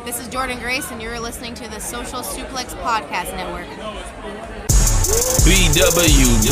This is Jordan Grace, and you're listening to the Social Suplex Podcast Network. BWB,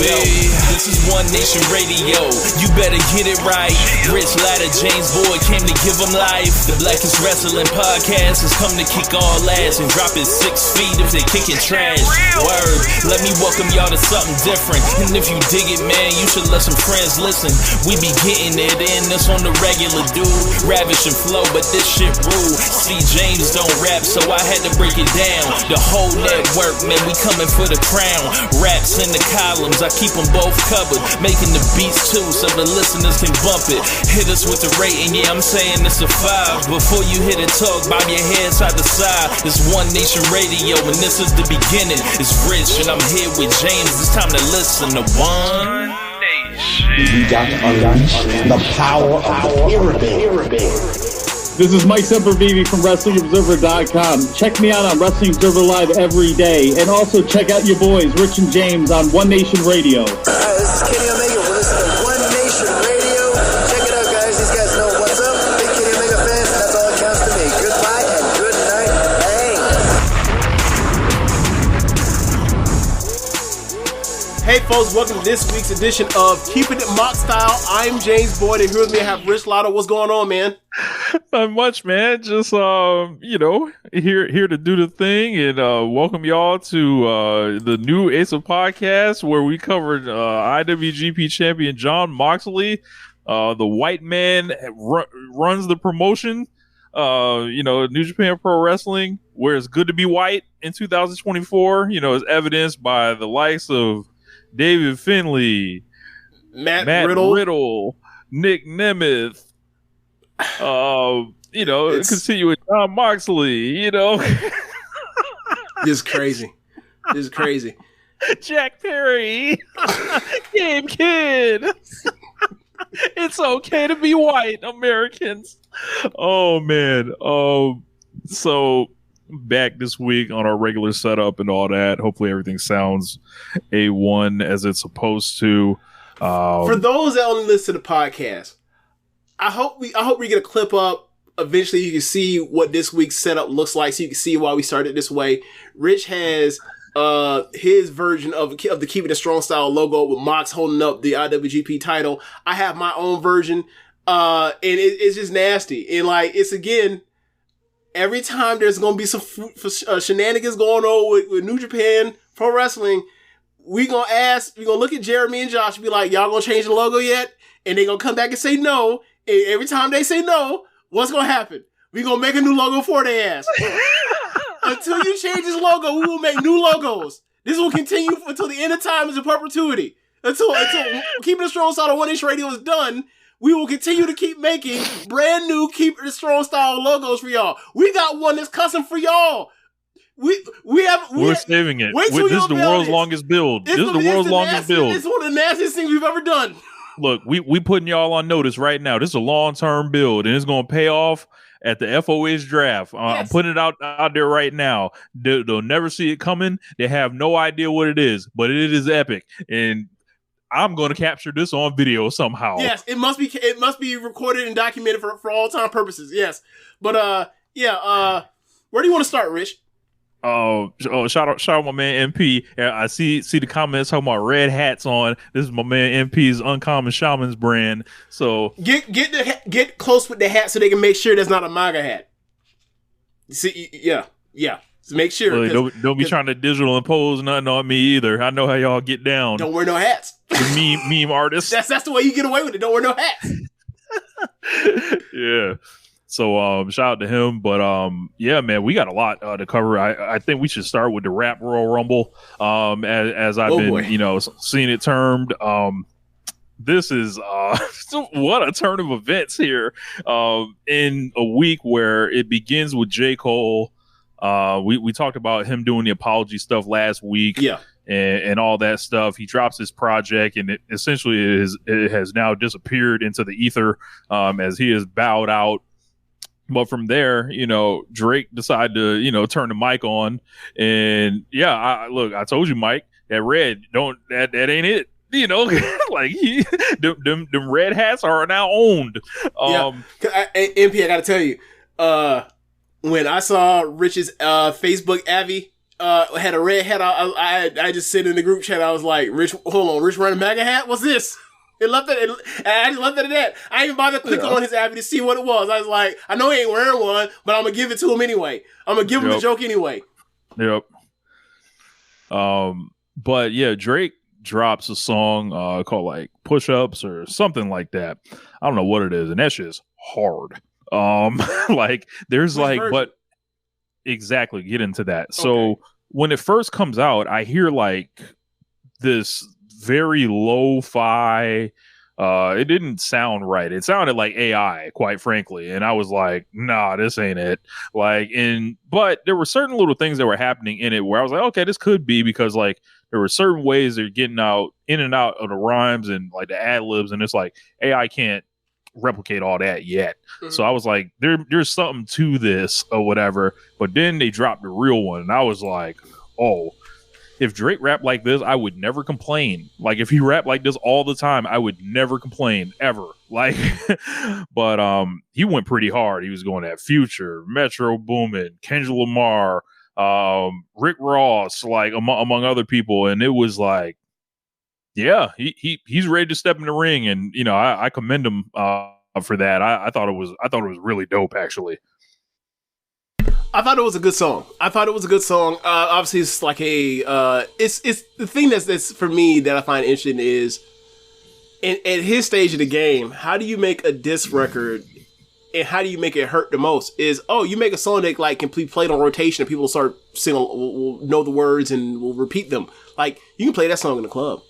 this is One Nation Radio. You better get it right. Rich Latta, James Boyd came to give them life. The Blackest Wrestling Podcast has come to kick all ass and drop it 6 feet if they kicking trash. Word, let me welcome y'all to something different. And if you dig it, man, you should let some friends listen. We be getting it in, this on the regular dude. Ravish and flow, but this shit rude. See, James don't rap, so I had to break it down. The whole network, man, we coming for the crown. Raps in the columns, I keep them both covered. Making the beats too, so the listeners can bump it. Hit us with the rating, yeah, I'm saying it's a 5. Before you hit it, talk, bob your head side to side. It's One Nation Radio, and this is the beginning. It's Rich, and I'm here with James. It's time to listen to One Nation. We got to unleash the power of the pyramid. This is Mike Sempervive from WrestlingObserver.com. Check me out on Wrestling Observer Live every day. And also check out your boys, Rich and James, on One Nation Radio. Hi, this is Kenny Omega. We're listening to One Nation Radio. Check it out, guys. These guys know what's up. Big Kenny Omega fans, and that's all that counts to me. Goodbye and good night. Thanks. Hey, folks. Welcome to this week's edition of Keepin It Style. I'm James Boyd, and here with me I have Rich Latta. What's going on, man? Not much, man. Just here to do the thing and welcome y'all to the new AZM podcast where we covered IWGP champion Jon Moxley. The white man runs the promotion. New Japan Pro Wrestling, where it's good to be white in 2024. Is evidenced by the likes of David Finlay, Matt Riddle, Nick Nemeth. Continue with Jon Moxley, This is crazy. Jack Perry, Gabe Kidd. It's okay to be white, Americans. Oh, man. So back this week on our regular setup and all that. Hopefully everything sounds A1 as it's supposed to. For those that only listen to the podcast, I hope we get a clip up. Eventually, you can see what this week's setup looks like, so you can see why we started this way. Rich has his version of the Keepin It Strong Style logo with Mox holding up the IWGP title. I have my own version, and it's just nasty. And it's again, every time there's gonna be some shenanigans going on with New Japan Pro Wrestling, we gonna look at Jeremy and Josh and be like, "Y'all gonna change the logo yet?" And they gonna come back and say no. And every time they say no, what's going to happen? We going to make a new logo for their ass. Until you change this logo, we will make new logos. This will continue until the end of time as a perpetuity. Until Keepin It Strong Style One Nation Radio is done, we will continue to keep making brand new Keepin It Strong Style logos for y'all. We got one that's custom for y'all. We're saving it. This is the world's longest build. This is the world's longest build. It's one of the nastiest things we've ever done. Look, we putting y'all on notice right now. This is a long-term build, and it's going to pay off at the FOH draft. Yes. I'm putting it out there right now. They'll never see it coming. They have no idea what it is, but it is epic, and I'm going to capture this on video somehow. Yes, it must be recorded and documented for all time purposes. Yes, but where do you want to start, Rich? Shout out my man MP. I see the comments talking about red hats on. This is my man MP's Uncommon Shamans brand. So get close with the hat so they can make sure that's not a MAGA hat. See, yeah. So make sure. Don't be trying to digital impose nothing on me either. I know how y'all get down. Don't wear no hats. The meme artists. That's the way you get away with it. Don't wear no hats. Yeah. So shout out to him, but yeah, man, we got a lot to cover. I think we should start with the Rap Royal Rumble. As I've been, seeing it termed. This is what a turn of events here. In a week where it begins with J. Cole. We talked about him doing the apology stuff last week. Yeah. And all that stuff. He drops his project, and it has now disappeared into the ether as he has bowed out. But from there, Drake decided to, turn the mic on, and I told you, Mike, that red that ain't it. Them red hats are now owned. MP, I gotta tell you, when I saw Rich's Facebook Abby had a red hat, I just sit in the group chat. I was like, Rich, hold on, Rich wearing a MAGA hat? What's this? It left it. I just left it at that. I didn't even bother to click on his Abby to see what it was. I was like, I know he ain't wearing one, but I'm gonna give it to him anyway. I'm gonna give him the joke anyway. Yep. But yeah, Drake drops a song called like Push Ups or something like that. I don't know what it is, and that shit is hard. Like there's like version? but exactly get into that. So when it first comes out, I hear like this very lo-fi. It didn't sound right. It sounded like AI, quite frankly. And I was like, nah, this ain't it. But there were certain little things that were happening in it where I was like, okay, this could be, because like there were certain ways they're getting out in and out of the rhymes and like the ad libs, and it's like AI can't replicate all that yet. Mm-hmm. So I was like, there's something to this or whatever. But then they dropped the real one, and I was like, oh, if Drake rapped like this, I would never complain. Like if he rapped like this all the time, I would never complain ever. Like, but he went pretty hard. He was going at Future, Metro Boomin, Kendrick Lamar, Rick Ross, like among other people, and it was like, yeah, he's ready to step in the ring, and you know I commend him for that. I thought it was really dope, actually. I thought it was a good song. Obviously, it's like it's the thing that's for me that I find interesting is, at his stage of the game, how do you make a diss record, and how do you make it hurt the most? Is you make a song that like can be played on rotation, and people will start singing, will know the words and will repeat them. Like you can play that song in the club.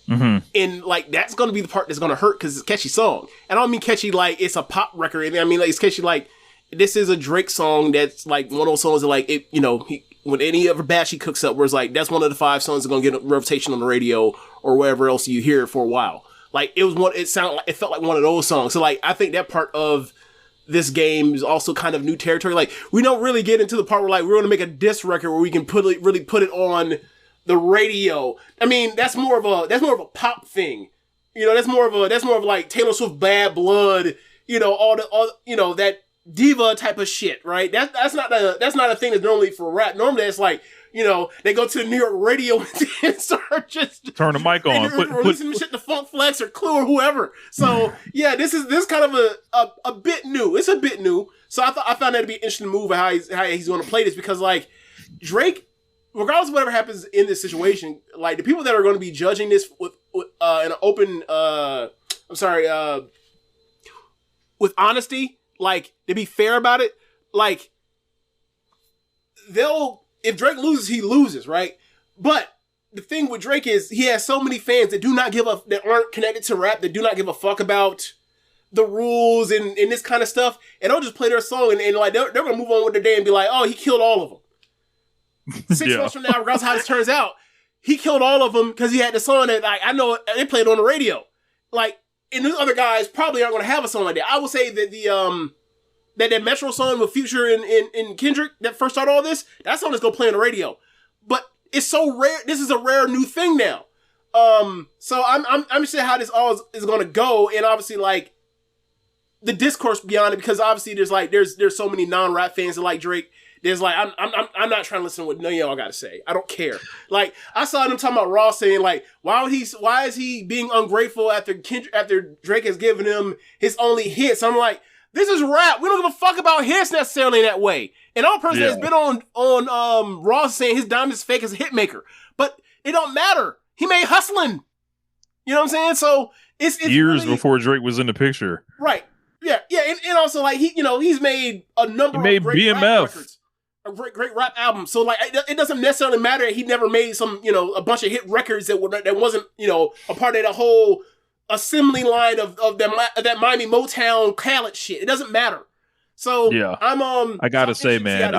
Mm-hmm. And like that's going to be the part that's going to hurt because it's a catchy song. And I don't mean catchy like it's a pop record. I mean like it's catchy like this is a Drake song that's like one of those songs that like it, you know, when any other batch he cooks up, where it's like that's one of the 5 songs that are going to get a rotation on the radio or wherever else you hear it for a while. Like it was one. It felt like one of those songs. So like I think that part of this game is also kind of new territory. Like we don't really get into the part where like we're going to make a diss record where we can really put it on the radio. I mean, that's more of a pop thing. You know, that's more of like Taylor Swift Bad Blood, you know, all that diva type of shit, right? That's not a thing that's normally for rap. Normally it's like, you know, they go to the New York radio and start just turn the mic on, releasing shit to Funk Flex or Clue or whoever. So yeah, this kind of a bit new. It's a bit new. So I found that to be an interesting move of how he's going to play this, because like Drake, regardless of whatever happens in this situation, like the people that are going to be judging this with an open, with honesty, like to be fair about it, like if Drake loses, he loses, right? But the thing with Drake is he has so many fans that that aren't connected to rap, that do not give a fuck about the rules and this kind of stuff, and they'll just play their song and like they're going to move on with their day and be like, oh, he killed all of them. 6 months from now, regardless of how this turns out, he killed all of them because he had the song that like I know they played on the radio. Like, and those other guys probably aren't going to have a song like that. I would say that that Metro song with Future and Kendrick that first started all this, that song is going to play on the radio. But it's so rare. This is a rare new thing now. So I'm interested how this all is going to go, and obviously like the discourse beyond it, because obviously there's so many non-rap fans that like Drake. There's like I'm not trying to listen to what none of y'all got to say. I don't care. Like I saw them talking about Ross saying like why is he being ungrateful after Drake has given him his only hits. I'm like, this is rap. We don't give a fuck about hits necessarily in that way. And all person has been on Ross saying his diamond's fake as a hit maker, but it don't matter. He made Hustlin'. You know what I'm saying? So it's years really, before Drake was in the picture, right? Yeah, and also like he's made a number of great BMF rap records. A great rap album. So like it doesn't necessarily matter that he never made some, a bunch of hit records that wasn't, a part of the whole assembly line of that Miami Motown Khaled shit. It doesn't matter. So yeah, I gotta say, man,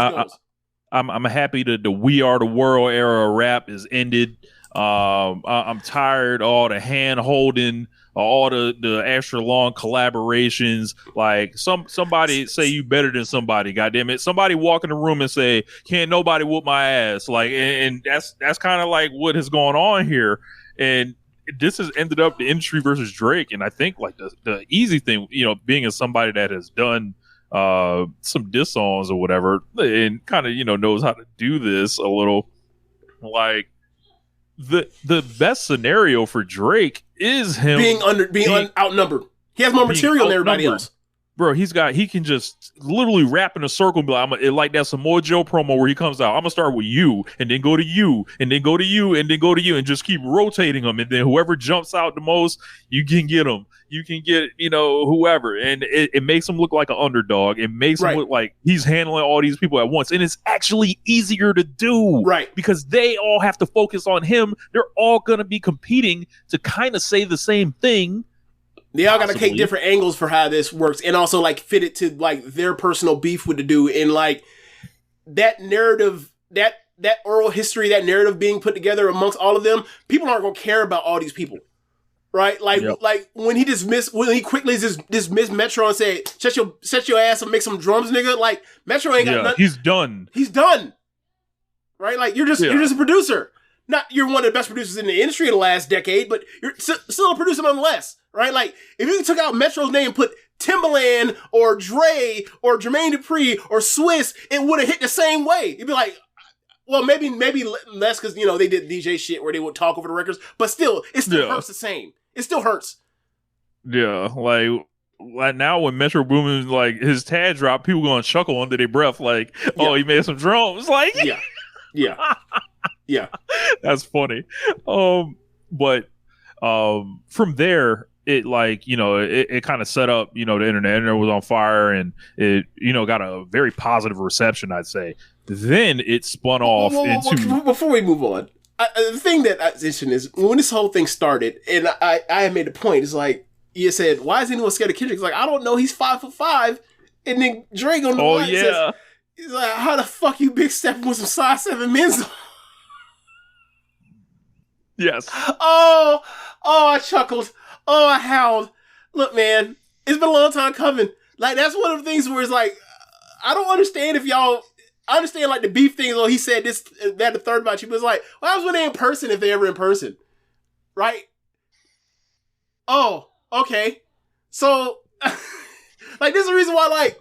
I'm happy that the We Are the World era of rap is ended. I'm tired of all the hand holding, all the extra long collaborations. Like somebody say you better than somebody, goddamn it. Somebody walk in the room and say, can't nobody whoop my ass. Like, and that's kind of like what has gone on here. And this has ended up the industry versus Drake. And I think like the easy thing, being as somebody that has done some diss songs or whatever, and kind of knows how to do this a little. Like the best scenario for Drake is him being outnumbered. He has more material than everybody else. Bro, he can just literally rap in a circle and be like, that Samoa Joe promo where he comes out, I'm gonna start with you, and then go to you, and then go to you, and then go to you, and just keep rotating them, and then whoever jumps out the most, you can get them. You can get, whoever, and it makes him look like an underdog. It makes him look like he's handling all these people at once, and it's actually easier to do, right? Because they all have to focus on him. They're all gonna be competing to kind of say the same thing. They all got to take different angles for how this works, and also like fit it to like their personal beef with the dude, and like that narrative, that oral history, that narrative being put together amongst all of them. People aren't gonna care about all these people, right? Like, like when he quickly dismissed Metro and said, "Set your ass and make some drums, nigga." Like Metro ain't got nothing. He's done. He's done. Right? Like you're just a producer. Not you're one of the best producers in the industry in the last decade, but you're still a producer nonetheless. Right? Like, if you took out Metro's name and put Timbaland or Dre or Jermaine Dupri or Swiss, it would have hit the same way. You'd be like, well, maybe less because, they did DJ shit where they would talk over the records, but still, it still hurts the same. It still hurts. Yeah, like now when Metro Boomin, like, his tag drop, people gonna chuckle under their breath like, oh, he made some drums. Like, yeah. That's funny. But from there, it it kind of set up, the internet was on fire, and it, got a very positive reception, I'd say. Then it spun off into... Before we move on, the thing that I mentioned is when this whole thing started, and I had made a point, it's like, you said, why is anyone scared of Kendrick? It's like, I don't know, he's 5'5", and then Drake on the line says, he's like, how the fuck you big stepping with some size 7 men's? Yes. Oh, I chuckled. Oh, I howled. Look, man, it's been a long time coming. Like, that's one of the things where it's like, I don't understand I understand like the beef things. Oh, he said this, that, the third about you, but it's like, well, happens when they in person if they ever in person, right? Oh, okay. So, like, this is the reason why, like,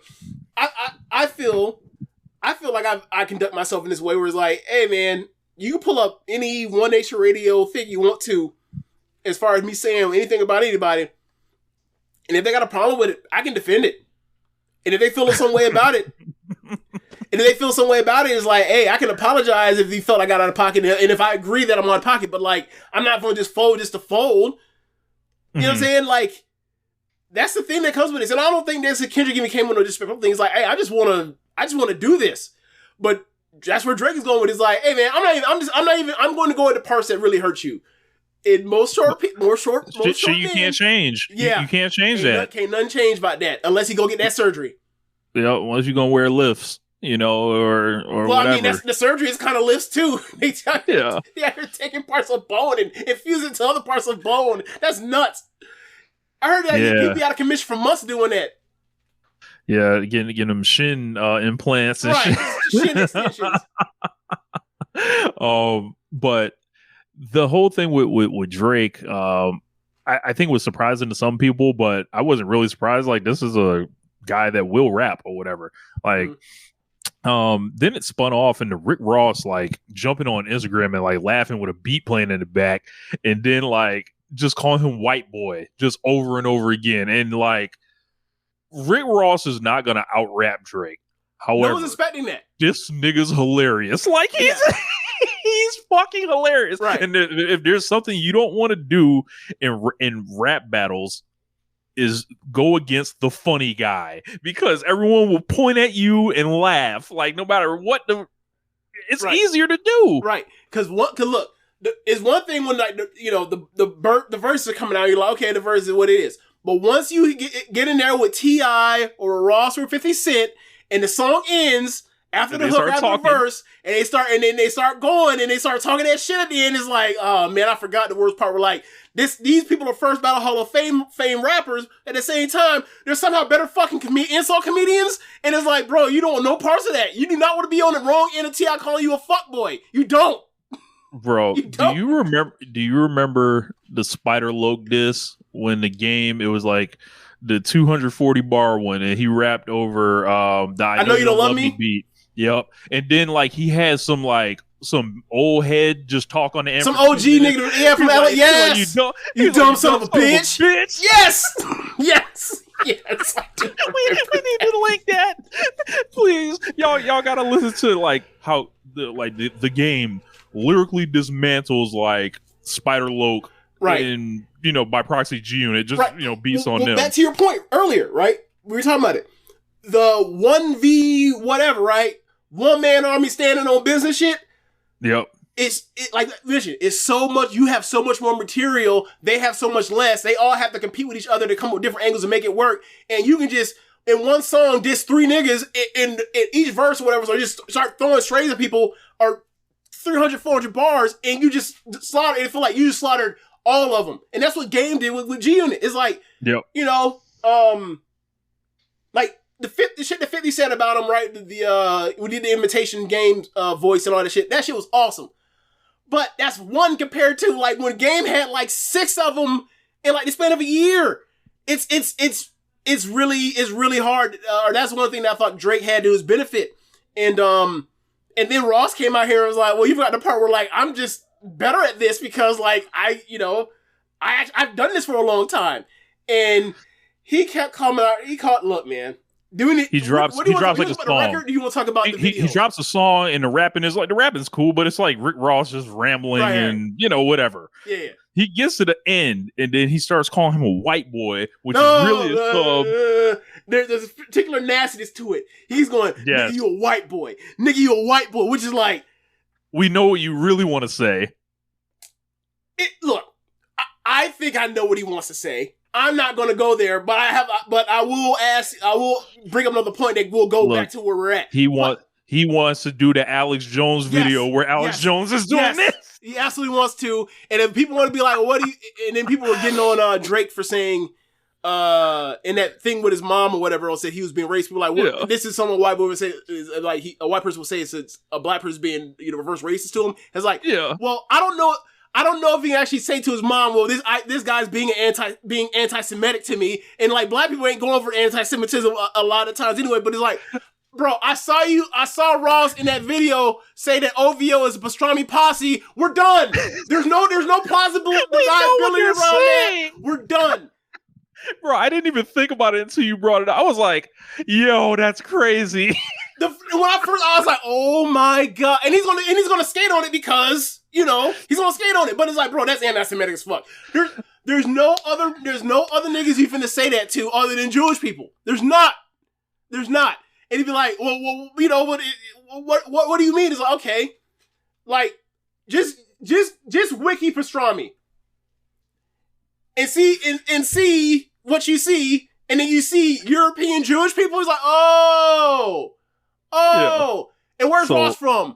I feel like I conduct myself in this way where it's like, hey, man, you can pull up any One Nation Radio thing you want to, as far as me saying anything about anybody. And if they got a problem with it, I can defend it. And if they feel some way about it, it's like, hey, I can apologize if you felt I got out of pocket. And if I agree that I'm out of pocket, but like, I'm not going to just fold just to fold. You know what I'm saying? Like, that's the thing that comes with this. And I don't think that's a Kendrick even came with no disrespectful things. Like, hey, I just want to do this. But that's where Drake is going with. It's like, hey man, I'm going to go at the parts that really hurt you. In most short shit you can't change. Yeah. You can't change that. Can't nothing change about that unless he go get that surgery. Yeah, unless you're gonna wear lifts, or well, whatever. I mean, the surgery is kind of lifts too. You're taking parts of bone and infusing to other parts of bone. That's nuts. I heard that he'd be out of commission for months doing that. Yeah, getting them shin implants and shit. Shin extensions. But the whole thing with Drake, I think was surprising to some people, but I wasn't really surprised. Like, this is a guy that will rap or whatever. Like, then it spun off into Rick Ross like jumping on Instagram and like laughing with a beat playing in the back, and then like just calling him white boy just over and over again. And like, Rick Ross is not gonna out rap Drake. However, no one's expecting that. This nigga's hilarious. Like, he's fucking hilarious. Right. And if there's something you don't want to do in rap battles, is go against the funny guy, because everyone will point at you and laugh. Like, no matter what, it's easier to do. Right. Because look, it's one thing when like the verses are coming out, you're like, okay, the verse is what it is. But once you get in there with T.I. or Ross or 50 Cent, and the song ends after the hook, after the verse, and they start going, and they start talking that shit at the end, it's like, oh man, I forgot the worst part. We're like, these people are first Battle Hall of Fame rappers. At the same time, they're somehow better fucking insult comedians. And it's like, bro, you don't want no parts of that. You do not want to be on the wrong end of T.I. calling you a fuckboy. You don't. Bro, do you remember the Spider Loke diss when the game, it was like the 240 bar one, and he rapped over the I Know You Don't Love Me beat. Yep. And then like he had some old head just talk on the some OG nigga from LA. Yes, you dumb son of a bitch. Yes, yes. Yes, we need to link that, please. Y'all gotta listen to like how the game lyrically dismantles like Spider Loc, right? And by proxy G Unit, just right. Beats on them. Back to your point earlier, right? We were talking about it. The 1v whatever, right? One man army standing on business shit. Yep. It's so much. You have so much more material. They have so much less. They all have to compete with each other to come up with different angles and make it work. And you can just, in one song, diss 3 niggas in each verse or whatever. So just start throwing strays at people or 300, 400 bars, and you just slaughter. It feel like you just slaughtered all of them. And that's what Game did with G Unit. It's like, yep. Like the shit that 50 said about him, right? We did the Imitation Game voice and all that shit. That shit was awesome. But that's one compared to like when Game had like 6 of them in like the span of a year. It's really hard. That's one thing that I thought Drake had to his benefit. And then Ross came out here and was like, well, you forgot the part where like I'm just better at this because like I've done this for a long time. And he kept coming out. Look, man. Doing it. He drops like a song. Record, do you want to talk about the video? He drops a song and the rapping's cool, but it's like Rick Ross just rambling and whatever. Yeah. He gets to the end and then he starts calling him a white boy, which is really there's a particular nastiness to it. He's going, nigga, you a white boy. Nigga, you a white boy, which is like, we know what you really want to say. Look, I think I know what he wants to say. I'm not going to go there, but I will bring up another point that we'll go back to where we're at. He wants to do the Alex Jones video where Alex Jones is doing this. He absolutely wants to. And if people want to be like, well, what do you, and then people were getting on Drake for saying, in that thing with his mom or whatever else, said he was being racist. People were like, well, this is something a white boy would say, is like a white person would say it's a black person being, reverse racist to him. It's like, well, I don't know if he can actually say to his mom, well, this guy's being anti-Semitic to me. And like black people ain't going for anti-Semitism a lot of times anyway, but it's like, bro, I saw Ross in that video say that OVO is a pastrami posse. We're done. There's no plausible deniability around that. We're done. Bro, I didn't even think about it until you brought it up. I was like, yo, that's crazy. I was like, oh my God. And he's gonna skate on it because, he's gonna skate on it. But it's like, bro, that's anti-Semitic as fuck. There's no other niggas you finna say that to other than Jewish people. There's not. And he'd be like, well, what do you mean? It's like, okay, like, just wiki pastrami. And see what you see, and then you see European Jewish people. It's like, oh, and where's Ross from?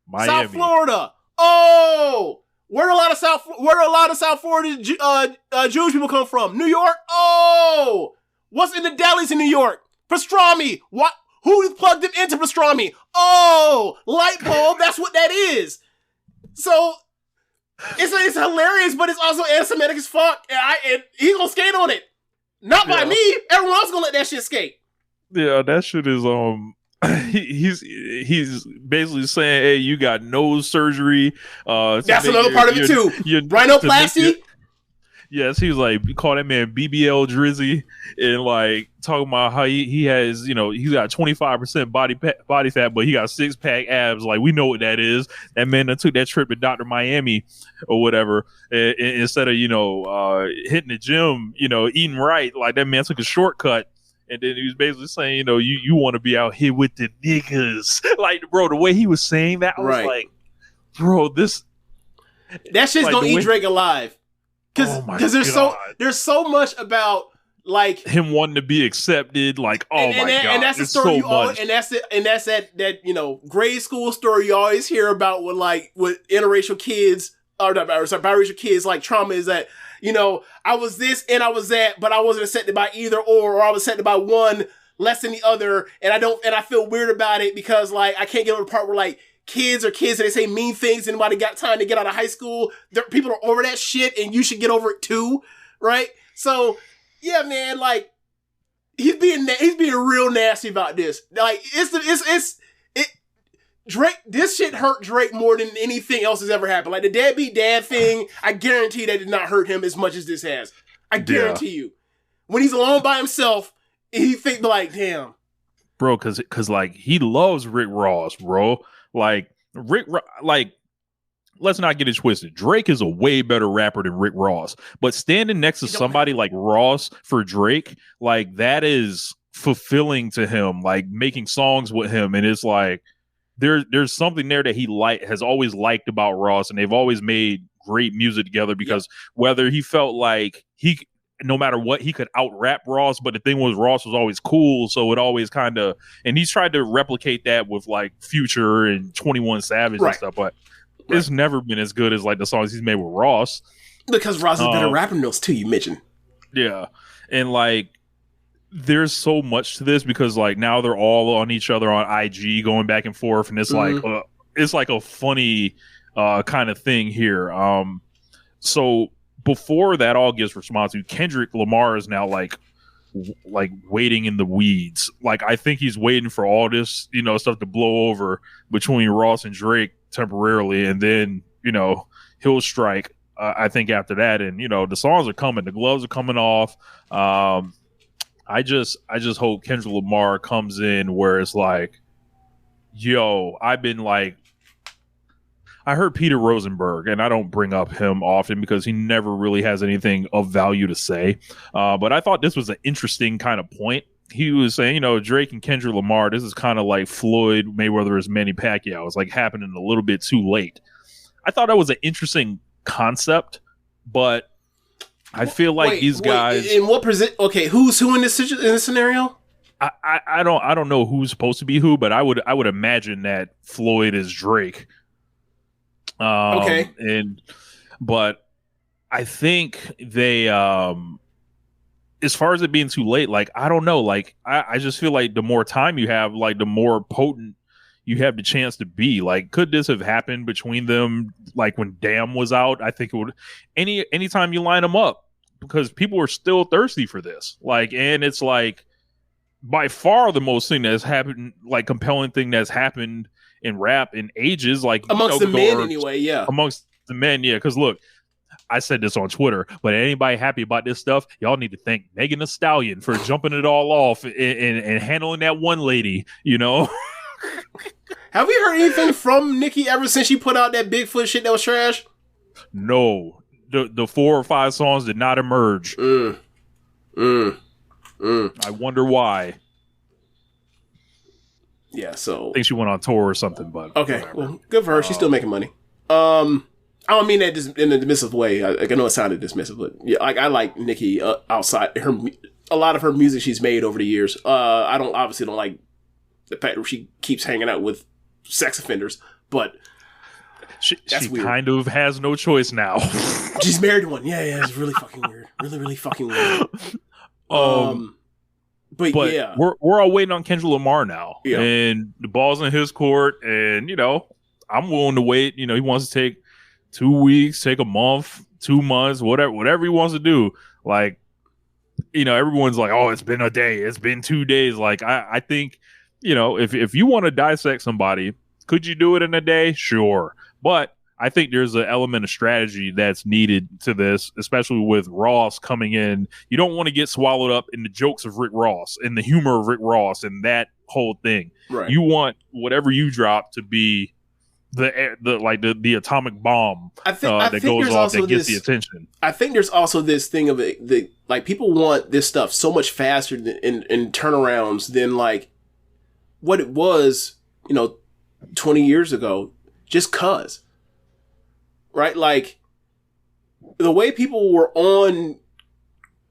Miami. South Florida. Oh, where a lot of South Florida Jewish people come from? New York. Oh, what's in the delis in New York? Pastrami. What? Who plugged it into pastrami? Oh, light bulb. That's what that is. So. It's hilarious, but it's also anti-Semitic as fuck, and he's gonna skate on it. Not by me. Everyone else gonna let that shit skate. Yeah, that shit is he's basically saying, hey, you got nose surgery. That's another part of it too. Rhinoplasty. Yes, he was like, call that man BBL Drizzy, and like talking about how he has, he's got 25% body fat, but he got 6-pack abs. Like, we know what that is. That man that took that trip to Dr. Miami or whatever, and instead of hitting the gym, eating right, like that man took a shortcut. And then he was basically saying, you want to be out here with the niggas. Like, bro, the way he was saying that, I was like, bro, that shit's like, gonna eat Drake alive. Because there's so much about like him wanting to be accepted, like my God, and that's the story and that's that grade school story you always hear about with interracial kids or biracial kids, like trauma is that I was this and I was that, but I wasn't accepted by either or I was accepted by one less than the other, and I feel weird about it because like I can't get over the part where like kids and they say mean things and nobody got time to get out of high school. People are over that shit and you should get over it too, right? So yeah, man, like he's being real nasty about this. Like Drake, this shit hurt Drake more than anything else has ever happened. Like the deadbeat dad thing, I guarantee that did not hurt him as much as this has. I guarantee you. When he's alone by himself, he think like, damn. Bro, cause like he loves Rick Ross, bro. Like let's not get it twisted. Drake is a way better rapper than Rick Ross. But standing next to somebody like Ross for Drake, like that is fulfilling to him, like making songs with him. And it's like there's something there that he has always liked about Ross, and they've always made great music together because whether he felt like no matter what, he could out rap Ross, but the thing was Ross was always cool, so it always kind of, and he's tried to replicate that with like Future and 21 Savage and stuff, but it's never been as good as like the songs he's made with Ross. Because Ross is better rapper than those two you mentioned. Yeah. And like there's so much to this because like now they're all on each other on IG going back and forth, and it's like a funny kind of thing here. So before that all gets responded to, Kendrick Lamar is now like waiting in the weeds. Like I think he's waiting for all this, stuff to blow over between Ross and Drake temporarily, and then, he'll strike. I think after that, and the songs are coming, the gloves are coming off. I just hope Kendrick Lamar comes in where it's like, yo, I've been like, I heard Peter Rosenberg, and I don't bring up him often because he never really has anything of value to say. But I thought this was an interesting kind of point. He was saying, Drake and Kendrick Lamar, this is kind of like Floyd Mayweather's Manny Pacquiao. It's like happening a little bit too late. I thought that was an interesting concept, but I feel like these guys. In what okay, who's who in this scenario? I don't know who's supposed to be who, but I would imagine that Floyd is Drake. Okay. But I think they as far as it being too late, like I don't know, like I just feel like the more time you have, like the more potent you have the chance to be. Like, could this have happened between them, like when Damn was out? I think it would. Anytime you line them up, because people are still thirsty for this. Like, and it's like by far the most thing that's happened, like compelling thing that's happened in rap in ages, like amongst the men anyway. Yeah, amongst the men. Yeah, because look, I said this on Twitter, but anybody happy about this stuff, y'all need to thank Megan Thee Stallion for jumping it all off and handling that one lady, Have we heard anything from Nicki ever since she put out that Bigfoot shit that was trash? No. The 4 or 5 songs did not emerge. I wonder why. Yeah, so I think she went on tour or something, but okay, well, good for her. She's still making money. I don't mean that in a dismissive way. I know it sounded dismissive, but yeah, I like Nicki outside a lot of her music she's made over the years. I obviously don't like the fact that she keeps hanging out with sex offenders, but she kind of has no choice now. She's married to one. Yeah, it's really fucking weird. Really fucking weird. But yeah, we're all waiting on Kendrick Lamar now, yeah. And the ball's in his court, and I'm willing to wait. He wants to take 2 weeks, take a month, 2 months, whatever he wants to do. Like, everyone's like, oh, it's been a day, it's been 2 days. Like, I think, if you want to dissect somebody, could you do it in a day? Sure. But I think there's an element of strategy that's needed to this, especially with Ross coming in. You don't want to get swallowed up in the jokes of Rick Ross and the humor of Rick Ross and that whole thing. Right. You want whatever you drop to be the atomic bomb that goes off that gets the attention. I think there's also this thing of it, like people want this stuff so much faster in turnarounds than like what it was, 20 years ago, just cause. Right? Like the way people were on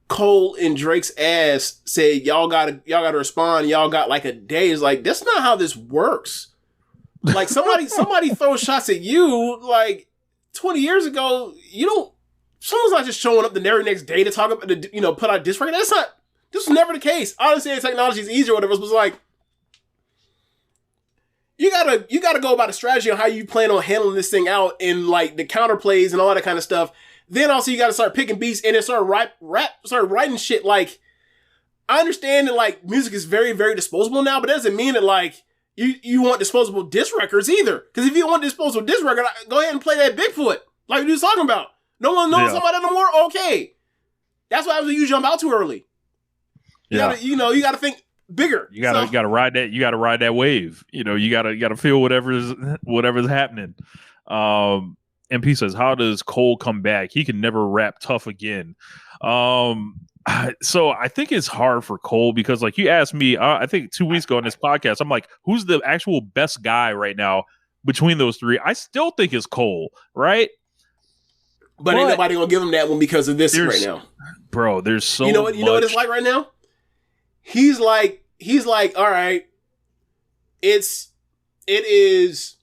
Cole and Drake's ass say y'all gotta respond, y'all got like a day, is like that's not how this works. Like somebody throws shots at you like 20 years ago, someone's not just showing up the very next day to talk about put out diss record. This was never the case. Honestly, technology is easier or whatever. It was like you gotta go about a strategy on how you plan on handling this thing out and like the counterplays and all that kind of stuff. Then also you got to start picking beats and then start writing shit. Like, I understand that like music is very, very disposable now, but that doesn't mean that like you want disposable disc records either. Because if you want disposable disc record, go ahead and play that Bigfoot like we was talking about. No one knows about that no more. Okay, that's what happens when you jump out too early. You gotta think bigger. You gotta ride that. You gotta ride that wave. You know, you gotta feel whatever's happening. MP says, how does Cole come back? He can never rap tough again. So I think it's hard for Cole because, like, you asked me, I think 2 weeks ago on this podcast, I'm like, who's the actual best guy right now between those three? I still think it's Cole, right? But ain't nobody gonna give him that one because of this right now, bro. There's so you know what it's like right now. He's like, all right, it is.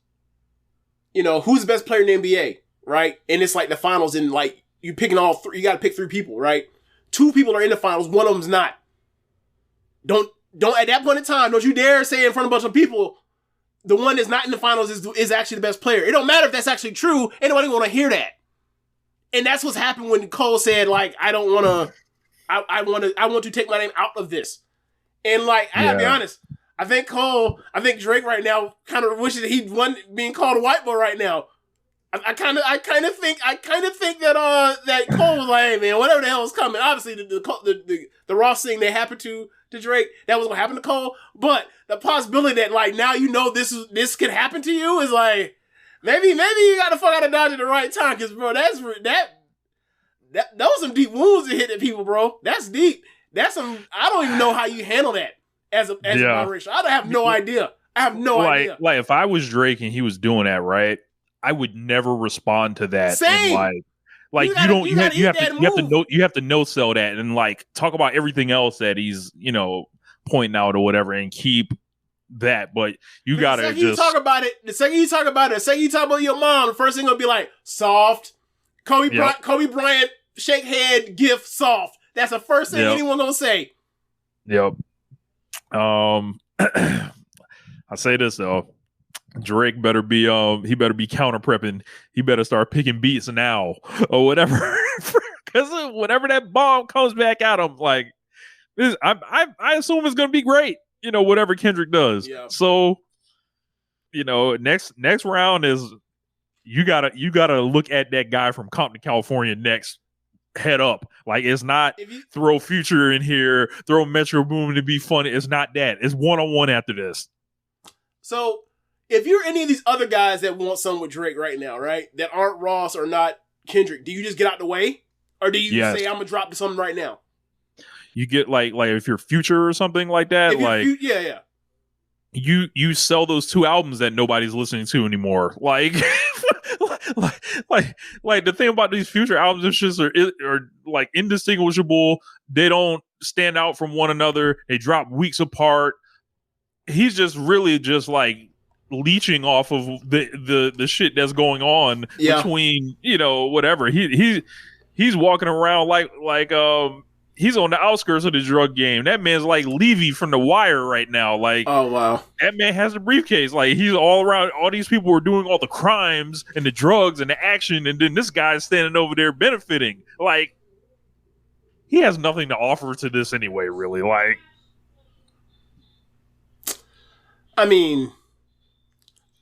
You know, who's the best player in the NBA, right? And it's like the finals, and like you picking all three. You got to pick 3 people, right? 2 people are in the finals. One of them's not. Don't at that point in time, don't you dare say in front of a bunch of people, the one that's not in the finals is actually the best player. It don't matter if that's actually true. Ain't nobody want to hear that. And that's what's happened when Cole said, like, I don't want to. I want to take my name out of this. And like, I gotta be honest. I think Drake right now kind of wishes that he wasn't being called a white boy right now. I kind of think that Cole was like, hey man, whatever the hell is coming. Obviously the Ross thing that happened to Drake, that was gonna happen to Cole. But the possibility that like now you know this could happen to you is like maybe you got to fuck out of Dodge at the right time, because bro, those some deep wounds that hit at people, bro. That's deep. That's some. I don't even know how you handle that. As a biracial. I have no idea. Idea. Like if I was Drake and he was doing that, right, I would never respond to that. Same. And you have to no sell that and like talk about everything else that he's, you know, pointing out or whatever and keep that. But you gotta just the second you talk about your mom, the first thing gonna be like soft. Kobe Bryant, shake head, gift, soft. That's the first thing anyone gonna say. Yep. I say this though, Drake better be counter prepping. He better start picking beats now or whatever, because whenever that bomb comes back at him, like I assume it's gonna be great. You know, whatever Kendrick does. Yeah. So, you know, next round is you gotta look at that guy from Compton, California next. Head up. Like, it's not throw Future in here, throw Metro Boomin to be funny. It's not that. It's one-on-one after this. So, if you're any of these other guys that want something with Drake right now, right, that aren't Ross or not Kendrick, do you just get out the way? Or do you say, I'm going to drop something right now? You get, like if you're Future or something like that, you sell those 2 albums that nobody's listening to anymore. Like... like the thing about these Future albums is just are like indistinguishable. They don't stand out from one another. They drop weeks apart. He's just really just like leeching off of the shit that's going on between, you know, whatever. He's walking around like he's on the outskirts of the drug game. That man's like Levy from The Wire right now. Like, oh wow, that man has a briefcase. Like, he's all around. All these people are doing all the crimes and the drugs and the action, and then this guy's standing over there benefiting. Like, he has nothing to offer to this anyway. Really, like, I mean,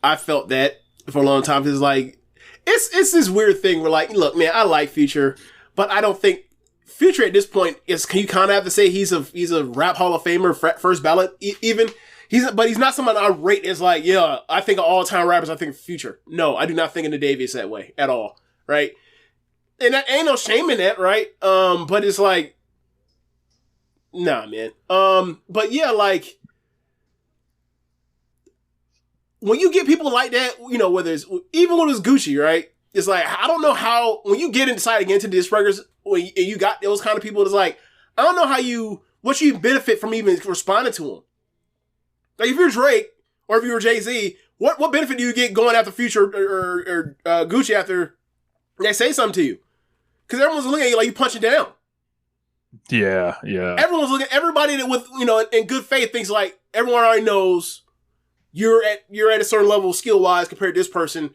I felt that for a long time. It's like it's this weird thing where, like, look, man, I like Future, but I don't think Future at this point is. You kind of have to say he's a rap Hall of Famer, first ballot. Even but he's not someone I rate as like, yeah, I think of all time rappers. I think Future. No, I do not think of the Davies that way at all, right? And that ain't no shame in that, right? But it's like, nah, man. But yeah, like when you get people like that, you know, whether it's even when it was Gucci, right? It's like, I don't know how, when you get inside again to disc records, when you got those kind of people, it's like, I don't know what you benefit from even responding to them. Like, if you're Drake, or if you were Jay-Z, what benefit do you get going after Future or Gucci after they say something to you? Because everyone's looking at you like you punching down. Yeah. Everybody that with, you know, in good faith thinks like, everyone already knows you're at a certain level skill-wise compared to this person.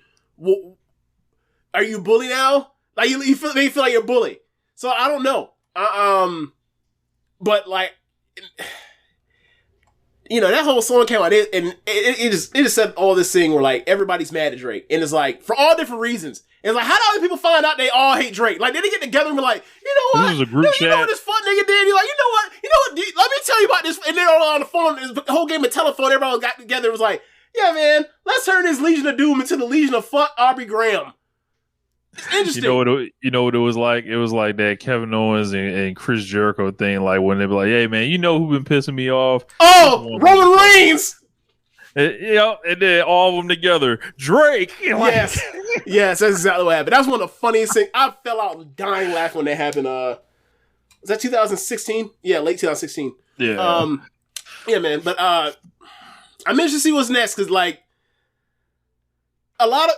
Are you bully now? Like you feel like you're a bully. So I don't know. But like, you know, that whole song came out and it just said all this thing where like everybody's mad at Drake, and it's like for all different reasons. It's like, how do other people find out they all hate Drake? Like, they didn't get together and be like, you know what? This was a group chat. You know what this fuck nigga did? He's like, you know what? Let me tell you about this. And then on the phone, the whole game of telephone, everyone got together and was like, yeah, man, let's turn this Legion of Doom into the Legion of fuck Aubrey Graham. It's interesting. You know what it was like? It was like that Kevin Owens and Chris Jericho thing, like when they be like, hey, man, you know who been pissing me off? Oh, Roman Reigns! And then all of them together. Drake! Yes. Yes, that's exactly what happened. That was one of the funniest things. I fell out dying laughing when that happened. Was that 2016? Yeah, late 2016. Yeah. Yeah, man. But I'm interested to see what's next, because like a lot of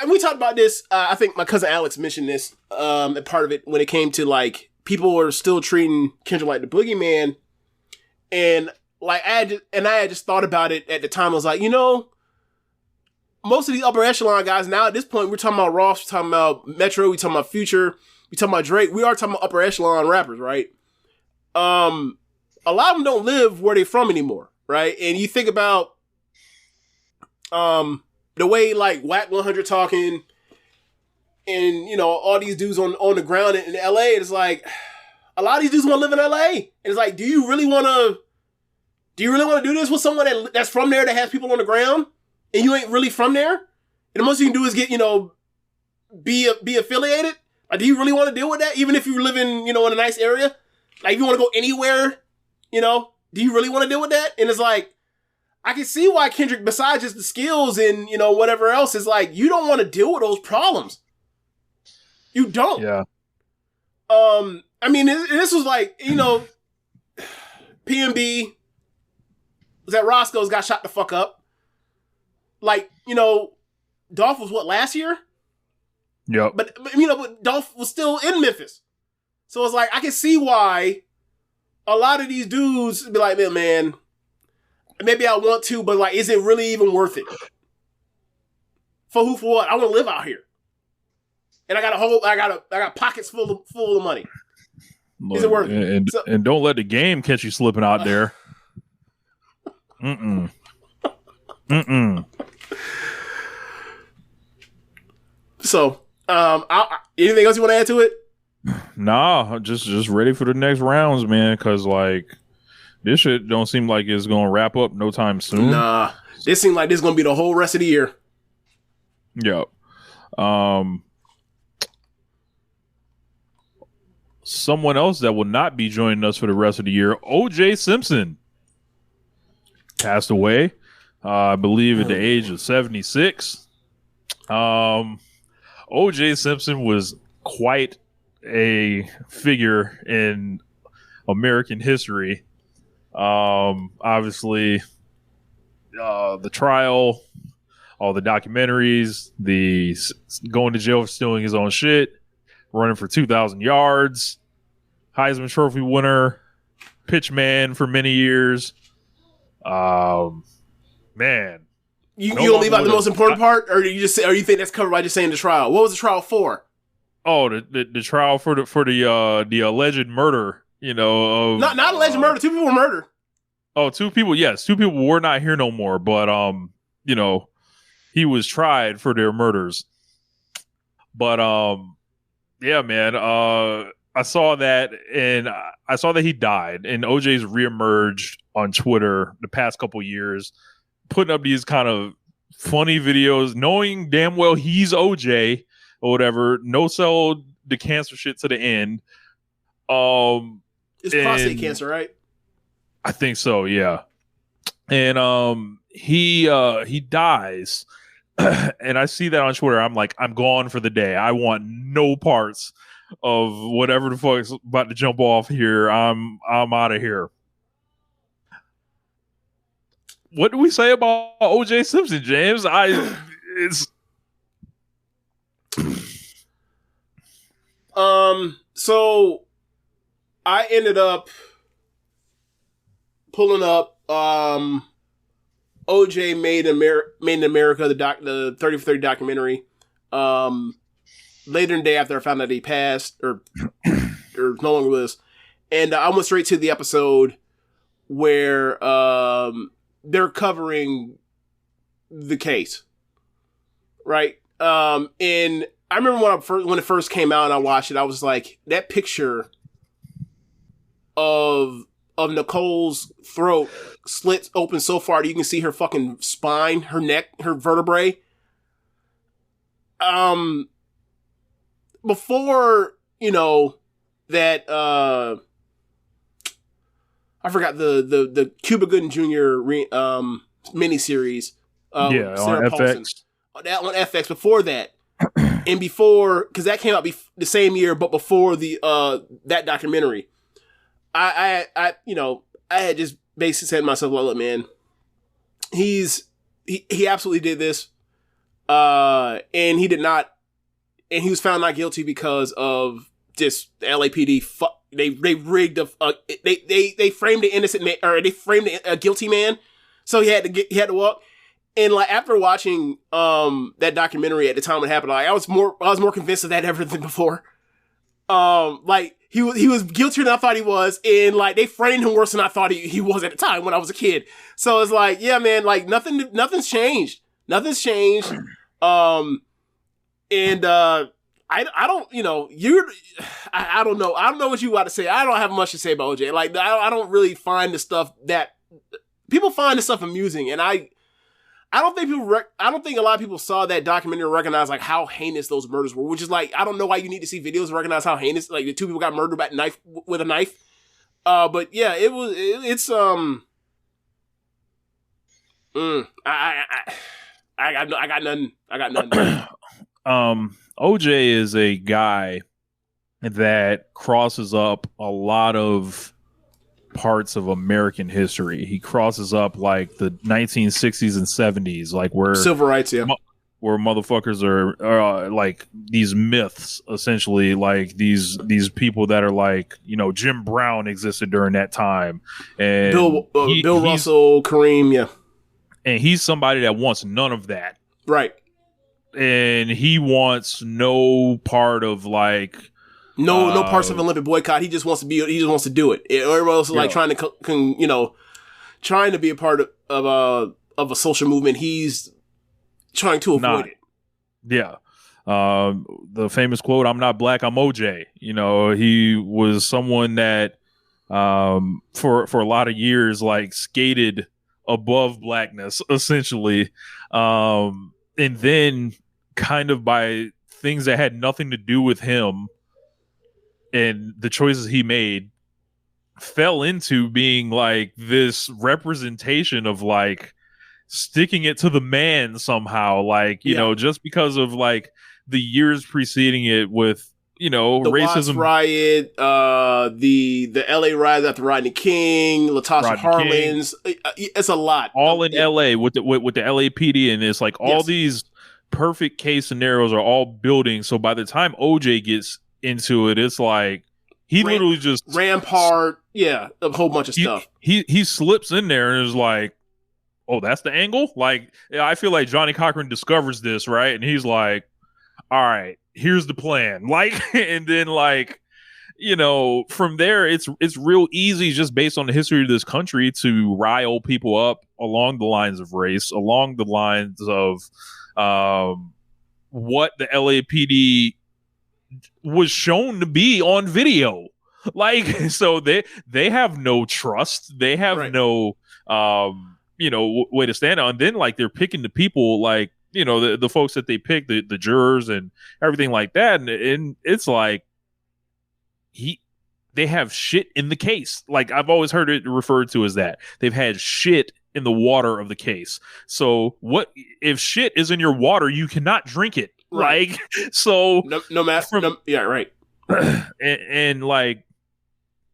and we talked about this. I think my cousin Alex mentioned this. And part of it when it came to like people were still treating Kendrick like the boogeyman, and like I had just thought about it at the time. I was like, you know, most of these upper echelon guys now at this point, we're talking about Ross, we're talking about Metro, we're talking about Future, we're talking about Drake. We are talking about upper echelon rappers, right? A lot of them don't live where they're from anymore, right? And you think about the way like Whack 100 talking, and you know all these dudes on the ground in LA. It's like a lot of these dudes want to live in LA, and it's like, do you really want to do this with someone that's from there that has people on the ground, and you ain't really from there? And the most you can do is get, you know, be affiliated. Like, do you really want to deal with that? Even if you live in, you know, in a nice area, like if you want to go anywhere, you know, do you really want to deal with that? And it's like, I can see why Kendrick, besides just the skills and, you know, whatever else, is like, you don't want to deal with those problems. You don't. Yeah. I mean, this was like, you know, PNB was at Roscoe's, got shot the fuck up. Like, you know, Dolph was what, last year? Yep. But you know, but Dolph was still in Memphis. So it's like, I can see why a lot of these dudes be like, man, maybe I want to, but like, is it really even worth it? For who, for what? I want to live out here. And I got pockets full of money. Is it worth it? And don't let the game catch you slipping out there. Mm-mm. So, anything else you want to add to it? Nah, just ready for the next rounds, man. Because like this shit don't seem like it's gonna wrap up no time soon. Nah, this seems like this is gonna be the whole rest of the year. Yep. Someone else that will not be joining us for the rest of the year, O.J. Simpson, passed away, I believe, at the age of 76. O.J. Simpson was quite a figure in American history. Obviously, the trial, all the documentaries, the going to jail for stealing his own shit, running for 2,000 yards, Heisman Trophy winner, pitchman for many years. Man, you gonna leave out the most important part, or you think that's covered by just saying the trial? What was the trial for? Oh, the trial for the alleged murder. You know, of, not alleged murder. 2 people were murdered. Oh, 2 people. Yes, 2 people were not here no more. But you know, he was tried for their murders. But yeah, man. I saw that, and I saw that he died. And OJ's reemerged on Twitter the past couple years, putting up these kind of funny videos, knowing damn well he's OJ or whatever. No sell the cancer shit to the end. It's prostate cancer, right? I think so, yeah. And he dies. And I see that on Twitter. I'm like, I'm gone for the day. I want no parts of whatever the fuck's about to jump off here. I'm out of here. What do we say about O.J. Simpson, James? So I ended up pulling up OJ Made in America, the 30 for 30 documentary. later in the day after I found out he passed or no longer with us. And I went straight to the episode where they're covering the case, right? And I remember when it first came out and I watched it, I was like, that picture of Nicole's throat slits open so far that you can see her fucking spine, her neck, her vertebrae. Before, that, I forgot the Cuba Gooding Jr. Miniseries. On FX. That on FX. Before that, and before, because that came out the same year, but before that documentary, I had just basically said to myself, well, look, man, he absolutely did this, and he did not, and he was found not guilty because of just the LAPD. They rigged they framed the innocent man, or they framed a guilty man, so he had to walk. And like after watching that documentary at the time it happened, like I was more convinced of that ever than before. Like he was guiltier than I thought he was, and like they framed him worse than I thought he was at the time when I was a kid. So it's like, yeah, man, like nothing's changed. Nothing's changed. And I don't, I don't know. I don't know what you got to say. I don't have much to say about OJ. Like I don't really find the stuff that people find the stuff amusing, and I don't think a lot of people saw that documentary and recognized like how heinous those murders were, which is like, I don't know why you need to see videos to recognize how heinous, like the two people got murdered with a knife. But yeah, it's I got nothing. OJ is a guy that crosses up a lot of parts of American history. He crosses up like the 1960s and 70s, like where civil rights, yeah, where motherfuckers are like these myths, essentially, like these people that are like, Jim Brown existed during that time, and Bill Russell, Kareem, yeah, and he's somebody that wants none of that, right? And he wants no part of like. No parts of Olympic boycott. He just wants to do it. Everyone else is like trying to be a part of a social movement. He's trying to avoid it. Yeah. The famous quote, "I'm not black, I'm OJ." He was someone that for a lot of years like skated above blackness, essentially. And then kind of by things that had nothing to do with him and the choices he made, fell into being like this representation of like sticking it to the man somehow, like just because of like the years preceding it with the racism, Watts riot, the LA riot after Rodney King, Latasha Harlins. It's a lot, all in LA with the LAPD, and it's like all these perfect case scenarios are all building. So by the time OJ gets into it, it's like he literally just Rampart, a whole bunch of stuff. He slips in there and is like, "Oh, that's the angle." Like, I feel like Johnny Cochran discovers this, right? And he's like, "All right, here's the plan." Like, and then like, from there, it's real easy just based on the history of this country to rile people up along the lines of race, along the lines of what the LAPD was shown to be on video. Like, so they have no trust. They have no way to stand on. And then like they're picking the people, like, the folks that they pick, the jurors and everything like that. And it's like they have shit in the case. Like, I've always heard it referred to as that. They've had shit in the water of the case. So what if shit is in your water, you cannot drink it. Right. Like, so no matter. Yeah, right. and like,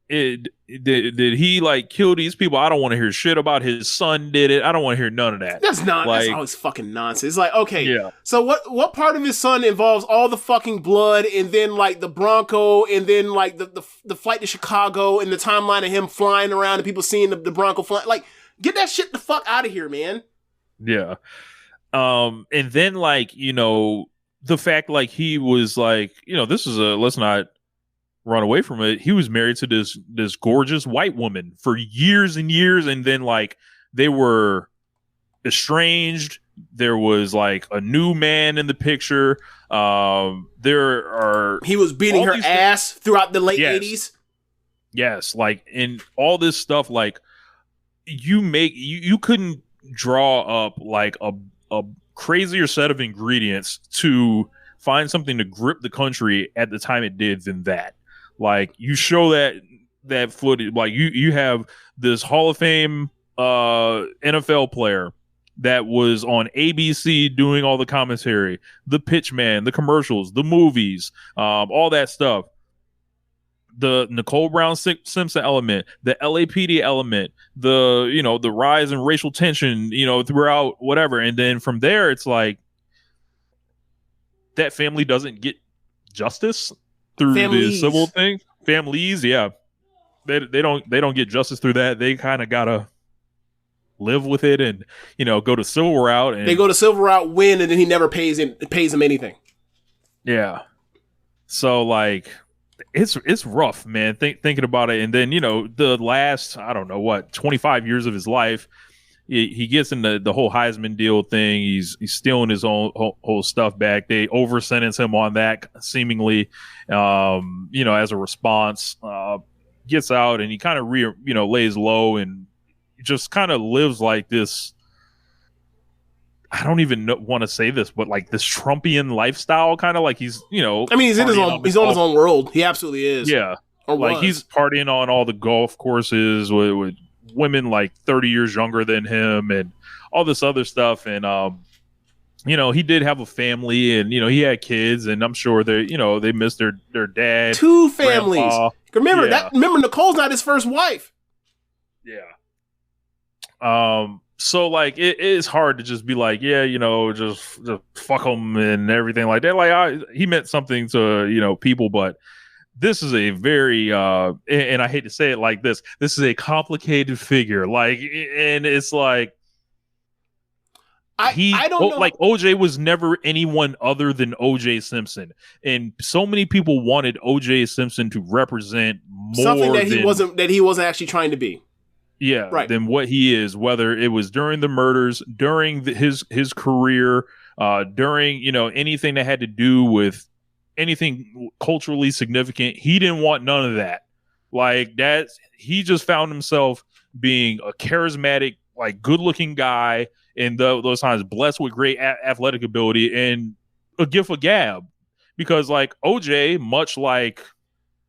did he like kill these people? I don't want to hear shit about his son did it. I don't want to hear none of that. That's always fucking nonsense. It's like, okay, so what part of his son involves all the fucking blood, and then like the Bronco, and then like the flight to Chicago, and the timeline of him flying around and people seeing the Bronco flying? Like, get that shit the fuck out of here, man. Yeah. And then like, the fact, like, he was like, this is let's not run away from it. He was married to this gorgeous white woman for years and years, and then like they were estranged. There was like a new man in the picture. He was beating her ass throughout the late 80s. Yes, like, in all this stuff, like, you couldn't draw up like a crazier set of ingredients to find something to grip the country at the time it did than that. Like, you show that footage, like you have this Hall of Fame NFL player that was on ABC doing all the commentary, the pitch man, the commercials, the movies, all that stuff. The Nicole Brown Simpson element, the LAPD element, the rise in racial tension, throughout whatever. And then from there, it's like that family doesn't get justice through the civil thing. Families, yeah. They don't get justice through that. They kind of gotta live with it and go to civil route. And they go to civil route, win, and then he never pays him anything. Yeah. So like, it's rough, man. Thinking about it, and then the last 25 years of his life, he gets into the whole Heisman deal thing. He's stealing his own whole stuff back. They over sentence him on that seemingly, as a response. Gets out and he kind of lays low and just kind of lives like this. I don't even want to say this, but like this Trumpian lifestyle, kind of like he's, I mean, he's on his own world. He absolutely is. Yeah. Like he's partying on all the golf courses with women like 30 years younger than him and all this other stuff. And, he did have a family and, he had kids and I'm sure they missed their dad. 2 families. Grandpa. Remember Nicole's not his first wife. Yeah. So like it is hard to just be like, just fuck them and everything like that. Like he meant something to people, but this is a very and I hate to say it like this. This is a complicated figure. Like, and it's like I don't know. Like OJ was never anyone other than OJ Simpson, and so many people wanted OJ Simpson to represent more something that he wasn't actually trying to be. Yeah, right. Than what he is, whether it was during the murders, during his career, during anything that had to do with anything culturally significant. He didn't want none of that. Like that, he just found himself being a charismatic, like good-looking guy, and those times blessed with great athletic ability and a gift of gab. Because like OJ, much like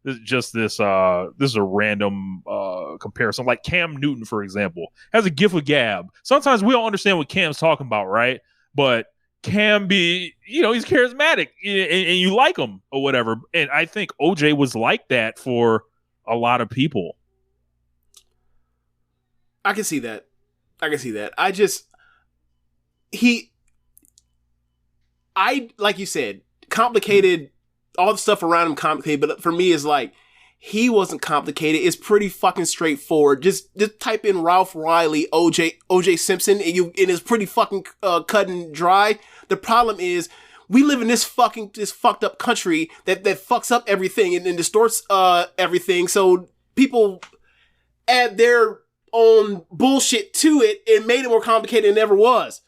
this is a random comparison. Like Cam Newton, for example, has a gift of gab. Sometimes we don't understand what Cam's talking about, right? But Cam he's charismatic and you like him or whatever. And I think OJ was like that for a lot of people. I can see that. Like you said, complicated. All the stuff around him complicated, but for me, it's like he wasn't complicated. It's pretty fucking straightforward. Just type in Ralph Riley, OJ Simpson, and it's pretty fucking cut and dry. The problem is we live in this fucked up country that fucks up everything and distorts everything. So people add their own bullshit to it and made it more complicated than it ever was.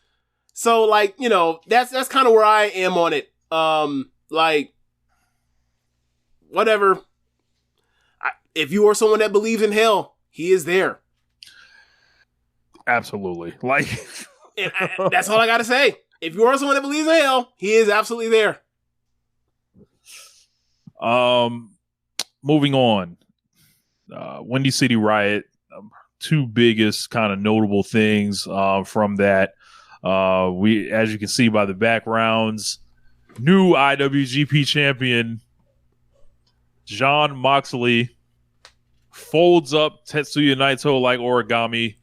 So like that's kind of where I am on it. Like. Whatever. If you are someone that believes in hell, he is there. Absolutely. Like, that's all I got to say. If you are someone that believes in hell, he is absolutely there. Moving on. Windy City Riot. 2 biggest kind of notable things from that. We, as you can see by the backgrounds, new IWGP champion Jon Moxley folds up Tetsuya Naito like origami,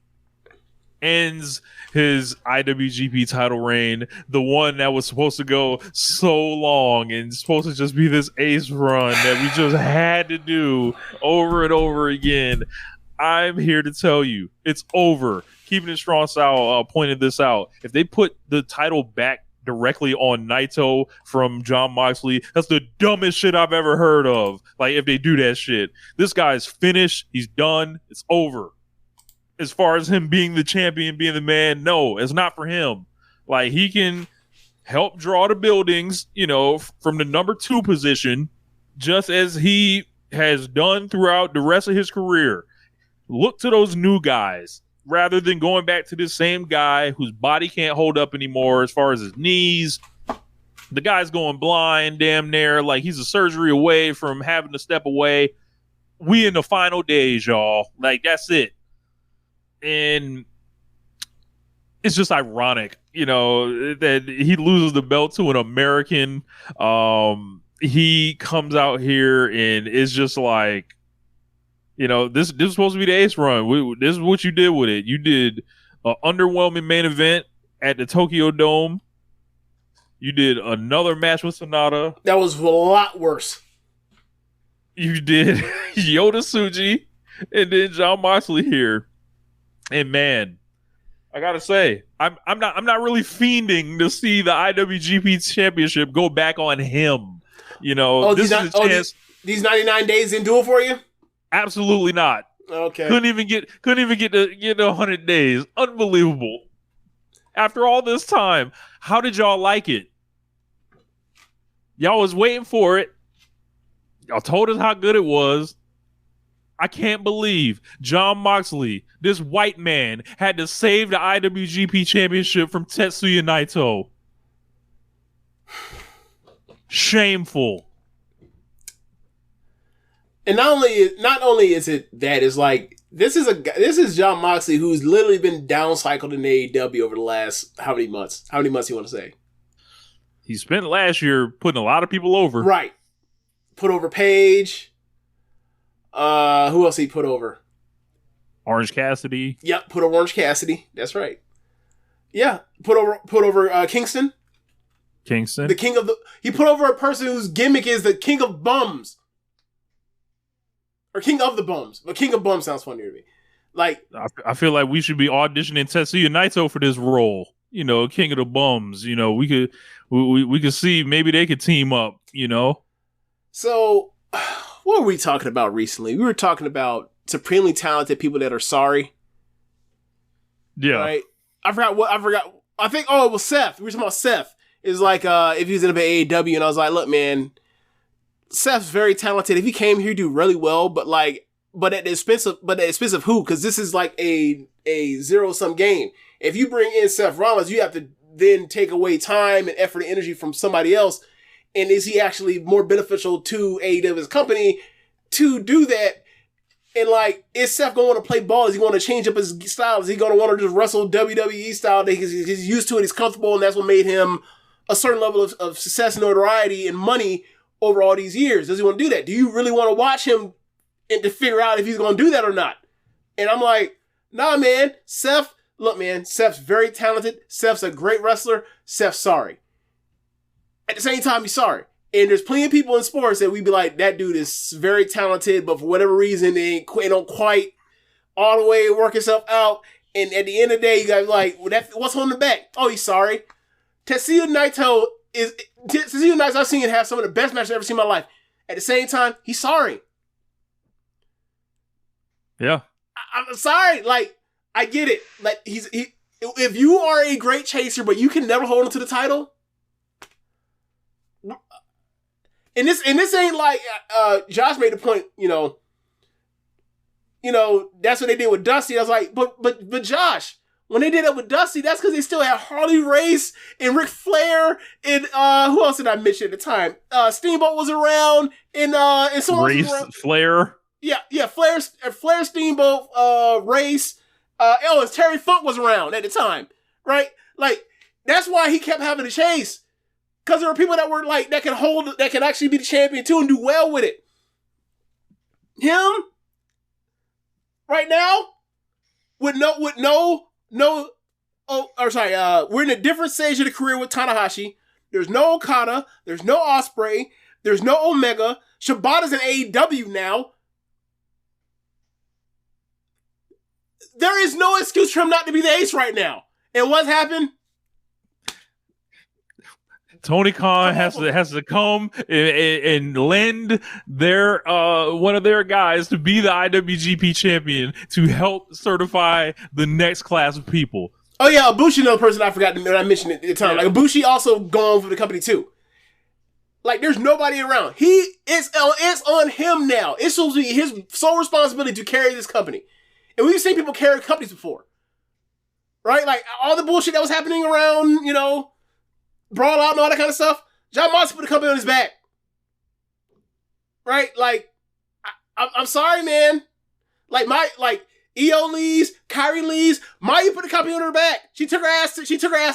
ends his IWGP title reign, the one that was supposed to go so long and supposed to just be this ace run that we just had to do over and over again. I'm here to tell you, it's over. Keepin It Strong Style pointed this out. If they put the title back directly on Naito from John Moxley. That's the dumbest shit I've ever heard of. Like, if they do that shit. This guy's finished. He's done. It's over. As far as him being the champion, being the man, no, it's not for him. Like, he can help draw the buildings, you know, from the number 2 position, just as he has done throughout the rest of his career. Look to those new guys rather than going back to this same guy whose body can't hold up anymore as far as his knees. The guy's going blind damn near, like he's a surgery away from having to step away. We in the final days, y'all. Like, that's it. And it's just ironic, you know, that he loses the belt to an American. He comes out here and it's just like, you know, this is supposed to be the Ace run. This is what you did with it. You did an underwhelming main event at the Tokyo Dome. You did another match with Sonata. That was a lot worse. You did Yoda Tsuji and then John Moxley here. And man, I gotta say, I'm not really fiending to see the IWGP Championship go back on him. You know, this is a chance. These 99 days didn't do it for you? Absolutely not. Okay. Couldn't even get to 100 days. Unbelievable. After all this time, how did y'all like it? Y'all was waiting for it. Y'all told us how good it was. I can't believe John Moxley, this white man, had to save the IWGP Championship from Tetsuya Naito. Shameful. And not only is it that, it's like this is John Moxley, who's literally been downcycled in AEW over the last how many months? How many months you want to say? He spent last year putting a lot of people over. Right. Put over Paige. Who else he put over? Orange Cassidy. Yep, put over Orange Cassidy. That's right. Yeah, put over Kingston. Kingston. The king of the. He put over a person whose gimmick is the king of bums. Or king of the bums. But king of bums sounds funnier to me. Like, I feel like we should be auditioning Tetsuya Naito for this role. You know, king of the bums. You know, we could see maybe they could team up. You know. So, what were we talking about recently? We were talking about supremely talented people that are sorry. Yeah. Right? I forgot. I think, it was Seth. We were talking about Seth. It's like, if he was in AEW, and I was like, look, man, Seth's very talented. If he came here, he'd do really well, but at the expense of who? Because this is like a zero-sum game. If you bring in Seth Rollins, you have to then take away time and effort and energy from somebody else. And is he actually more beneficial to AEW's company to do that? And like, is Seth going to want to play ball? Is he going to change up his style? Is he going to want to just wrestle WWE style? Because he's used to it, he's comfortable, and that's what made him a certain level of success, notoriety, and money over all these years. Does he want to do that? Do you really want to watch him and to figure out if he's going to do that or not? And I'm like, nah, man. Seth, look, man, Seth's very talented. Seth's a great wrestler. Seth's sorry. At the same time, he's sorry. And there's plenty of people in sports that we'd be like, that dude is very talented, but for whatever reason, they don't quite all the way work himself out. And at the end of the day, you guys like, what's holding him back? Oh, he's sorry. Tetsuya Naito, I've seen have some of the best matches I've ever seen in my life. At the same time, he's sorry. Yeah. I'm sorry. Like, I get it. Like, if you are a great chaser, but you can never hold him to the title, and this ain't like Josh made the point, you know, that's what they did with Dusty. I was like, but Josh, when they did it with Dusty, that's because they still had Harley Race and Ric Flair and who else did I mention at the time? Steamboat was around and someone Race, was around. Flair. Yeah, Flair, Steamboat, Race. And Terry Funk was around at the time, right? Like, that's why he kept having to chase. Because there were people that were like, that can actually be the champion too and do well with it. Him, right now, we're in a different stage of the career with Tanahashi. There's no Okada, there's no Ospreay, there's no Omega. Shibata's in AEW now. There is no excuse for him not to be the ace right now. And what's happened? Tony Khan has to come and lend their one of their guys to be the IWGP champion to help certify the next class of people. Oh yeah, Ibushi, another person I forgot to I mentioned it at the time. Like Ibushi also gone for the company too. Like there's nobody around. It's on him now. It's supposed to be his sole responsibility to carry this company. And we've seen people carry companies before. Right? Like all the bullshit that was happening around, Brawl Out and all that kind of stuff. John Moxley put the company on his back. Right? Like, I'm sorry, man. Like, EO leaves, Kyrie leaves, Maya put the company on her back. She took her ass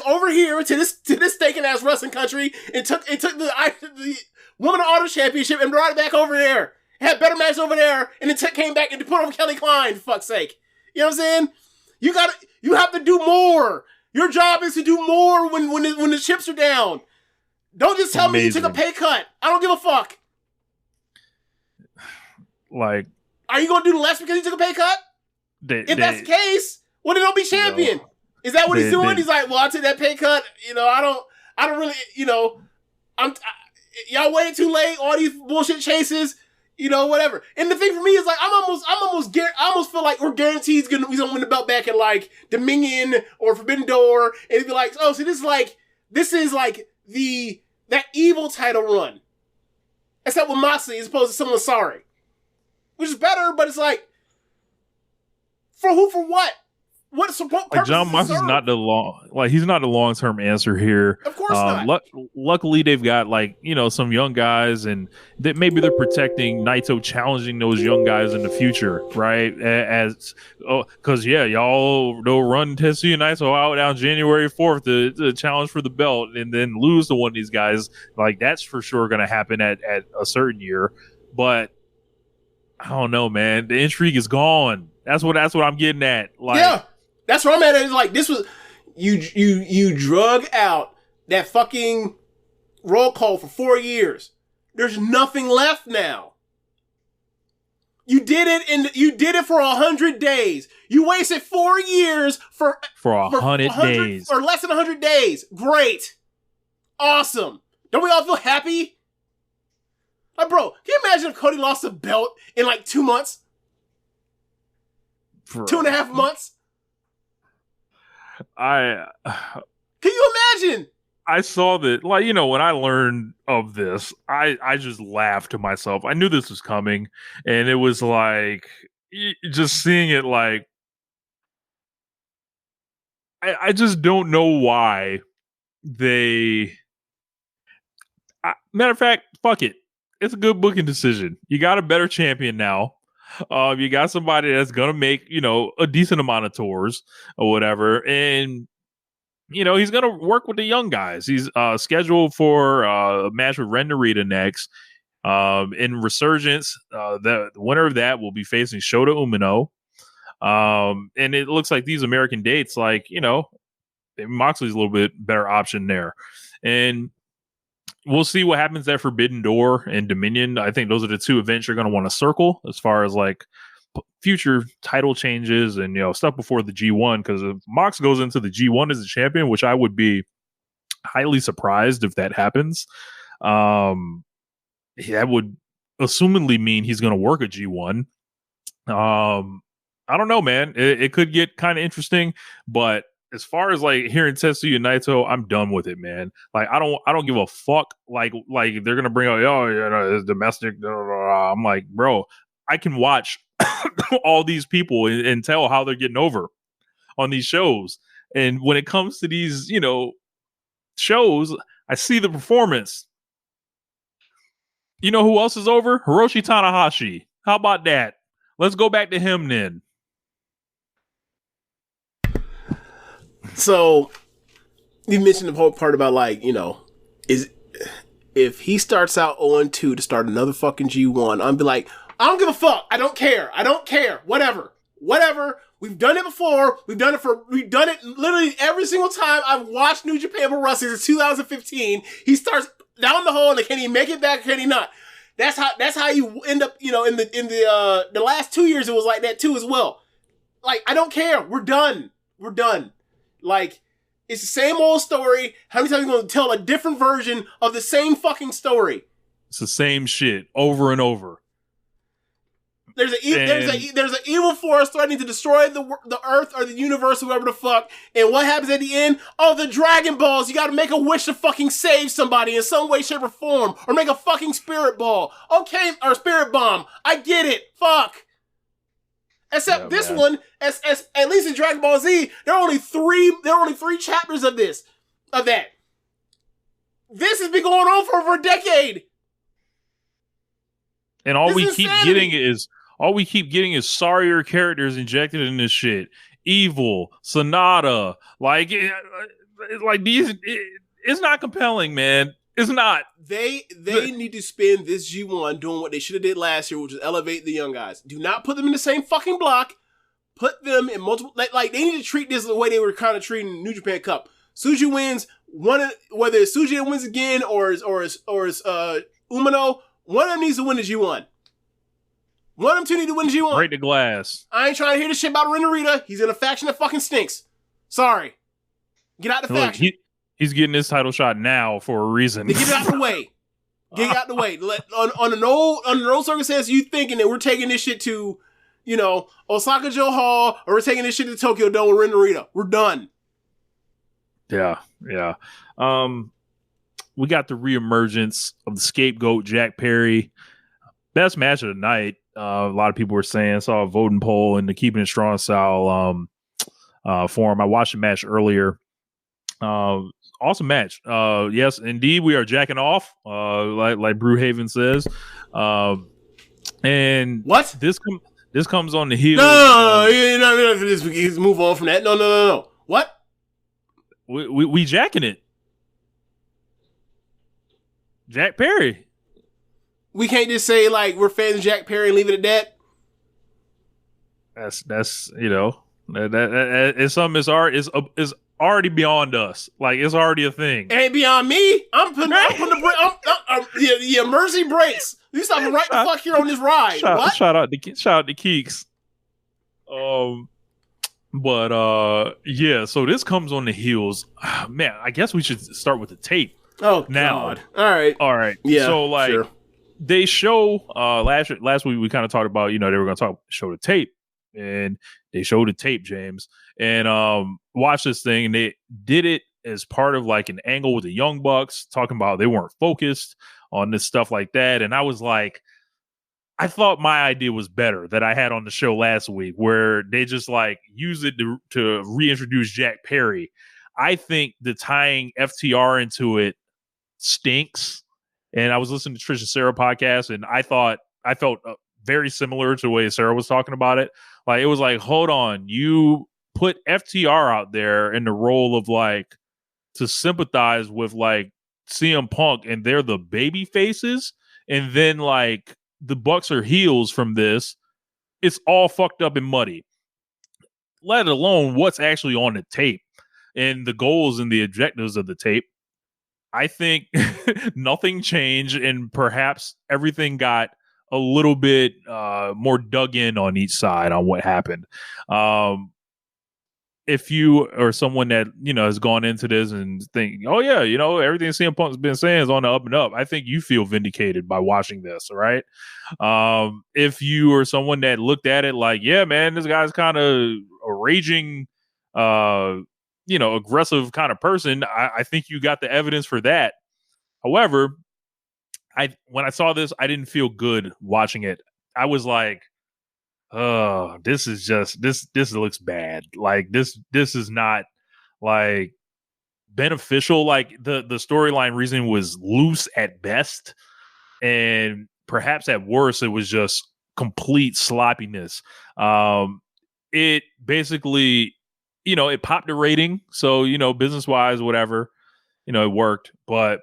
over here to this stinking ass wrestling country and took the Women of Honor Championship and brought it back over there. Had better matches over there, and then came back and put over Kelly Klein, for fuck's sake. You know what I'm saying? You have to do more. Your job is to do more when the chips are down. Don't just tell me you took a pay cut. I don't give a fuck. Like, are you gonna do less because you took a pay cut? If that's the case, well then don't be champion. Is that what he's doing? He's like, well, I took that pay cut. I don't really. Y'all waited too late. All these bullshit chases. Whatever. And the thing for me is like, I almost feel like we're guaranteed he's gonna win the belt back in like Dominion or Forbidden Door, and it'd be like, oh, so this is like that evil title run, except with Moxley as opposed to someone sorry, which is better, but it's like, for who, for what? What support? Like John Moxley's not the he's not the long-term answer here. Of course not. Luckily, they've got some young guys, and that maybe they're protecting Naito, challenging those young guys in the future, right? Because y'all they'll run Tetsuya Naito out on January 4th to challenge for the belt, and then lose to one of these guys. Like that's for sure going to happen at a certain year, but I don't know, man. The intrigue is gone. That's what I'm getting at. Like, yeah. That's where I'm at. It's like, this was, you drug out that fucking roll call for 4 years. There's nothing left now. You did it for 100 days. You wasted 4 years for 100 days. Or less than 100 days. Great. Awesome. Don't we all feel happy? Like, bro, can you imagine if Cody lost the belt in like 2 months? 2.5 months? Can you imagine? I saw that, when I learned of this, I just laughed to myself. I knew this was coming, and it was like, just seeing it, like, I just don't know why they... matter of fact, fuck it. It's a good booking decision. You got a better champion now. You got somebody that's gonna make a decent amount of tours or whatever, and he's gonna work with the young guys. He's scheduled for a match with Ren Narita next. In Resurgence, the winner of that will be facing Shota Umino. And it looks like these American dates, like Moxley's a little bit better option there, and we'll see what happens at Forbidden Door and Dominion. I think those are the two events you're going to want to circle as far as like future title changes and stuff before the G1. Because if Mox goes into the G1 as a champion, which I would be highly surprised if that happens, that would assumingly mean he's going to work a G1. I don't know, man. It could get kind of interesting, but as far as like hearing Tetsuya Naito, I'm done with it, man. Like I don't give a fuck. Like they're gonna bring out, it's domestic. Blah, blah, blah. I'm like, bro, I can watch all these people and tell how they're getting over on these shows. And when it comes to these, shows, I see the performance. You know who else is over? Hiroshi Tanahashi. How about that? Let's go back to him then. So, you mentioned the whole part about like, is if he starts out 0-2 to start another fucking G1, I'm be like, I don't give a fuck. I don't care. Whatever. We've done it before. We've done it literally every single time I've watched New Japan Pro Wrestling since 2015. He starts down the hole and can he make it back? Can he not? That's how you end up, in the last 2 years it was like that too as well. Like, I don't care. We're done. Like, It's the same old story. How many times are you going to tell a different version of the same fucking story? It's the same shit over and over. There's an evil force threatening to destroy the Earth or the universe, whoever the fuck. And what happens at the end? Oh, the Dragon Balls. You got to make a wish to fucking save somebody in some way, shape, or form, or make a fucking spirit ball. Okay, or spirit bomb. I get it. Fuck. Except this one, as at least in Dragon Ball Z, there are only three chapters of that. This has been going on for over a decade. And all we keep getting is sorrier characters injected in this shit. Evil, Sonata, it's not compelling, man. It's not. They need to spend this G1 doing what they should have did last year, which is elevate the young guys. Do not put them in the same fucking block. Put them in multiple. Like they need to treat this the way they were kind of treating New Japan Cup. Suji wins whether it's Suji that wins again or is Umino. One of them needs to win the G1. One of them two need to win the G1. Break the glass. I ain't trying to hear this shit about Renarita. He's in a faction that fucking stinks. Sorry. Get out the faction. He's getting his title shot now for a reason. Get it out the way. Get it out the way. On an old circumstance, you thinking that we're taking this shit to, Osaka Joe Hall, or we're taking this shit to Tokyo Dome with Renarita. We're done. Yeah. We got the reemergence of the scapegoat, Jack Perry. Best match of the night. A lot of people were saying, saw a voting poll in the Keepin It Strong Style forum. I watched the match earlier. Awesome match. Yes, indeed, we are jacking off, like Brewhaven says. And what? This comes on the heels. No. Let's move on from that. No. What? We jacking it. Jack Perry. We can't just say we're fans of Jack Perry and leave it at that. That's that it's something is already beyond us. Like it's already a thing. It ain't beyond me. I'm putting the mercy breaks. You stopping right the fuck here on this ride. Shout out to Keeks. So this comes on the heels. Man, I guess we should start with the tape. Oh now. God. All right. Yeah. So sure. They show last week we kind of talked about, they were going to show the tape, and they showed the tape, James, and watch this thing, and they did it as part of an angle with the Young Bucks, talking about they weren't focused on this stuff like that. And I was like, I thought my idea was better that I had on the show last week, where they just use it to reintroduce Jack Perry. I think the tying FTR into it stinks. And I was listening to Trish and Sarah podcast, and I felt very similar to the way Sarah was talking about it. It was hold on, you put FTR out there in the role of to sympathize with CM Punk, and they're the baby faces, and then the Bucks are heels from this. It's all fucked up and muddy. Let alone what's actually on the tape and the goals and the objectives of the tape. I think nothing changed, and perhaps everything got a little bit more dug in on each side on what happened. If you are someone that, has gone into this and think, oh yeah, everything CM Punk's been saying is on the up and up, I think you feel vindicated by watching this, right? If you are someone that looked at it yeah, man, this guy's kind of a raging, aggressive kind of person, I think you got the evidence for that. However, when I saw this, I didn't feel good watching it. I was like, oh, this is just this looks bad. This is not beneficial. The storyline reasoning was loose at best, and perhaps at worst, it was just complete sloppiness. It basically, it popped the rating. So, business wise, whatever, it worked. But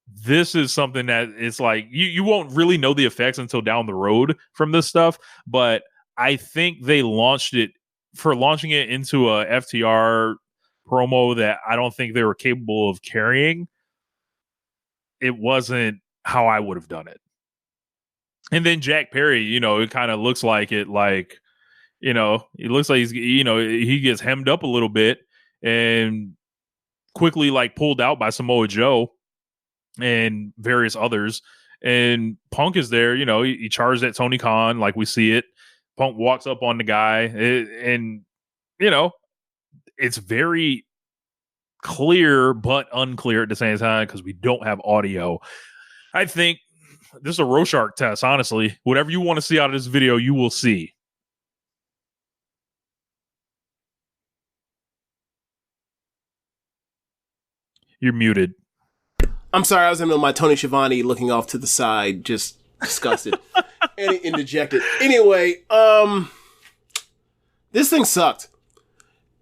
this is something that it's you won't really know the effects until down the road from this stuff. But I think they launching it into a FTR promo that I don't think they were capable of carrying. It wasn't how I would have done it. And then Jack Perry, it kind of looks like it, it looks like he's, he gets hemmed up a little bit, and quickly like pulled out by Samoa Joe and various others. And Punk is there, you know, he charged at Tony Khan like we see it. Punk walks up on the guy, and you know, it's very clear but unclear at the same time because we don't have audio. I think this is a Rorschach test, honestly. Whatever you want to see out of this video, you will see. You're muted. I'm sorry, I was in my Tony Schiavone looking off to the side, just disgusted and dejected. Anyway, this thing sucked.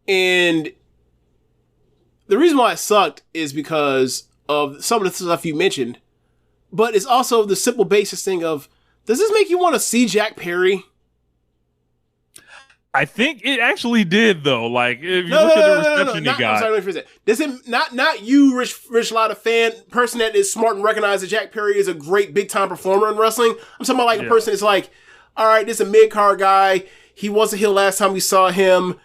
And the reason why it sucked is because of some of the stuff you mentioned, but it's also the simple basis thing of, does this make you want to see Jack Perry? I think it actually did, though. Like, if you look at the reception he got. I'm sorry, let me phrase it. Does it not you, Rich Lotta fan, person that is smart and recognizes that Jack Perry is a great big time performer in wrestling? I'm talking about like a person that's like, all right, this is a mid card guy. He was a heel last time we saw him.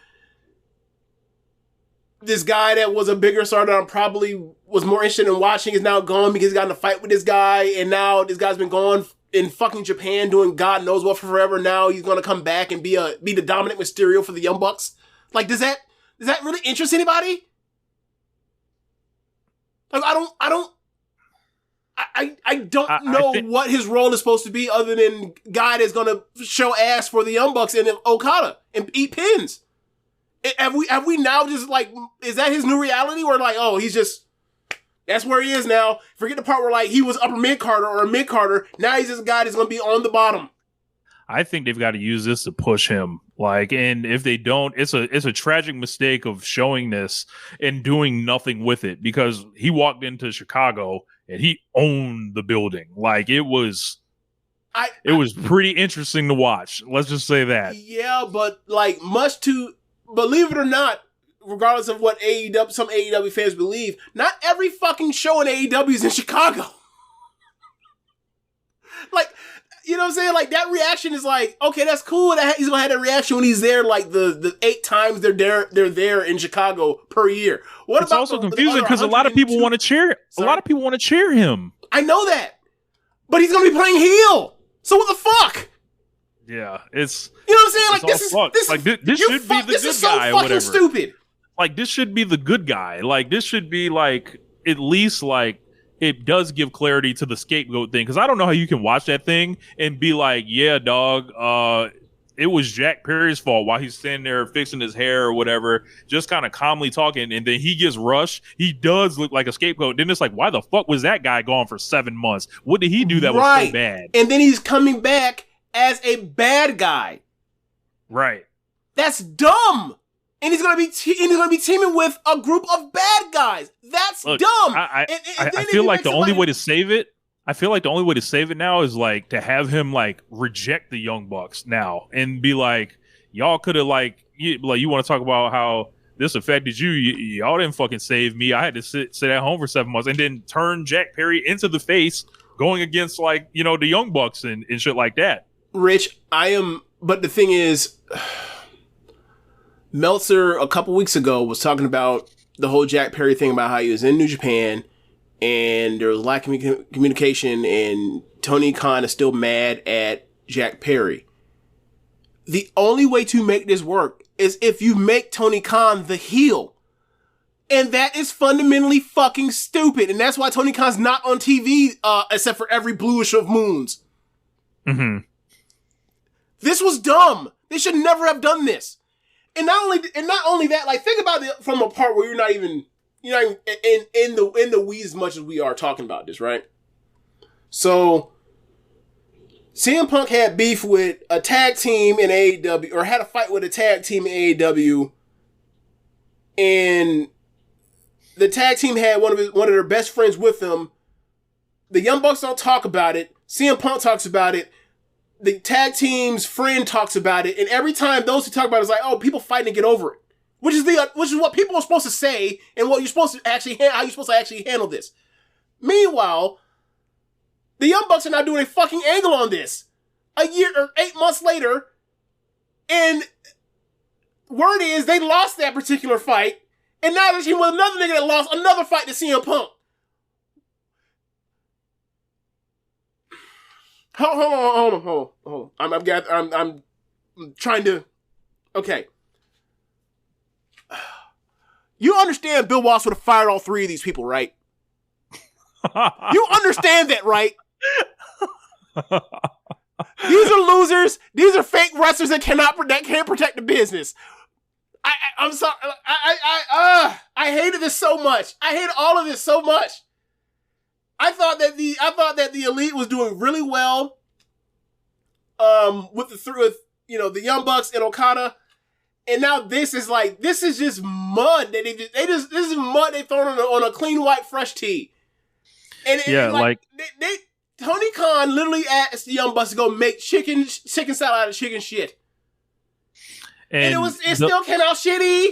This guy that was a bigger star that I probably was more interested in watching is now gone because he got in a fight with this guy, and now this guy's been gone in fucking Japan doing God knows what for forever. Now he's gonna come back and be the dominant Mysterio for the Young Bucks. Like, does that really interest anybody? Like, I don't know what his role is supposed to be other than guy that's gonna show ass for the Young Bucks and Okada and eat pins. Have we now just like, is that his new reality? Where like, oh, he's just, that's where he is now. Forget the part where like he was upper mid-carder or a mid-carder. Now he's this guy that's going to be on the bottom. I think they've got to use this to push him. Like, and if they don't, it's a tragic mistake of showing this and doing nothing with it, because he walked into Chicago and he owned the building. Like, it was pretty interesting to watch. Let's just say that. Yeah, but like believe it or not, regardless of what some AEW fans believe, not every fucking show in AEW is in Chicago. Like, you know what I'm saying? Like, that reaction is like, okay, that's cool. He's gonna have that reaction when he's there, like the 8 times they're there in Chicago per year. It's also confusing because a lot of people want to cheer. A lot of people want to cheer him. I know that, but he's gonna be playing heel. So what the fuck? Yeah, it's, you know what I'm saying? Like, this should be the good is so guy. Fucking stupid. Like, this should be the good guy. Like, this should be like, at least like, it does give clarity to the scapegoat thing. Because I don't know how you can watch that thing and be like, yeah, dog, it was Jack Perry's fault while he's standing there fixing his hair or whatever, just kind of calmly talking, and then he gets rushed. He does look like a scapegoat. Then it's like, why the fuck was that guy gone for 7 months? What did he do that was so bad? And then he's coming back as a bad guy. Right. That's dumb. And he's gonna be teaming with a group of bad guys. That's dumb. I feel like the only way to save it. I feel like the only way to save it now is like to have him like reject the Young Bucks now and be like, y'all could have like you want to talk about how this affected you. Y'all didn't fucking save me. I had to sit at home for 7 months, and then turn Jack Perry into the face going against like, you know, the Young Bucks and shit like that. Rich, but the thing is, Meltzer a couple weeks ago was talking about the whole Jack Perry thing, about how he was in New Japan and there was lack of communication, and Tony Khan is still mad at Jack Perry. The only way to make this work is if you make Tony Khan the heel. And that is fundamentally fucking stupid. And that's why Tony Khan's not on TV, except for every bluish of moons. Mm-hmm. This was dumb. They should never have done this. And not only that, like, think about it from a part where you're not even in the weeds as much as we are talking about this, right? So CM Punk had beef with a tag team in AEW, or had a fight with a tag team in AEW, and the tag team had one of their best friends with them. The Young Bucks don't talk about it. CM Punk talks about it. The tag team's friend talks about it, and every time those who talk about it is like, oh, people fighting to get over it, which is what people are supposed to say, and what you're supposed to actually how you're supposed to actually handle this. Meanwhile, the Young Bucks are not doing a fucking angle on this a year or 8 months later, and word is they lost that particular fight, And now they're teaming with another nigga that lost another fight to CM Punk. Hold on. I'm trying to. Okay. You understand Bill Watts would have fired all three of these people, right? You understand that, right? These are losers. These are fake wrestlers that can't protect the business. I'm sorry. I hated this so much. I hate all of this so much. I thought that the Elite was doing really well. With the Young Bucks and Okada, and now this is just mud. This is mud they thrown on a clean white fresh tee. And Tony Khan literally asked the Young Bucks to go make chicken salad out of chicken shit. And it still came out shitty.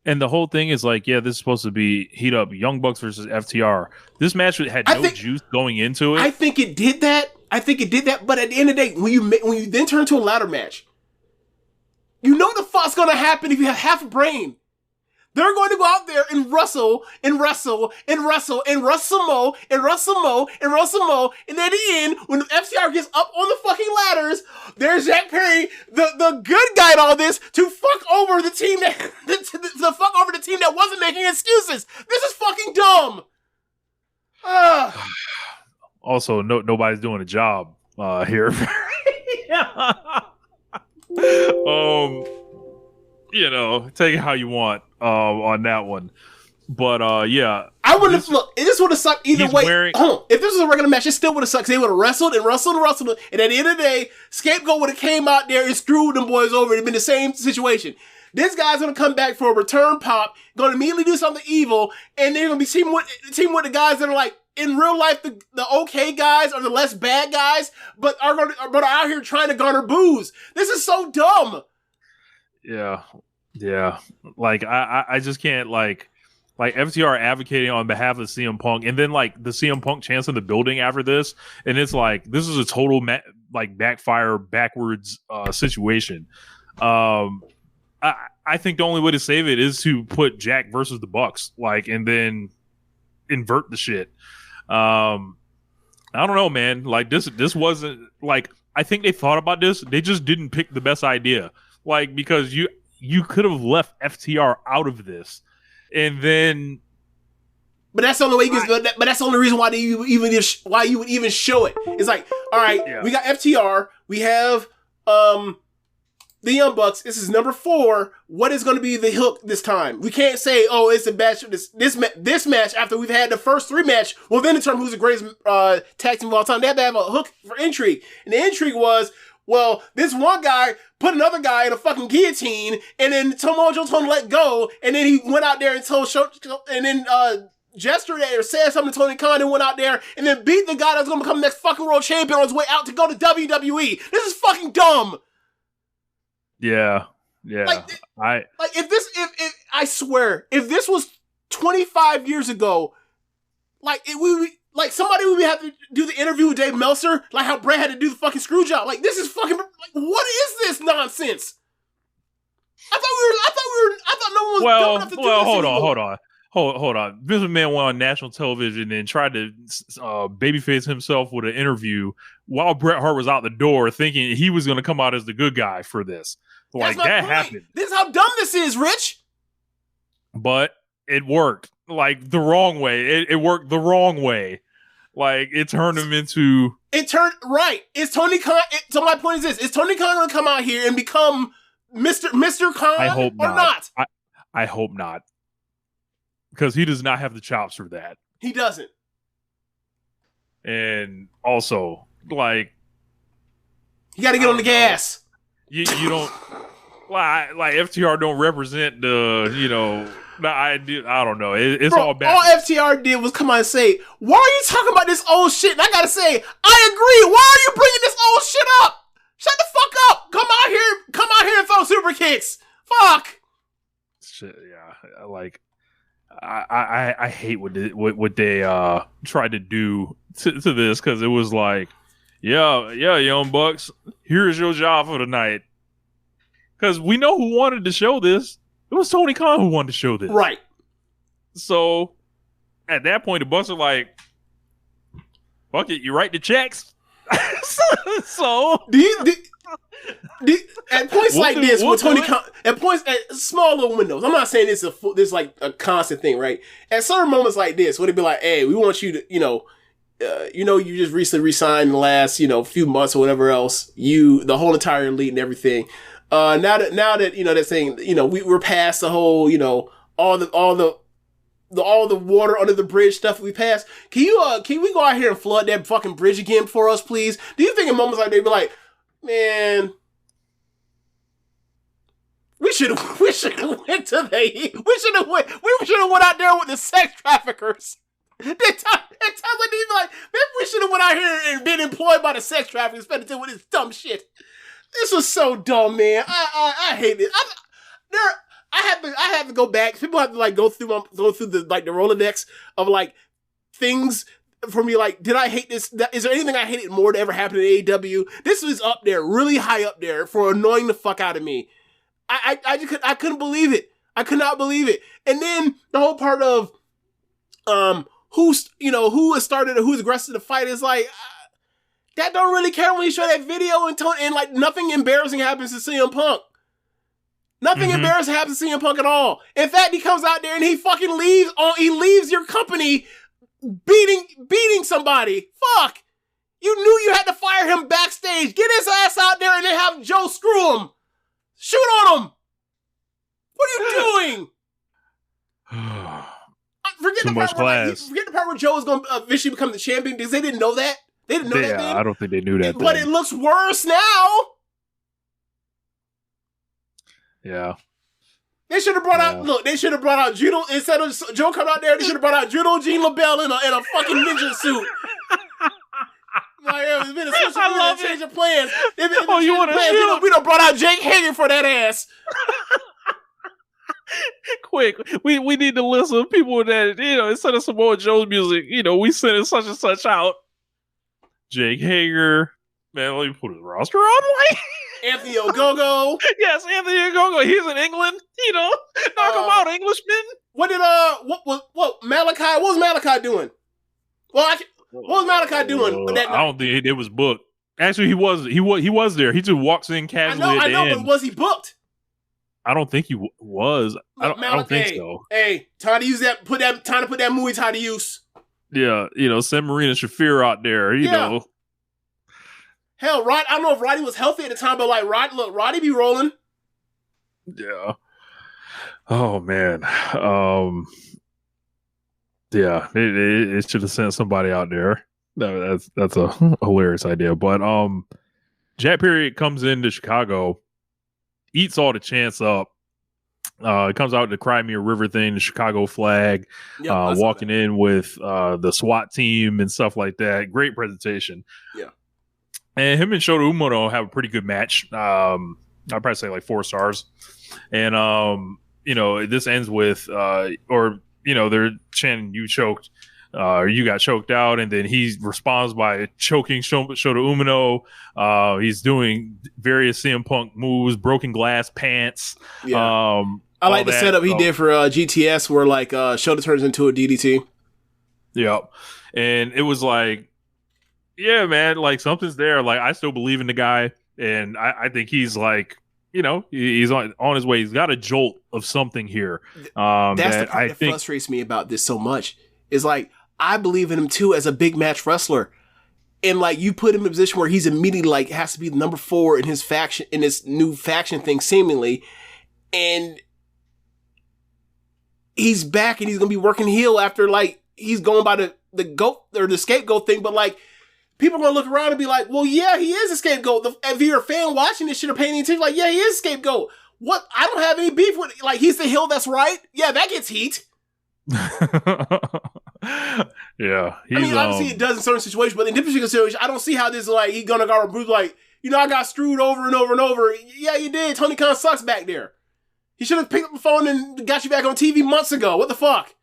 And the whole thing is this is supposed to be heat up Young Bucks versus FTR. This match had no juice going into it. I think it did that. But at the end of the day, when you then turn to a ladder match, you know the fuck's gonna happen if you have half a brain. They're going to go out there and wrestle, and wrestle more. And at the end, when the FTR gets up on the fucking ladders, there's Jack Perry, the good guy in all this, to fuck over the team that wasn't making excuses. This is fucking dumb. Also, nobody's doing a job here. Take it how you want on that one. But I wouldn't have this would have sucked either way. If this was a regular match, it still would have sucked. They would have wrestled, and at the end of the day, Scapegoat would have came out there and screwed them boys over. It'd been the same situation. This guy's gonna come back for a return pop, gonna immediately do something evil, and they're gonna be teaming with the guys that are like in real life the okay guys or the less bad guys, but are out here trying to garner booze. This is so dumb. Yeah. I just can't FTR advocating on behalf of CM Punk, and then the CM Punk chance in the building after this, and it's this is a total backfire backwards situation. I think the only way to save it is to put Jack versus the Bucks, and then invert the shit. I don't know, man. This wasn't I think they thought about this. They just didn't pick the best idea. Because you could have left FTR out of this, and then. But that's the only way but that's the only reason why you would even show it. It's all right, we got FTR, we have the Young Bucks. This is number 4. What is going to be the hook this time? We can't say, it's a match. This match after we've had the first 3 match. Well, then determine who's the greatest tag team of all time. They have to have a hook for intrigue, and the intrigue was. Well, this one guy put another guy in a fucking guillotine, and then Tomojo told him to let go, and then he went out there and gestured or said something to Tony Khan and went out there and then beat the guy that was going to become the next fucking world champion on his way out to go to WWE. This is fucking dumb. Yeah. I swear, if this was 25 years ago, somebody would have to do the interview with Dave Meltzer, how Bret had to do the fucking screw job. This is fucking, what is this nonsense? I thought no one was dumb enough to do this. Hold on. Vince McMahon went on national television and tried to babyface himself with an interview while Bret Hart was out the door, thinking he was going to come out as the good guy for this. That happened. This is how dumb this is, Rich. But it worked. The wrong way. It worked the wrong way. It turned him into... It turned... Right. Is Tony Khan... So my point is this. Is Tony Khan going to come out here and become Mr. Khan? I hope or not? I hope not. Because he does not have the chops for that. He doesn't. And also, you got to get on the gas. You don't... FTR don't represent the, I don't know. It's all bad. All FTR did was come out and say, why are you talking about this old shit? And I gotta say, I agree. Why are you bringing this old shit up? Shut the fuck up. Come out here and throw super kicks. Fuck. Shit, yeah. I hate what they tried to do to this, because it was Young Bucks, here's your job for the night. Because we know who wanted to show this. It was Tony Khan who wanted to show this. Right. So at that point, the Bucks are like, fuck it, you write the checks. so at points like this, with Tony Khan, at small little windows, I'm not saying this is like a constant thing, right? At certain moments like this, would it be like, hey, we want you to, you just recently resigned in the last, few months or whatever else, the whole entire elite and everything. Now that they're saying, we're past the whole, all the water under the bridge stuff we passed. Can we go out here and flood that fucking bridge again for us, please? Do you think in moments like they'd be like, man, we should have went out there with the sex traffickers. At times like they'd be like, man, we should have went out here and been employed by the sex traffickers instead of dealing with this dumb shit. This was so dumb, man. I hate it. I have to go back. People have to like go through the like the Rolodex of like things for me. Like, did I hate this? Is there anything I hated more that ever happened in AEW? This was up there, really high up there, for annoying the fuck out of me. I couldn't believe it. I could not believe it. And then the whole part of who's aggressive to fight is like that don't really care when you show that video and like nothing embarrassing happens to CM Punk. Nothing embarrassing happens to CM Punk at all. In fact, he comes out there and he fucking leaves. He leaves your company beating somebody. Fuck! You knew you had to fire him backstage. Get his ass out there and then have Joe screw him. Shoot on him. What are you doing? Forget the part where Joe is going to eventually become the champion because they didn't know that. They didn't know that. Yeah, I don't think they knew that. But it looks worse now. Yeah. They should have brought out Judo instead of Joe coming out there. They should have brought out Judo Gene LaBelle in a fucking ninja suit. Like, it's been a change of plans. You want to shoot? We done brought out Jake Hager for that ass. Quick, we need to list some people that, instead of Samoa Joe's music, we sending such and such out. Jake Hager. Man, let me put his roster on. Anthony Ogogo. Yes, Anthony Ogogo. He's in England. Knock him out, Englishman. What Malachi? What was Malachi doing? What was Malachi doing? I don't think it was booked. Actually, he was there. He just walks in casually. I know, but was he booked? I don't think he was. I don't think so. Hey, time to use that. Time to put that Muay Thai to use. Yeah, send Marina Shafir out there. You know. Hell, I don't know if Roddy was healthy at the time, but like, Roddy be rolling. Yeah. Oh man. Yeah, it should have sent somebody out there. No, that's a hilarious idea. But Jack Perry comes into Chicago, eats all the chants up. It comes out the Cry Me a River thing, the Chicago flag, walking in with the SWAT team and stuff like that. Great presentation. Yeah. And him and Shota Umino have a pretty good match. I'd probably say like 4 stars. And, this ends with, they're chanting, you choked, or you got choked out. And then he responds by choking Shota Umino. He's doing various CM Punk moves, broken glass pants. Yeah. I like the setup he did for GTS where like Shota turns into a DDT. Yep. And it was like, yeah, man, like something's there. Like I still believe in the guy, and I think he's like, he's on his way. He's got a jolt of something here. That's the part that frustrates me about this so much. Is like I believe in him too as a big match wrestler, and like you put him in a position where he's immediately like has to be number 4 in his faction, in this new faction thing, seemingly, and he's back and he's gonna be working heel after like he's going by the goat or the scapegoat thing, but like. People are going to look around and be like, well, yeah, he is a scapegoat. If you're a fan watching this shit or paying attention, like, yeah, he is a scapegoat. What? I don't have any beef with it. Like, he's the heel that's right. Yeah, that gets heat. Yeah. Obviously it does in certain situations, but in this particular situation, I don't see how this is like, he's going to go Bruce like, I got screwed over and over and over. Yeah, you did. Tony Khan sucks back there. He should have picked up the phone and got you back on TV months ago. What the fuck?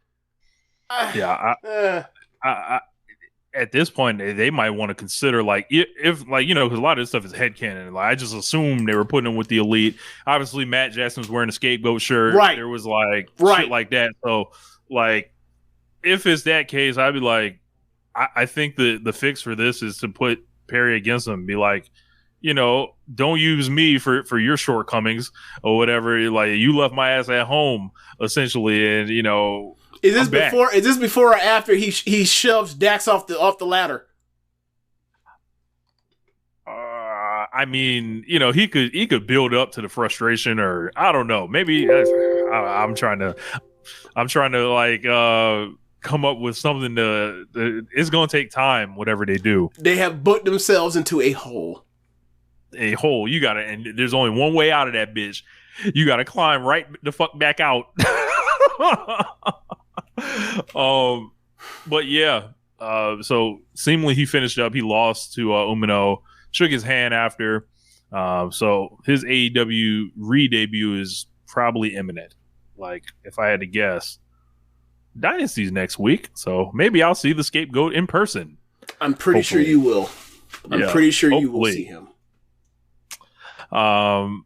at this point, they might want to consider like if like because a lot of this stuff is headcanon. Like I just assumed they were putting him with the Elite. Obviously, Matt Jackson was wearing a scapegoat shirt. Right. There was like shit like that. So like, if it's that case, I'd be like, I think the fix for this is to put Perry against him. Be like, don't use me for your shortcomings or whatever. Like you left my ass at home essentially, and Is this before or after he shoves Dax off the ladder? I mean, he could build up to the frustration, or I don't know. Maybe I'm trying to like come up with something it's going to take time. Whatever they do, they have booked themselves into a hole. A hole. You gotta, and there's only one way out of that bitch. You gotta climb right the fuck back out. But yeah, so seemingly he finished up. He lost to Umino, shook his hand after. So his AEW re-debut is probably imminent. Like, if I had to guess, Dynasty's next week, so maybe I'll see the scapegoat in person. I'm pretty sure you will. Pretty sure you will see him. Well,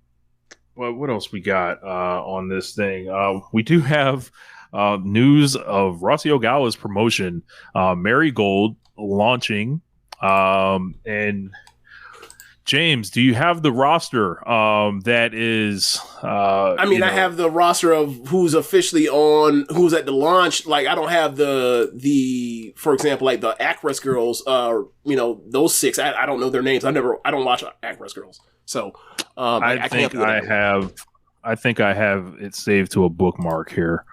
what else we got on this thing? We do have news of Rossi Ogawa's promotion, Marigold, launching. And James, do you have the roster that is... I have the roster of who's officially on, who's at the launch. Like, I don't have the for example, like the Actress girls, those 6. I don't know their names. I don't watch Actress girls. So I think I have it saved to a bookmark here.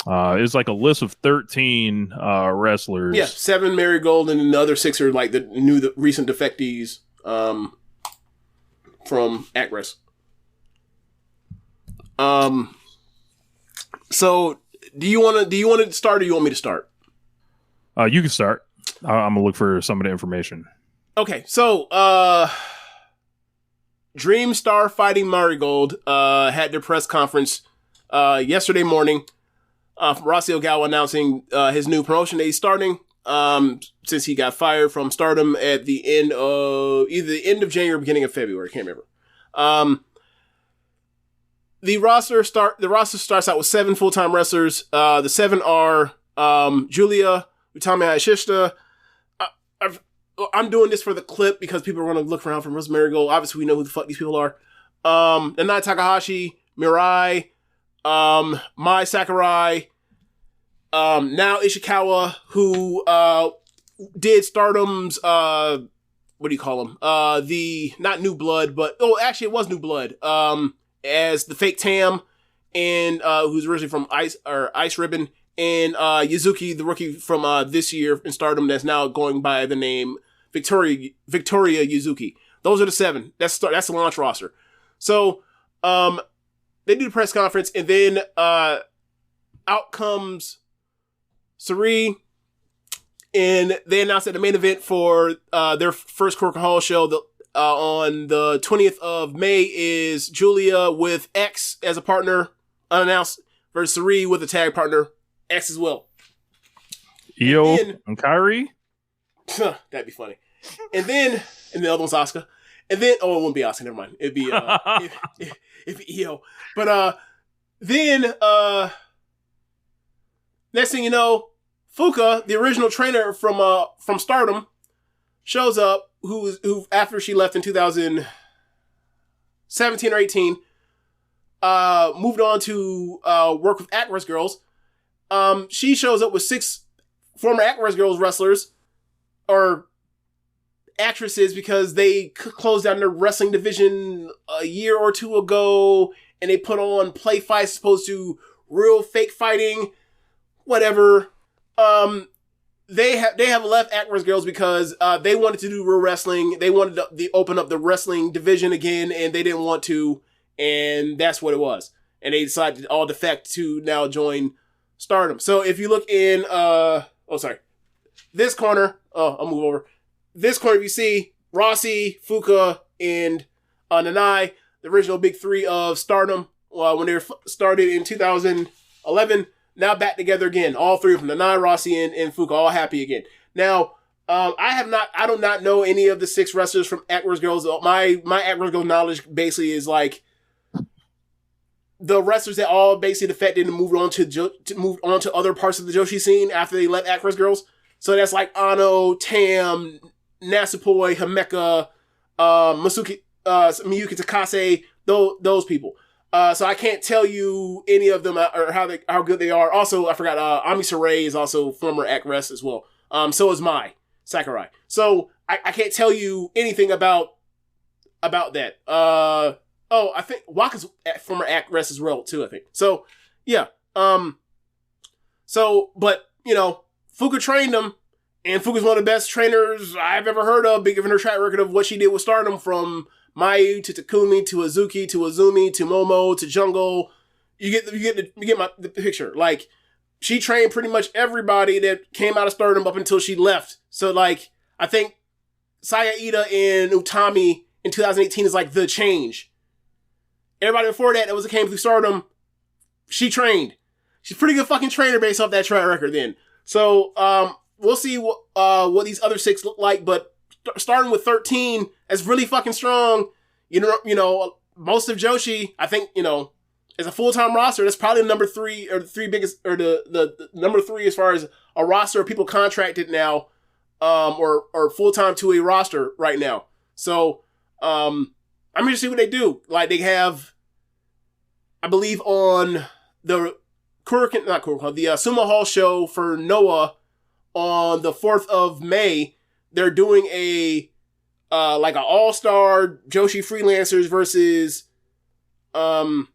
It's like a list of 13 wrestlers. Yeah, 7 Marigold and the other 6 are like the recent defectees from Actress. So do you want to start, or you want me to start? You can start. I'm gonna look for some of the information. Okay, so Dream Star Fighting Marigold had their press conference yesterday morning. Rossi Ogawa announcing his new promotion that he's starting since he got fired from Stardom at the end of either the end of January or beginning of February. I can't remember. The roster starts out with 7 full-time wrestlers. The 7 are Julia, Utami Hayashishita. I'm doing this for the clip because people are going to look around for Rose Marigold. Obviously, we know who the fuck these people are. Nanae Takahashi, Mirai, Mai Sakurai, now Ishikawa, who did Stardom's what do you call him? The not New Blood, but actually it was New Blood. As the fake Tam, and who's originally from Ice Ribbon, and Yuzuki, the rookie from this year in Stardom, that's now going by the name Victoria Yuzuki. Those are the 7. That's the launch roster. So they do the press conference, and then out comes Sari, and they announced that the main event for their first Corker Hall show on the 20th of May is Julia with X as a partner, unannounced, versus Sari with a tag partner, X as well. Io and Kairi? That'd be funny. And the other one's Asuka. And then, it wouldn't be Asuka, never mind. It'd be it'd be Io. But then next thing you know, Fuka, the original trainer from Stardom, shows up, who after she left in 2017 or 18, moved on to work with Actress Girls. She shows up with 6 former Actress Girls wrestlers, or actresses, because they closed down their wrestling division a year or 2 ago, and they put on play fights as opposed to real fake fighting, whatever. They have left Actress Girls because they wanted to do real wrestling. They wanted to open up the wrestling division again, and they didn't want to, and that's what it was. And they decided to all defect to now join Stardom. So if you look in, this corner, I'll move over. This corner, you see Rossi, Fuka, and Nanae, the original big 3 of Stardom, when they were started in 2011. Now back together again. All 3 of them, Nanae, Rossi, and Fuka, all happy again. Now, I do not know any of the 6 wrestlers from At-Risk Girls. My At-Risk Girls knowledge basically is like the wrestlers that all basically defected and moved on to other parts of the Joshi scene after they left At-Risk Girls. So that's like Ano, Tam, Nasupoi, Himeka, Miyuki Takase, those people. So I can't tell you any of them or how good they are. Also, I forgot Ami Sarai is also former At-Risk as well. So is Mai Sakurai. So I can't tell you anything about that. I think Waka's former At-Risk as well too. I think so. Yeah. But Fuka trained him, and Fuka's one of the best trainers I've ever heard of. Given her track record of what she did with Stardom, from Mayu to Takumi to Azuki to Azumi to Momo to Jungle. You get the picture. Like, she trained pretty much everybody that came out of Stardom up until she left. So like, I think Saya Ida and Utami in 2018 is like the change. Everybody before that came through Stardom, she trained. She's a pretty good fucking trainer based off that track record then. So we'll see what these other 6 look like, but starting with 13, that's really fucking strong. Most of Joshi, I think, as a full-time roster, that's probably the number 3 or the 3 biggest, or the number 3 as far as a roster of people contracted now, or full-time to a roster right now. So I'm here to see what they do. Like, they have, I believe, on the Sumo Hall show for Noah on the 4th of May, they're doing a like an all-star Joshi freelancers versus Marigold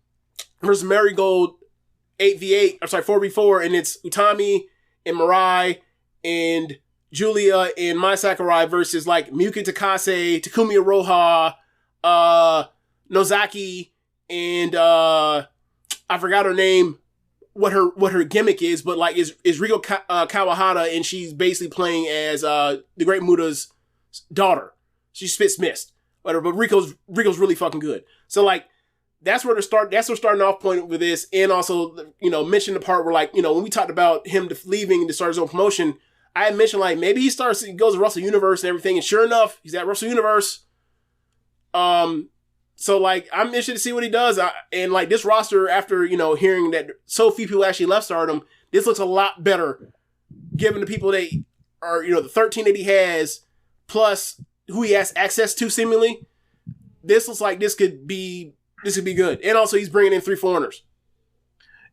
8v8, 4v4, and it's Utami and Mirai and Julia and Mai Sakurai versus like Miyuki Takase, Takumi Aroha, Nozaki, and I forgot her name, what her gimmick is, but like is Riko Kawahara, and she's basically playing as the Great Muda's daughter. She spits mist, whatever. But Riko's really fucking good. So like, that's where that's the starting off point with this, and also mention the part where like when we talked about him leaving to start his own promotion, I had mentioned like maybe he goes to Wrestle Universe and everything, and sure enough, he's at Wrestle Universe. So like, I'm interested to see what he does. And like, this roster, after hearing that so few people actually left Stardom, this looks a lot better, given the people that are the 13 that he has, plus who he has access to seemingly. This looks like this could be good. And also, he's bringing in 3 foreigners.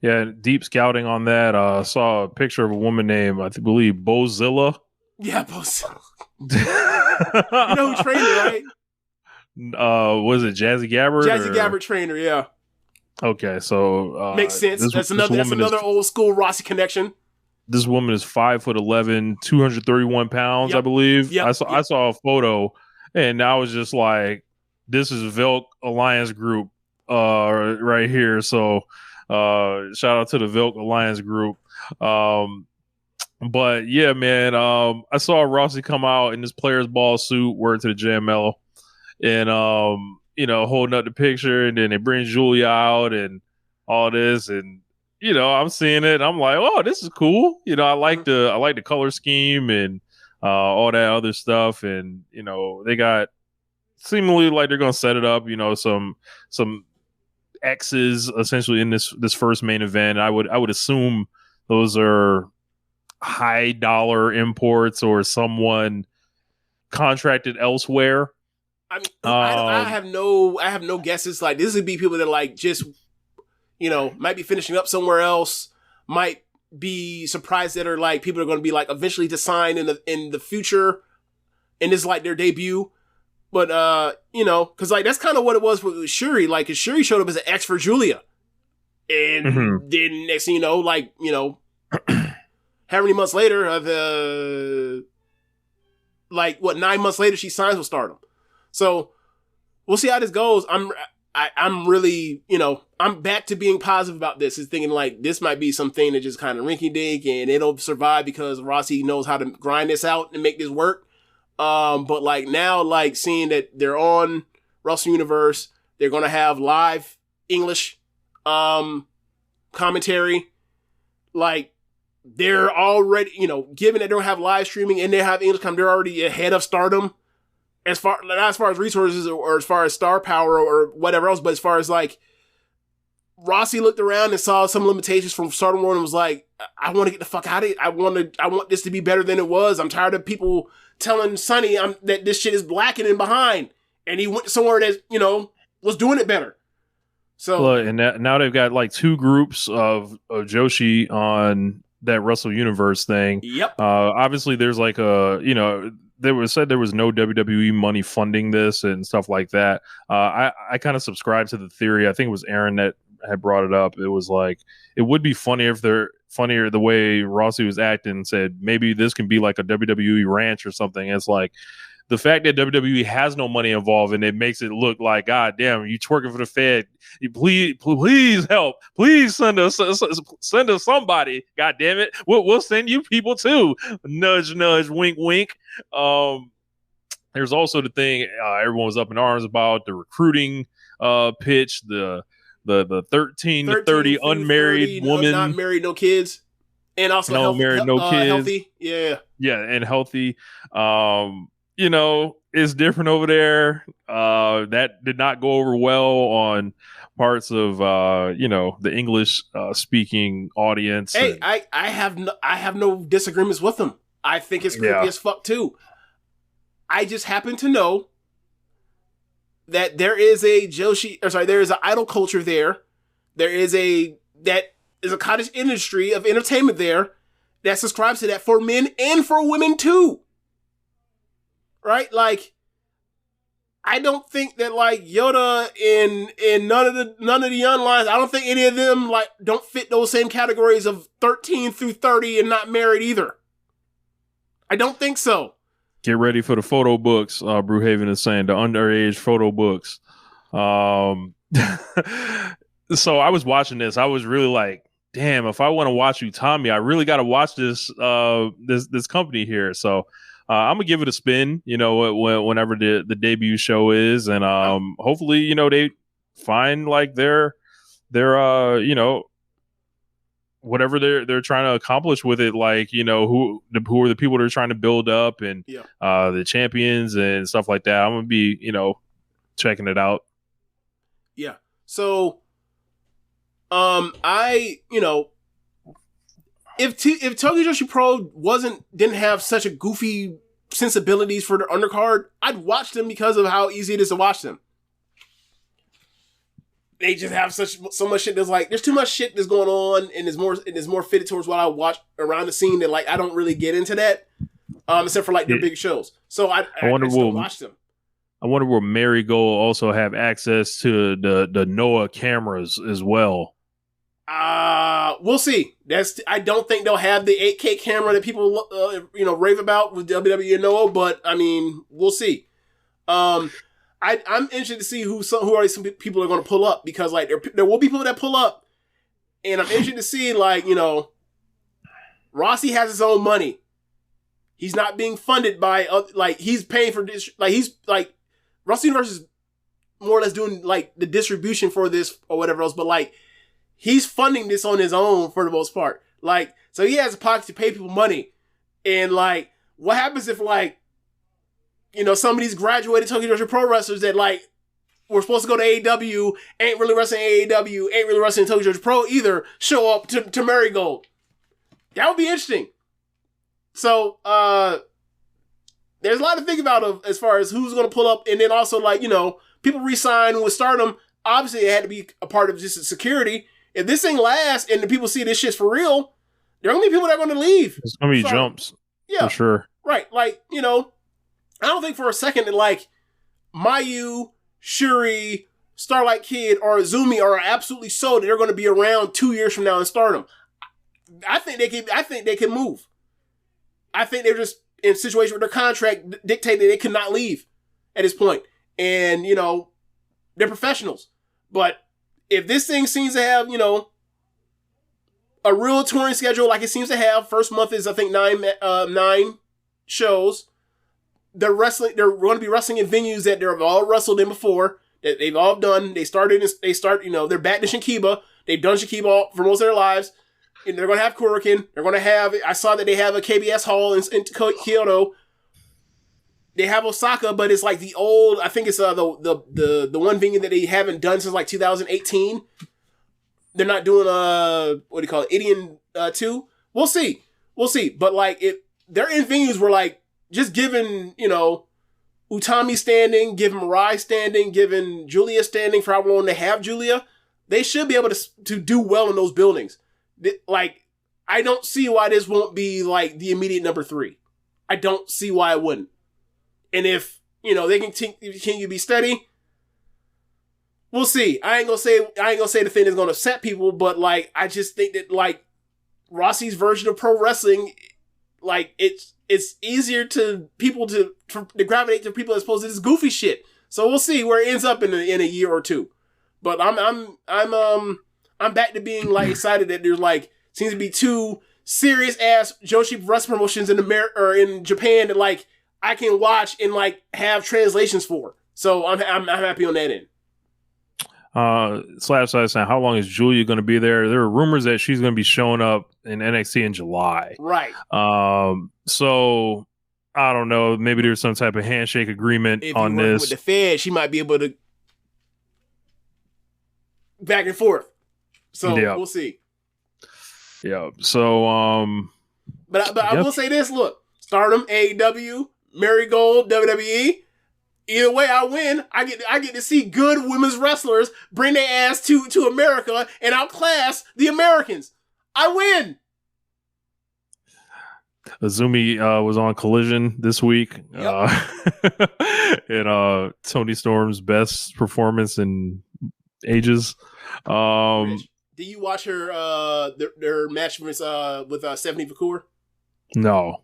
Yeah, deep scouting on that. Saw a picture of a woman named, I believe, Bozilla. Yeah, Bozilla. You know who trained her, right? Was it Jazzy Gabbard? Jazzy Gabbard trainer, yeah. Okay, so makes sense. That's another old school Rossi connection. This woman is 5'11", 231 pounds, yep. I believe. Yep. I saw a photo, and I was just like, "This is Velk Alliance Group, right here." So, shout out to the Velk Alliance Group. But yeah, man, I saw Rossi come out in this player's ball suit, word to the JML, and holding up the picture, and then they bring Julia out and all this, and I'm seeing it. I'm like, oh, this is cool. I like the color scheme and all that other stuff, and they got seemingly like they're gonna set it up. Some X's essentially in this first main event. I would assume those are high dollar imports or someone contracted elsewhere. I mean, I have no guesses. Like, this would be people that like just, might be finishing up somewhere else, might be surprised that are like people are going to be like eventually to sign in the future, and this is like their debut. But because like that's kind of what it was with Shuri. Like, Shuri showed up as an X for Julia, and then next thing you know, like how many months later, 9 months later, she signs with Stardom. So we'll see how this goes. I'm really, I'm back to being positive about this. Is thinking like this might be something that just kind of rinky dink and it'll survive because Rossi knows how to grind this out and make this work. But like now, like seeing that they're on Wrestle Universe, they're going to have live English, commentary. Like they're already, given that they don't have live streaming and they have English come, they're already ahead of Stardom not as far as resources or as far as star power or whatever else, but as far as like Rossi looked around and saw some limitations from Stardom World and was like, I want to get the fuck out of it. I want this to be better than it was. I'm tired of people telling Sonny that this shit is blackening behind. And he went somewhere that, was doing it better. So, and now they've got like two groups of Joshi on that Wrestle Universe thing. Yep. Obviously there's like there was no WWE money funding this and stuff like that. I kind of subscribe to the theory. I think it was Aaron that had brought it up. It was like, it would be funnier if they're funnier the way Rossi was acting and said, maybe this can be like a WWE ranch or something. It's like, the fact that WWE has no money involved and it makes it look like, God damn, you twerking for the Fed. Please help. Please send us somebody. God damn it. We'll send you people too. Nudge, nudge, wink, wink. There's also the thing everyone was up in arms about, the recruiting pitch, the 13 to 30 unmarried woman, not married, no kids, and also healthy. Yeah, and healthy. It's different over there. That did not go over well on parts of the English speaking audience. Hey, I have no disagreements with them. I think it's creepy as fuck too. I just happen to know that there is there is an idol culture there. There is a cottage industry of entertainment there that subscribes to that for men and for women too. Right? Like, I don't think that like Yoda and none of the young lions, I don't think any of them like don't fit those same categories of 13 through 30 and not married either. I don't think so. Get ready for the photo books, Brewhaven is saying, the underage photo books. So I was watching this. I was really like, damn, if I want to watch Utami, I really got to watch this company here. So I'm gonna give it a spin, whenever the debut show is, and hopefully, they find like their whatever they're trying to accomplish with it, like who are the people they're trying to build up, and the champions and stuff like that. I'm gonna be checking it out. Yeah. So, If Tokyo Joshi Pro didn't have such a goofy sensibilities for the undercard, I'd watch them because of how easy it is to watch them. They just have so much shit that's like, there's too much shit that's going on, and is more fitted towards what I watch around the scene that like I don't really get into that, except for like their big shows. So I wonder still watch them. I wonder will Marigold also have access to the Noah cameras as well. We'll see. I don't think they'll have the 8K camera that people rave about with WWE and Noah, but I mean, we'll see. I'm interested to see who are some people are going to pull up, because like there will be people that pull up, and I'm interested to see like Rossi has his own money. He's not being funded by he's paying for this. Like he's like Rossi Universe is more or less doing like the distribution for this or whatever else, but like he's funding this on his own for the most part. Like, so he has a pocket to pay people money. And like, what happens if like, some of these graduated Tokyo Joshi Pro wrestlers that like were supposed to go to AEW, ain't really wrestling AEW, ain't really wrestling Tokyo Joshi Pro either, show up to Marigold. That would be interesting. So, there's a lot to think about as far as who's going to pull up. And then also like, people re-sign with Stardom. Obviously it had to be a part of just security. If this thing lasts and the people see this shit's for real, there are going to be people that are going to leave. There's going to be jumps. Yeah. For sure. Right. Like, I don't think for a second that like Mayu, Shuri, Starlight Kid, or Azumi are absolutely sold that they're going to be around 2 years from now in Stardom. I think they can move. I think they're just in a situation where their contract dictated they could not leave at this point. And, they're professionals. But if this thing seems to have, a real touring schedule like it seems to have, first month is I think 9 shows. They're going to be wrestling in venues that they've all wrestled in before, that they've all done. They're back to Shinkiba. They've done Shinkiba for most of their lives. And they're going to have Kurikan. They're going to have. I saw that they have a KBS Hall in Kyoto. They have Osaka, but it's like the old. I think it's the one venue that they haven't done since like 2018. They're not doing what do you call it, Indian 2. We'll see. But like they're in venues where like just giving Utami standing, giving Mirai standing, giving Julia standing for how long they have Julia. They should be able to do well in those buildings. Like, I don't see why this won't be like the immediate number 3. I don't see why it wouldn't. And if they can you be steady, we'll see. I ain't gonna say the thing that's gonna upset people, but like I just think that like Rossi's version of pro wrestling, like it's easier to people to gravitate to people as opposed to this goofy shit. So we'll see where it ends up in a year or two. But I'm back to being like excited that there's like seems to be 2 serious ass Joshi wrestling promotions in Japan that like I can watch and like have translations for. So I'm happy on that end. Slab Side saying, how long is Julia going to be there? There are rumors that she's going to be showing up in NXT in July. Right. So I don't know. Maybe there's some type of handshake agreement on this. With the Fed, she might be able to back and forth. So we'll see. Yeah. So but I will say this: look, Stardom, AEW, Marigold, WWE. Either way, I win. I get to see good women's wrestlers bring their ass to America and outclass the Americans. I win. Azumi was on Collision this week. Yep. And Tony Storm's best performance in ages. Rich, did you watch her their match with Stephanie McClure? No.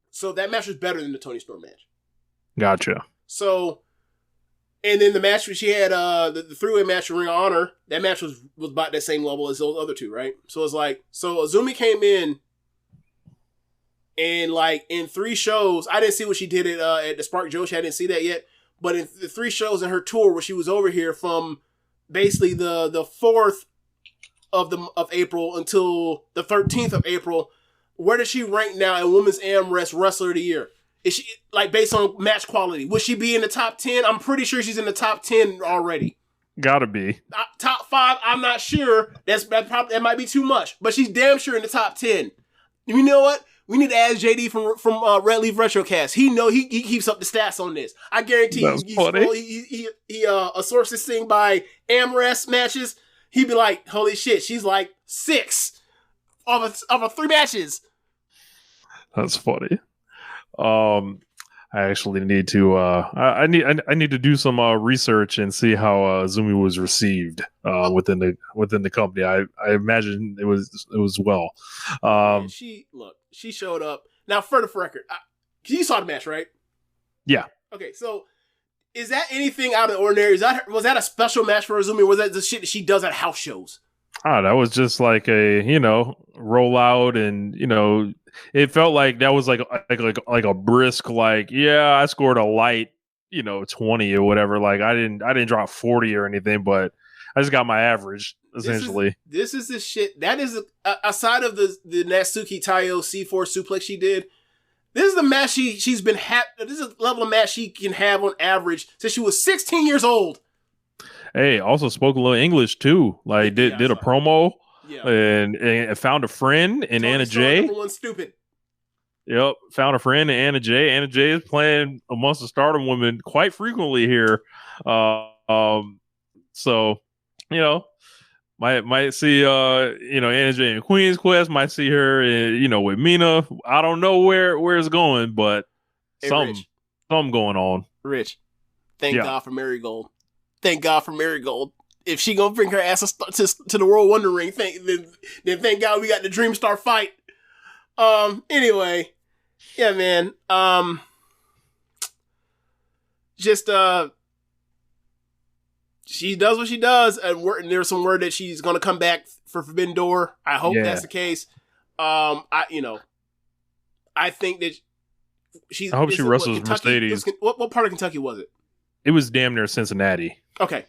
So that match was better than the Tony Storm match. Gotcha. So, and then the match she had, the three-way match in Ring of Honor, that match was about that same level as those other two, right? So it's like, Azumi came in, and like in 3 shows, I didn't see what she did at the Spark Joshi, I didn't see that yet, but in the 3 shows in her tour where she was over here from basically the 4th of April until the 13th of April, where does she rank now in Women's AmRest Wrestler of the Year? Is she, like, based on match quality, would she be in the top 10? I'm pretty sure she's in the top 10 already. Gotta be. Top 5, I'm not sure. That might be too much. But she's damn sure in the top 10. You know what? We need to ask JD from Red Leaf Retrocast. He keeps up the stats on this. I guarantee he sources this thing by AmRest matches. He'd be like, holy shit, she's like 6 of 3 matches. That's funny. I actually need to I need to do some research and see how Azumi was received within the company. I imagine it was well. She showed up. Now, for the record, you saw the match, right? Yeah. Okay, so is that anything out of the ordinary? Was that a special match for Azumi, or was that the shit that she does at house shows? That was just like a rollout, and it felt like that was like a brisk, like, yeah, I scored a light 20 or whatever. Like I didn't drop 40 or anything, but I just got my average essentially. This is the shit that is aside of the Natsuki Taiyo C4 suplex she did. This is the match she's been this is a level of match she can have on average since she was 16 years old. Hey, also spoke a little English too. Like did a promo, and found a friend in Anna Jay. Number one stupid. Yep, found a friend in Anna Jay. Anna Jay is playing amongst the Stardom women quite frequently here. So might see Anna Jay in Queen's Quest. Might see her with Mina. I don't know where it's going, but something going on. Rich, thank God for Marigold. Thank God for Marigold. If she gonna bring her ass to the World Wonder Ring, then thank God we got the Dream Star fight. Anyway, yeah, man. Just she does what she does, and there's some word that she's gonna come back for Forbidden Door. I hope that's the case. I think that she's. I hope she wrestles Mercedes. What part of Kentucky was it? It was damn near Cincinnati. Okay.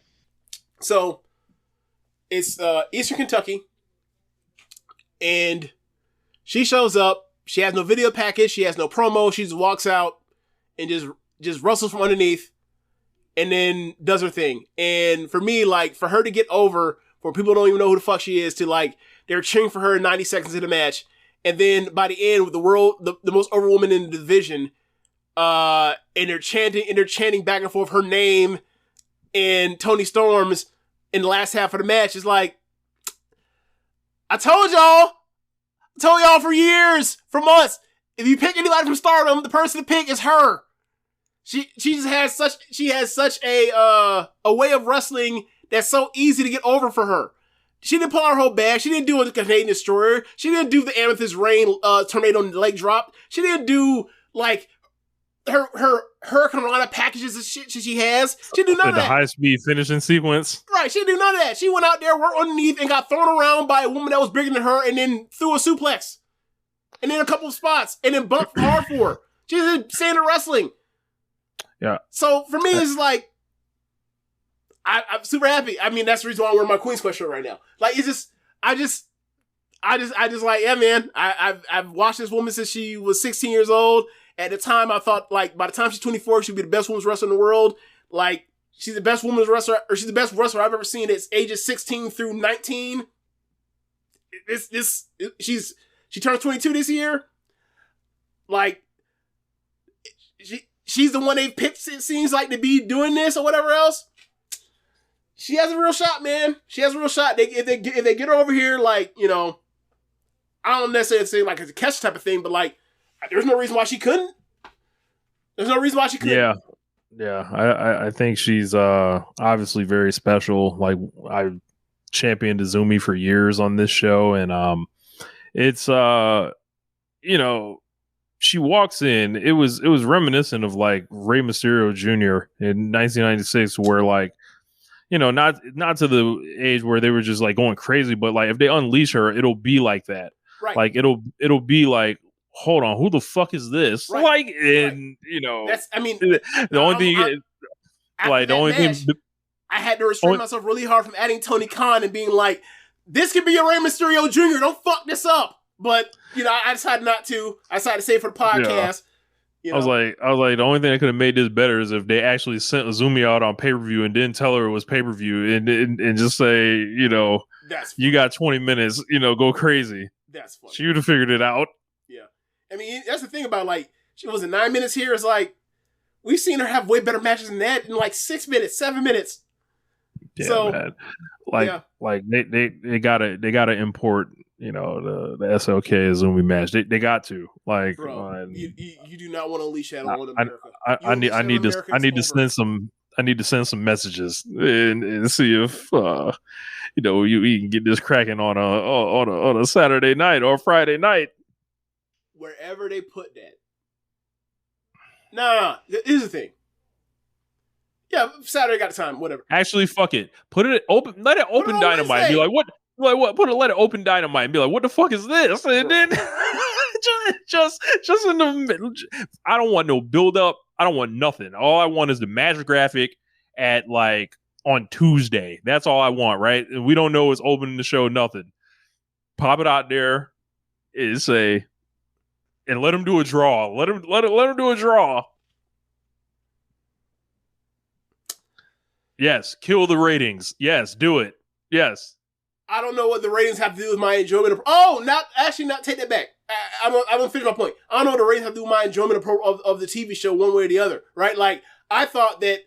So, it's Eastern Kentucky. And she shows up. She has no video package. She has no promo. She just walks out and just wrestles from underneath and then does her thing. And for me, like, for her to get over, for people who don't even know who the fuck she is, to like, they're cheering for her 90 seconds of the match. And then by the end, with the most over woman in the division, and they're chanting back and forth her name and Tony Storm's in the last half of the match. It's like, I told y'all for years, for months, if you pick anybody from Stardom, the person to pick is her. She just has such a way of wrestling that's so easy to get over for her. She didn't pull out her whole bag. She didn't do a Canadian Destroyer. She didn't do the Amethyst Rain tornado leg drop. She didn't do like her Hurricane Rana packages and shit she has. She didn't do none of that. The high speed finishing sequence. Right. She didn't do none of that. She went out there, worked underneath, and got thrown around by a woman that was bigger than her, and then threw a suplex, and then a couple of spots, and then bumped hard for her. She did standard wrestling. Yeah. So for me, it's like, I'm super happy. I mean, that's the reason why I'm wearing my Queen's sweatshirt right now. Like, it's just, I just like, yeah, man. I've watched this woman since she was 16 years old. At the time, I thought, like, by the time she's 24, she'd be the best women's wrestler in the world. Like, she's the best women's wrestler, or she's the best wrestler I've ever seen. It's ages 16 through 19. She turns 22 this year. Like, she's the one they've picked, it seems like, to be doing this or whatever else. She has a real shot, man. She has a real shot. If they get her over here, like, you know, I don't necessarily say like it's a catch type of thing, but like, there's no reason why she couldn't. There's no reason why she couldn't. Yeah. I think she's obviously very special. Like, I championed Azumi for years on this show, and it's you know, she walks in. It was reminiscent of like Rey Mysterio Jr. in 1996, where like, you know, not to the age where they were just like going crazy, but like if they unleash her, it'll be like that. Right. Like it'll be like, hold on, who the fuck is this? Right. Like, and you know, that's, I mean, the only thing, like the only thing, I had to restrain myself really hard from adding Tony Khan and being like, this could be your Rey Mysterio Jr. Don't fuck this up. But you know, I decided not to. I decided to save it for the podcast. Yeah. You know? I was like, the only thing that could have made this better is if they actually sent Azumi out on pay-per-view and didn't tell her it was pay-per-view and just say, you know, you got 20 minutes, you know, go crazy. That's funny. She would have figured it out. Yeah. I mean, that's the thing about, like, she was in 9 minutes here. It's like, we've seen her have way better matches than that in like 6 minutes, 7 minutes. Yeah, so, man. Like they gotta import, you know, the SLK Azumi match. They got to, like, bro, you do not want to unleash that on America. I need to send some messages and see if you know, you can get this cracking on a Saturday night or Friday night. Wherever they put that. Nah, here's the thing. Yeah, Saturday got the time, whatever. Actually, fuck it. Put it open. Let it open Dynamite and be like, what? Like what? Let it open Dynamite and be like, what the fuck is this? And then just in the middle. I don't want no build up. I don't want nothing. All I want is the match graphic at like on Tuesday. That's all I want, right? And we don't know it's opening the show. Nothing. Pop it out there. And say, and let them do a draw. Let them do a draw. Yes, kill the ratings. Yes, do it. Yes. I don't know what the ratings have to do with my enjoyment of... not take that back. I'm gonna finish my point. I don't know what the ratings have to do with my enjoyment of the TV show one way or the other, right? Like, I thought that,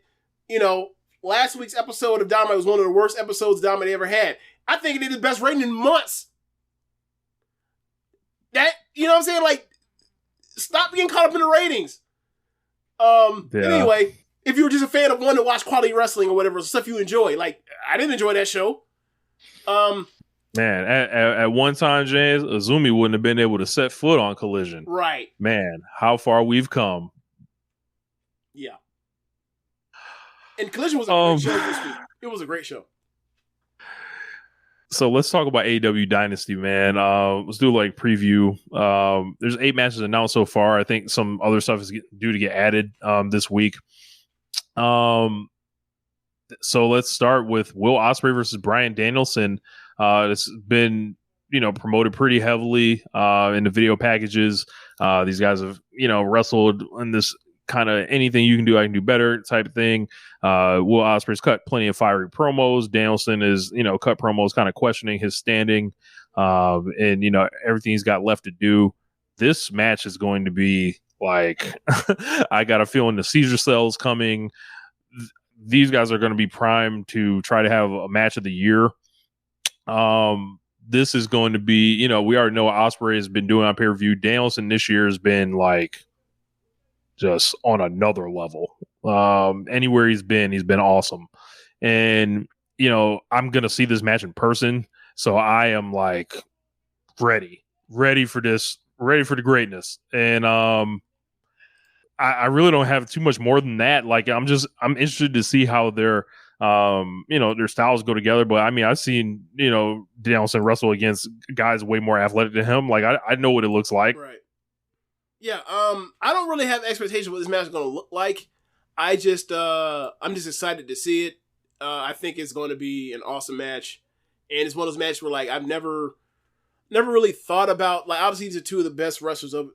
you know, last week's episode of Dynamite was one of the worst episodes Dynamite ever had. I think it did the best rating in months. That, you know what I'm saying? Like, stop being caught up in the ratings. Anyway... If you were just a fan of one to watch quality wrestling or whatever, stuff you enjoy. Like, I didn't enjoy that show. Man, at one time, James, Azumi wouldn't have been able to set foot on Collision. Right. Man, how far we've come. Yeah. And Collision was a great show this week. It was a great show. So let's talk about AEW Dynasty, man. Let's do like preview. There's 8 matches announced so far. I think some other stuff is due to get added this week. So let's start with Will Ospreay versus Bryan Danielson. It's been promoted pretty heavily in the video packages. These guys have, wrestled in this kind of anything you can do, I can do better type of thing. Will Ospreay's cut plenty of fiery promos. Danielson is, cut promos kind of questioning his standing and, everything he's got left to do. This match is going to be like, I got a feeling the seizure cell's coming. These guys are going to be primed to try to have a match of the year. This is going to be, we already know what Ospreay has been doing on pay-per-view. Danielson this year has been like just on another level. Anywhere he's been awesome. And, I'm going to see this match in person. So I am like ready for this, ready for the greatness. And I really don't have too much more than that. Like I'm interested to see how their styles go together. But I mean, I've seen, Danielson wrestle against guys way more athletic than him. Like I know what it looks like. Right. Yeah. I don't really have expectations what this match is going to look like. I'm just excited to see it. I think it's going to be an awesome match. And it's one of those matches where like, I've never really thought about, like, obviously these are two of the best wrestlers of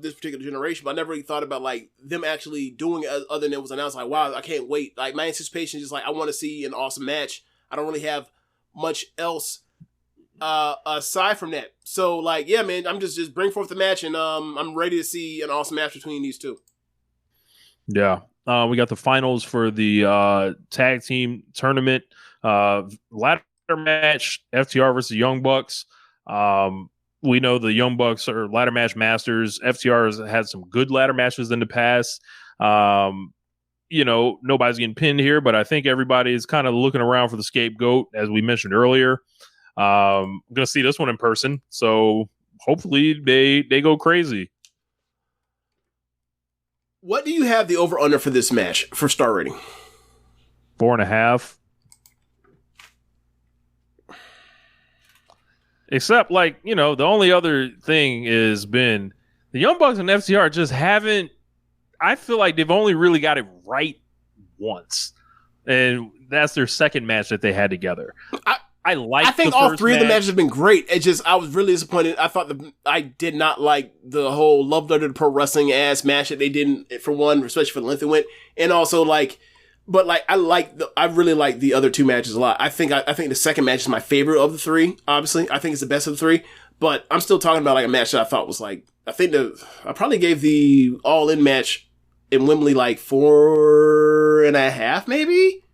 this particular generation, but I never really thought about like them actually doing it other than it was announced. Like, wow, I can't wait. Like my anticipation is just like, I want to see an awesome match. I don't really have much else aside from that. So like, yeah, man, I'm just bring forth the match, and I'm ready to see an awesome match between these two. Yeah. We got the finals for the tag team tournament. Ladder match, FTR versus Young Bucks. We know the Young Bucks are ladder match masters. FTR has had some good ladder matches in the past. Nobody's getting pinned here, but I think everybody is kind of looking around for the scapegoat, as we mentioned earlier. I'm going to see this one in person, so hopefully they go crazy. What do you have the over-under for this match for star rating? 4.5. Except, like, the only other thing has been the Young Bucks and FTR just haven't. I feel like they've only really got it right once, and that's their second match that they had together. I think all three of the matches have been great. It's just I was really disappointed. I thought I did not like the whole Love Letter to Pro Wrestling ass match that they did, for one, especially for the length it went, and also like. But like I really like the other two matches a lot. I think the second match is my favorite of the three. Obviously, I think it's the best of the three. But I'm still talking about like a match that I thought was like, I probably gave the All In match in Wembley like 4.5, maybe.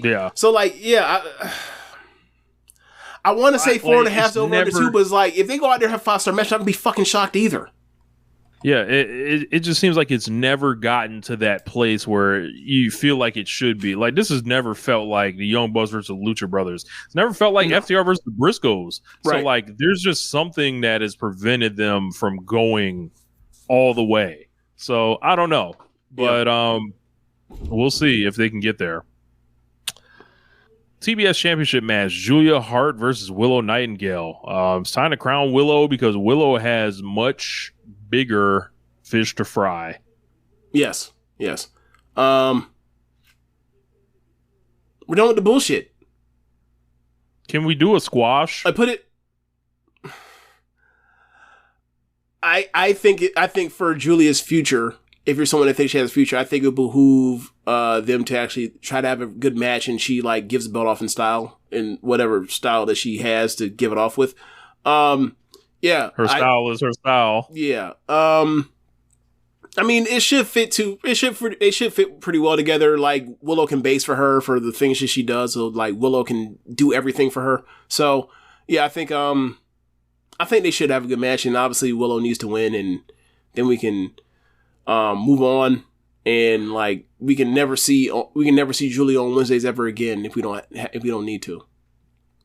Yeah. So like, yeah, I want to say 4.5 over under 2, but it's like if they go out there and have 5-star match, I'm gonna be fucking shocked either. Yeah, it just seems like it's never gotten to that place where you feel like it should be. Like, this has never felt like the Young Bucks versus the Lucha Brothers. It's never felt like FTR versus the Briscoes. Right. So, like, there's just something that has prevented them from going all the way. So, I don't know. But we'll see if they can get there. TBS Championship match, Julia Hart versus Willow Nightingale. It's time to crown Willow because Willow has much bigger fish to fry. Yes. We're done with the bullshit. Can we do a squash? I think for Julia's future, if you're someone that thinks she has a future, I think it would behoove them to actually try to have a good match, and she like gives the belt off in style, in whatever style that she has to give it off with. Yeah, her style is her style. Yeah. I mean, it should fit pretty well together. Like, Willow can base for her for the things that she does. So like, Willow can do everything for her. So yeah, I think they should have a good match, and obviously Willow needs to win, and then we can move on. And like, we can never see Julia on Wednesdays ever again if we don't need to.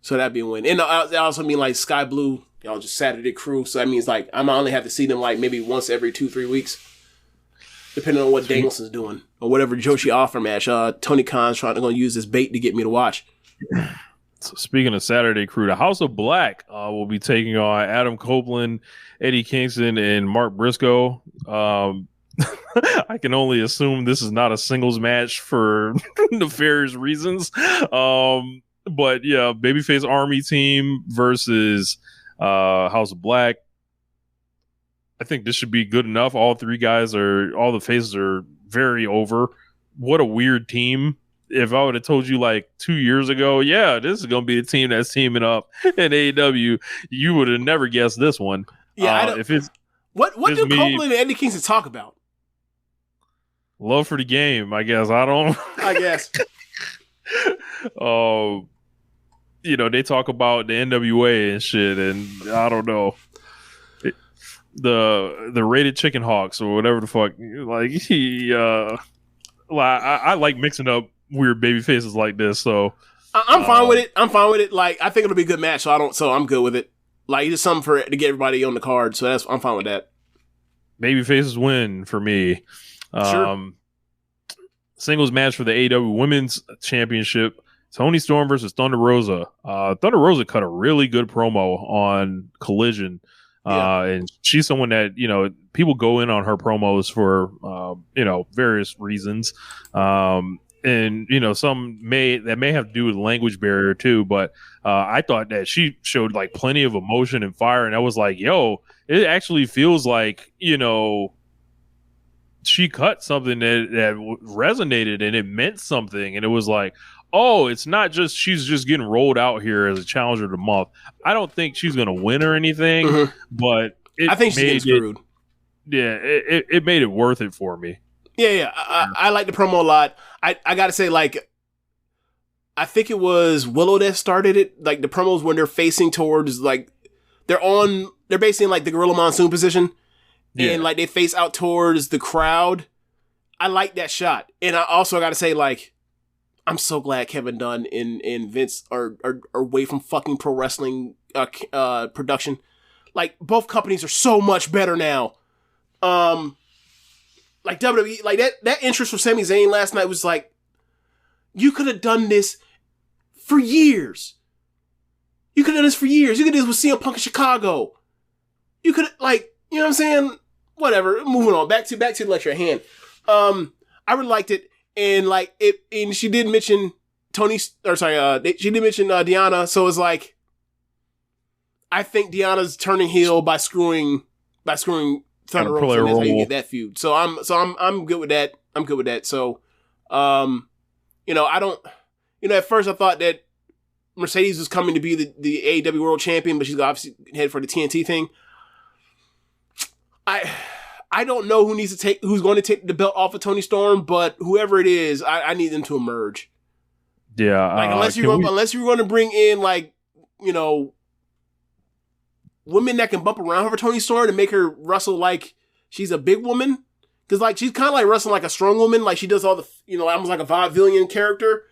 So that'd be a win. And I also mean like Sky Blue. Y'all just Saturday crew, so that means like I might only have to see them like maybe once every 2-3 weeks, depending on what Danielson's doing or whatever Joshi offer match. Tony Khan's trying to use this bait to get me to watch. So speaking of Saturday crew, the House of Black will be taking on Adam Copeland, Eddie Kingston, and Mark Briscoe. I can only assume this is not a singles match for nefarious reasons. But yeah, babyface army team versus House of Black. I think this should be good enough. All the faces are very over. What a weird team. If I would have told you like 2 years ago, yeah, this is going to be a team that's teaming up in AEW, you would have never guessed this one. Yeah, what do Copeland and Eddie Kingston talk about? Love for the game, I guess. I guess. They talk about the NWA and shit, and I don't know. The rated chicken hawks or whatever the fuck. I like mixing up weird baby faces like this, so I'm fine with it. Like, I think it'll be a good match, so I'm good with it. Like, it's something to get everybody on the card, so I'm fine with that. Baby faces win for me. Sure. Singles match for the AEW Women's Championship. Toni Storm versus Thunder Rosa. Thunder Rosa cut a really good promo on Collision. And she's someone that, people go in on her promos for, various reasons. And, some may have to do with language barrier too. But I thought that she showed like plenty of emotion and fire. And I was like, yo, it actually feels like, she cut something that resonated and it meant something. And it was like, oh, it's not just she's just getting rolled out here as a challenger of the month. I don't think she's going to win or anything, but I think she's getting screwed. It made it worth it for me. Yeah. I like the promo a lot. I got to say, like, I think it was Willow that started it. Like, the promos when they're facing towards, like, they're basically in, like, the Gorilla Monsoon position. Yeah. And, like, they face out towards the crowd. I like that shot. And I also got to say, like, I'm so glad Kevin Dunn and Vince are away from fucking pro wrestling production. Like, both companies are so much better now. Like WWE, like that interest for Sami Zayn last night was like, you could have done this for years. You could have done this for years. You could do this with CM Punk in Chicago. You could, like, you know what I'm saying? Whatever. Moving on. Back to the lecture at hand. I really liked it. And like it, and she did mention she did mention Deanna. So it's like, I think Deanna's turning heel by screwing Thunder Rosa. That's how you get that feud. So I'm good with that. I'm good with that. So, at first I thought that Mercedes was coming to be the AEW World Champion, but she's obviously headed for the TNT thing. I don't know who's going to take the belt off of Toni Storm, but whoever it is, I need them to emerge. Yeah. Like, unless you're going to bring in, like, women that can bump around her for Toni Storm and make her wrestle like she's a big woman. Because, like, she's kind of like wrestling like a strong woman. Like, she does all the, almost like a vaudevillian character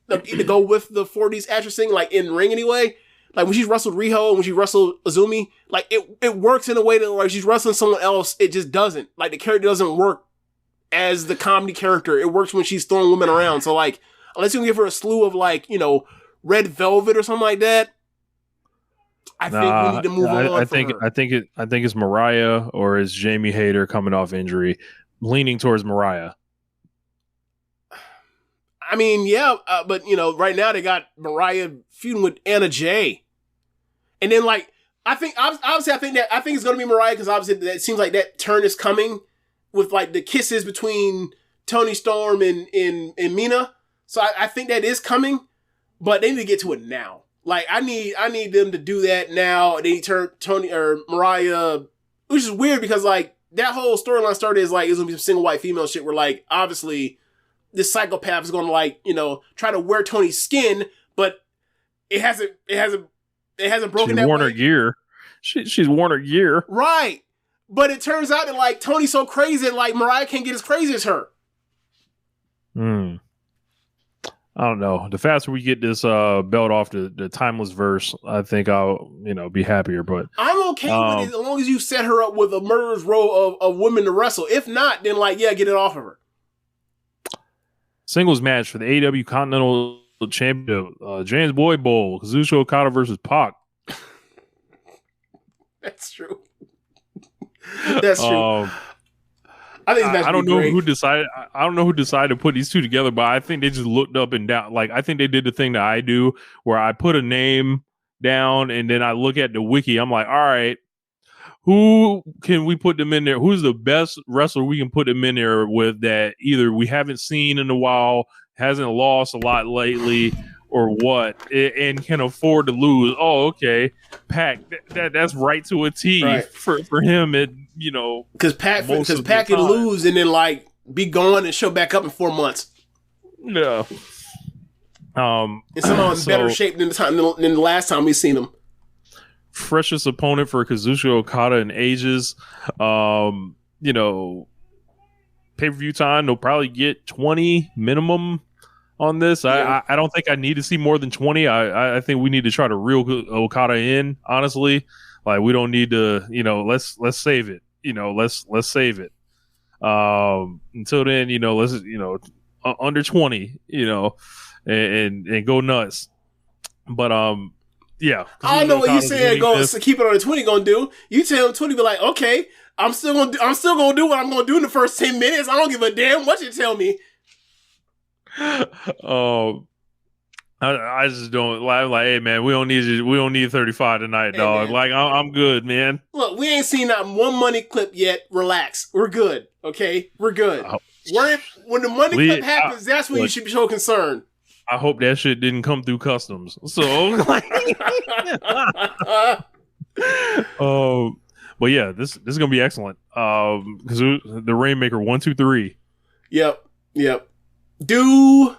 to go with the 40s actressing, like, in ring anyway. Like, when she's wrestled Riho and when she wrestled Azumi, like, it works in a way that, like, she's wrestling someone else, it just doesn't. Like, the character doesn't work as the comedy character. It works when she's throwing women around. So, like, unless you can give her a slew of, like, Red Velvet or something like that, I think we need to move on. I think it's Mariah or is Jamie Hayter coming off injury, leaning towards Mariah. I mean, yeah, but right now they got Mariah feuding with Anna Jay, and then like I think it's gonna be Mariah because obviously it seems like that turn is coming with like the kisses between Toni Storm and Mina. So I think that is coming, but they need to get to it now. Like, I need them to do that now. They turn Toni or Mariah, which is weird because, like, that whole storyline started as, like, it's going to be some single white female shit where, like, obviously this psychopath is going to, like, try to wear Tony's skin, but it hasn't broken that way. Her gear. She's worn her gear. Right. But it turns out that, like, Tony's so crazy that, like, Mariah can't get as crazy as her. I don't know. The faster we get this belt off the timeless verse, I think I'll be happier. But I'm okay with it as long as you set her up with a murderer's row of women to wrestle. If not, then get it off of her. Singles match for the AEW Continental Championship, James Boyd Bowl, Kazuchika Okada versus Pac. That's true. That's true. I think I don't know who decided. I don't know who decided to put these two together, but I think they just looked up and down. Like I think they did the thing that I do, where I put a name down and then I look at the wiki. I'm like, all right, who can we put them in there? Who's the best wrestler we can put them in there with that either we haven't seen in a while, hasn't lost a lot lately, or what, and can afford to lose? Oh, okay, Pac. That's right to a T for him. Because Pac can lose and then like be gone and show back up in 4 months. Yeah. And somehow in better shape than the last time we seen him. Freshest opponent for Kazuchika Okada in ages. Pay-per-view time, they'll probably get 20 minimum on this. Yeah. I don't think I need to see more than 20. I think we need to try to reel Okada in, honestly. Like, we don't need to, let's save it. Let's save it. Until then, let's, under 20, and go nuts. But, yeah. I don't know what you saying. Keep it on the 20 gonna do. You tell him 20, be like, okay, I'm still gonna do what I'm gonna do in the first 10 minutes. I don't give a damn what you tell me. I just don't like, hey man, we don't need 35 tonight, dog. Man. Like I'm good, man. Look, we ain't seen not one money clip yet. Relax. We're good. Okay? We're good. When the money clip happens, that's when you should show concern. I hope that shit didn't come through customs. So but yeah, this is gonna be excellent. Because the Rainmaker 1, 2, 3. Yep. Do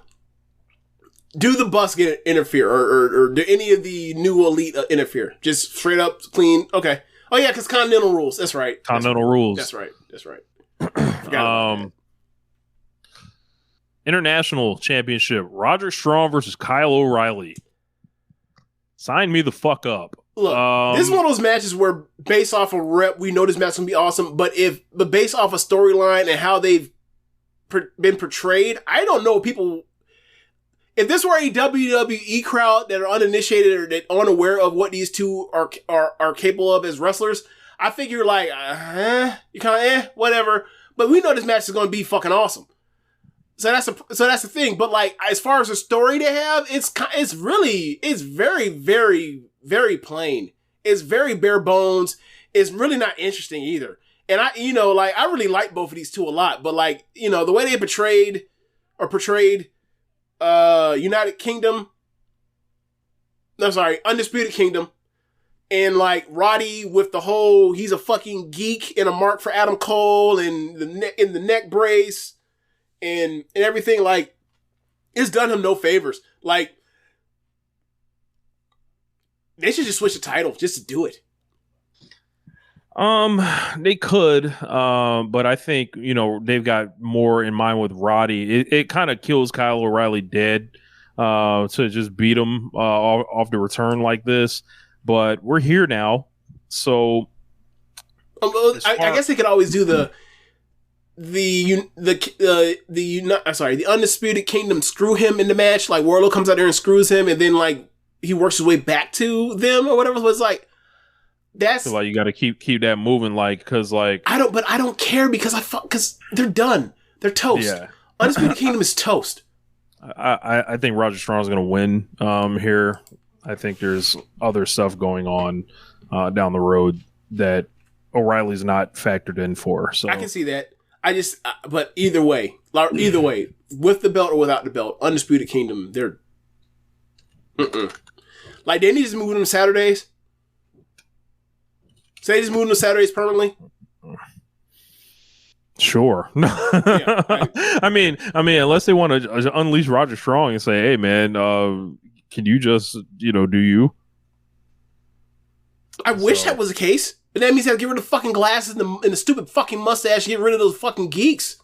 the bus interfere or do any of the new elite interfere? Just straight up clean. Okay. Oh yeah, because Continental rules. That's right. Rules. That's right. International Championship. Roderick Strong versus Kyle O'Reilly. Sign me the fuck up. Look, this is one of those matches where based off of rep, we know this match is going to be awesome. But based off a storyline and how they've been portrayed, I don't know people. If this were a WWE crowd that are uninitiated or that aren't aware of what these two are capable of as wrestlers, I figure like, you kind of whatever. But we know this match is going to be fucking awesome. So that's the thing. But like, as far as the story they have, it's very, very, very plain. It's very bare bones. It's really not interesting either. And I really like both of these two a lot. But like, the way they portrayed Undisputed Kingdom, and like Roddy with the whole he's a fucking geek and a mark for Adam Cole and the neck brace and everything, like, it's done him no favors. Like, they should just switch the title just to do it. They could, but I think, they've got more in mind with Roddy. It kind of kills Kyle O'Reilly dead, to just beat him, off the return like this, but we're here now. So, I guess they could always do the Undisputed Kingdom screw him in the match. Like Wardlow comes out there and screws him, and then like he works his way back to them or whatever. It was like, that's so like you got to keep that moving, like, because like I don't care because they're done. They're toast. Yeah. Undisputed Kingdom is toast. I think Roger Strong's going to win here. I think there's other stuff going on down the road that O'Reilly's not factored in for. So I can see that. But either way, with the belt or without the belt, Undisputed Kingdom, they're like they need to move them Saturdays. Say they just move them to Saturdays permanently. Sure. Yeah, I mean, unless they want to unleash Roger Strong and say, "Hey, man, can you just do you?" I wish that was the case. But that means they have to get rid of the fucking glasses and the stupid fucking mustache and get rid of those fucking geeks.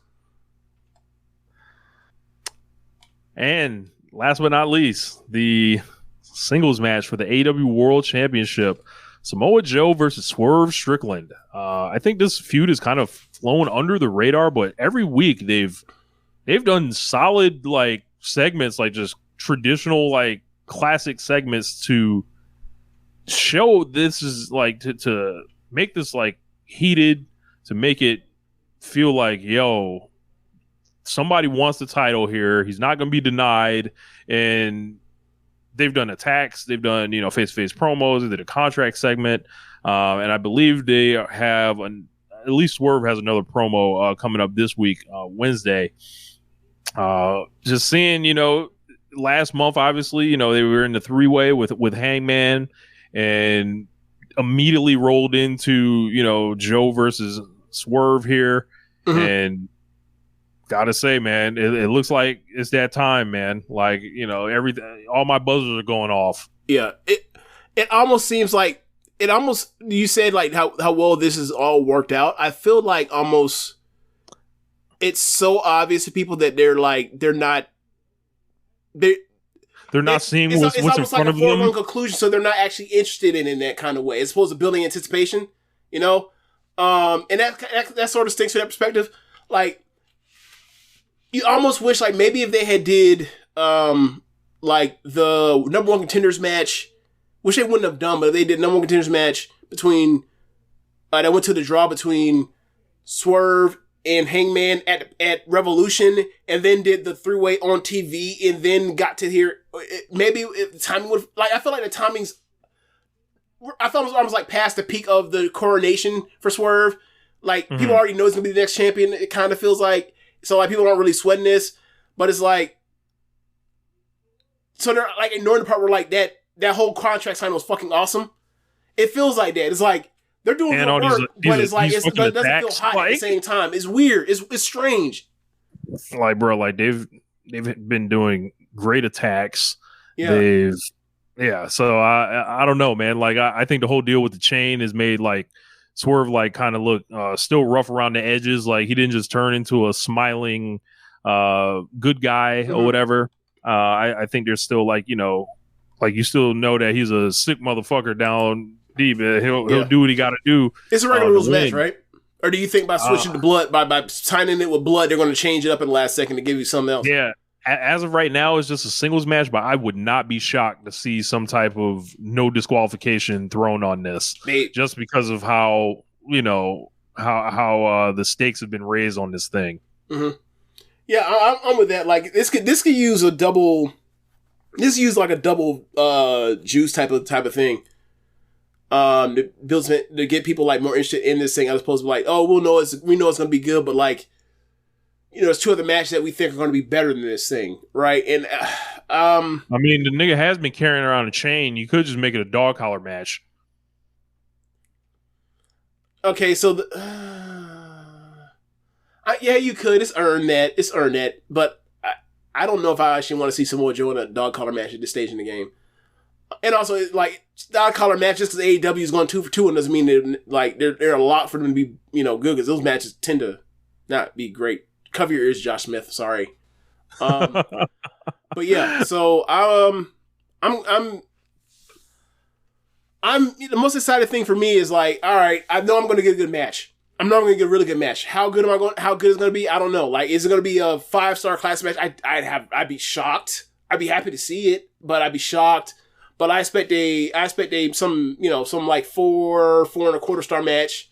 And last but not least, the singles match for the AEW World Championship. Samoa Joe versus Swerve Strickland. I think this feud is kind of flown under the radar, but every week they've done solid like segments, like just traditional like classic segments to show this is like to make this like heated, to make it feel like, yo, somebody wants the title here. He's not going to be denied. And they've done attacks. They've done, face-to-face promos. They did a contract segment. And I believe they have, at least Swerve has another promo coming up this week, Wednesday. Just seeing, last month, obviously, they were in the three-way with Hangman and immediately rolled into, Joe versus Swerve here. Mm-hmm. And gotta say, man, it looks like it's that time, man. Like, everything, all my buzzers are going off. Yeah. It almost seems like you said like how well this is all worked out. I feel like almost it's so obvious to people that they're not seeing what's in front like of them. It's almost like a foregone conclusion, so they're not actually interested in that kind of way. It's supposed to building anticipation, and that sort of stinks from that perspective. Like, you almost wish, like, maybe if they had did, like, the number one contenders match, which they wouldn't have done, but if they did number one contenders match between, that went to the draw between Swerve and Hangman at Revolution, and then did the three-way on TV, and then got to here, maybe the timing would, like, I feel like the timing's, I thought it was almost like past the peak of the coronation for Swerve. Like, people already know he's going to be the next champion, it kind of feels like. So, like, people aren't really sweating this, but it's like, so they're, like, ignoring the part where, like, that whole contract sign was fucking awesome. It feels like that. It's like, they're doing good work, but it's like, it doesn't feel hot at the same time. It's weird. It's strange. Like, bro, like, they've been doing great attacks. Yeah. So I don't know, man. Like, I think the whole deal with the chain has made, like, Swerve, like, kind of look still rough around the edges. Like, he didn't just turn into a smiling good guy or whatever. I think there's still, like, like, you still know that he's a sick motherfucker down deep. He'll do what he got to do. It's a regular rules match, right? Or do you think by switching to blood, by signing it with blood, they're going to change it up in the last second to give you something else? Yeah. As of right now, it's just a singles match, but I would not be shocked to see some type of no disqualification thrown on this, just because of how how the stakes have been raised on this thing. Mm-hmm. Yeah, I'm with that. Like, this could use a double. This use like a double juice type of thing. To get people like more interested in this thing, as opposed to like, oh, we know it's gonna be good, but like, there's two other matches that we think are going to be better than this thing, right? And I mean, the nigga has been carrying around a chain. You could just make it a dog collar match. Okay, so yeah, you could. It's earned that, but I don't know if I actually want to see Samoa Joe in a dog collar match at this stage in the game. And also, like, dog collar matches, because AEW is going 2 for 2, and doesn't mean they're a lot for them to be good, because those matches tend to not be great. Cover your ears, Josh Smith. Sorry. But yeah, so I'm the most exciting thing for me is like, all right, I know I'm going to get a good match. I'm not going to get a really good match. How good is it going to be? I don't know. Like, is it going to be a 5-star class match? I'd be shocked. I'd be happy to see it, but I'd be shocked. But I expect some like 4.25 star match,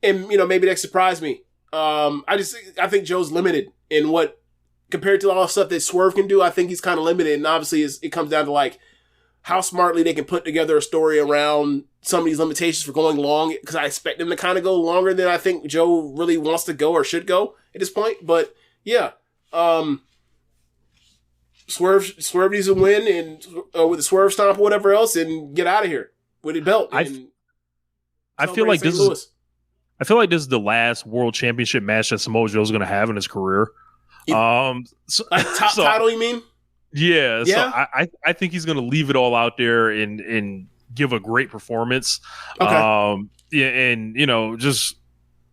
and maybe that surprise me. I think Joe's limited in what, compared to all the stuff that Swerve can do. I think he's kind of limited, and obviously it comes down to like how smartly they can put together a story around some of these limitations for going long. Because I expect them to kind of go longer than I think Joe really wants to go or should go at this point. But yeah, Swerve needs to win and with the Swerve stomp or whatever else, and get out of here with the belt. I feel like this is. I feel like this is the last world championship match that Samoa Joe is going to have in his career. Title, you mean? Yeah. So I think he's going to leave it all out there and give a great performance. Okay. And just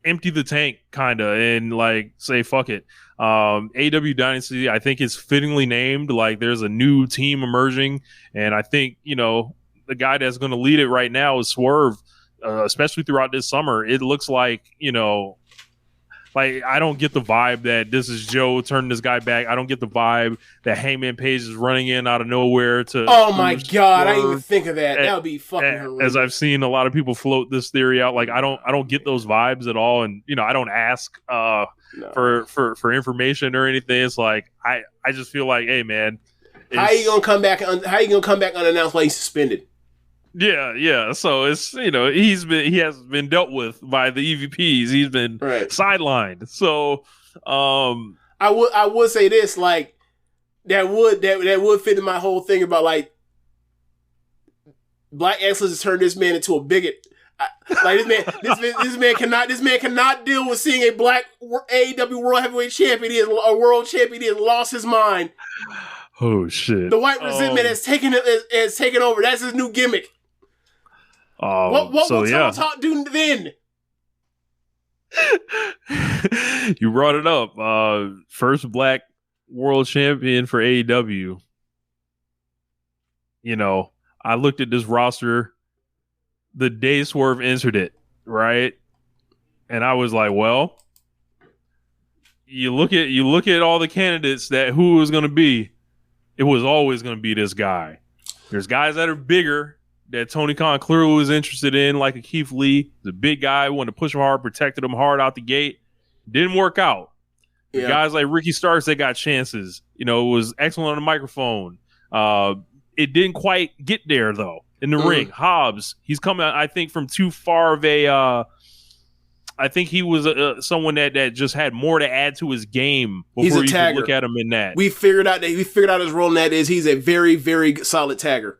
empty the tank, kind of, and like say fuck it. AEW Dynasty, I think, is fittingly named. Like, there's a new team emerging, and I think the guy that's going to lead it right now is Swerve. Especially throughout this summer, it looks like Like, I don't get the vibe that this is Joe turning this guy back. I don't get the vibe that Hangman Page is running in out of nowhere to. Oh my God! I didn't even think of that. That would be fucking horrific. As I've seen a lot of people float this theory out, like I don't get those vibes at all, and I don't ask for information or anything. It's like I just feel like, hey man, how you gonna come back? How you gonna come back unannounced while he's suspended? Yeah. So it's he has been dealt with by the EVPs. He's been sidelined. So I would say this, like that would fit in my whole thing about like Black Excellence has turned this man into a bigot. Like this man cannot deal with seeing a black AEW World Heavyweight Champion, a world champion. He has lost his mind. Oh shit! The white resentment has taken over. That's his new gimmick. What will Talk do then? You brought it up. First black world champion for AEW. I looked at this roster the day Swerve entered it, right? And I was like, well, you look at all the candidates that who was going to be. It was always going to be this guy. There's guys that are bigger that Tony Khan clearly was interested in, like a Keith Lee. The big guy, wanted to push him hard, protected him hard out the gate. Didn't work out. Yeah. Guys like Ricky Starks, they got chances. It was excellent on the microphone. It didn't quite get there, though, in the ring. Hobbs, he's coming, I think, from too far of a... I think he was someone that just had more to add to his game before you could look at him in that. We figured out his role in that is he's a very, very solid tagger.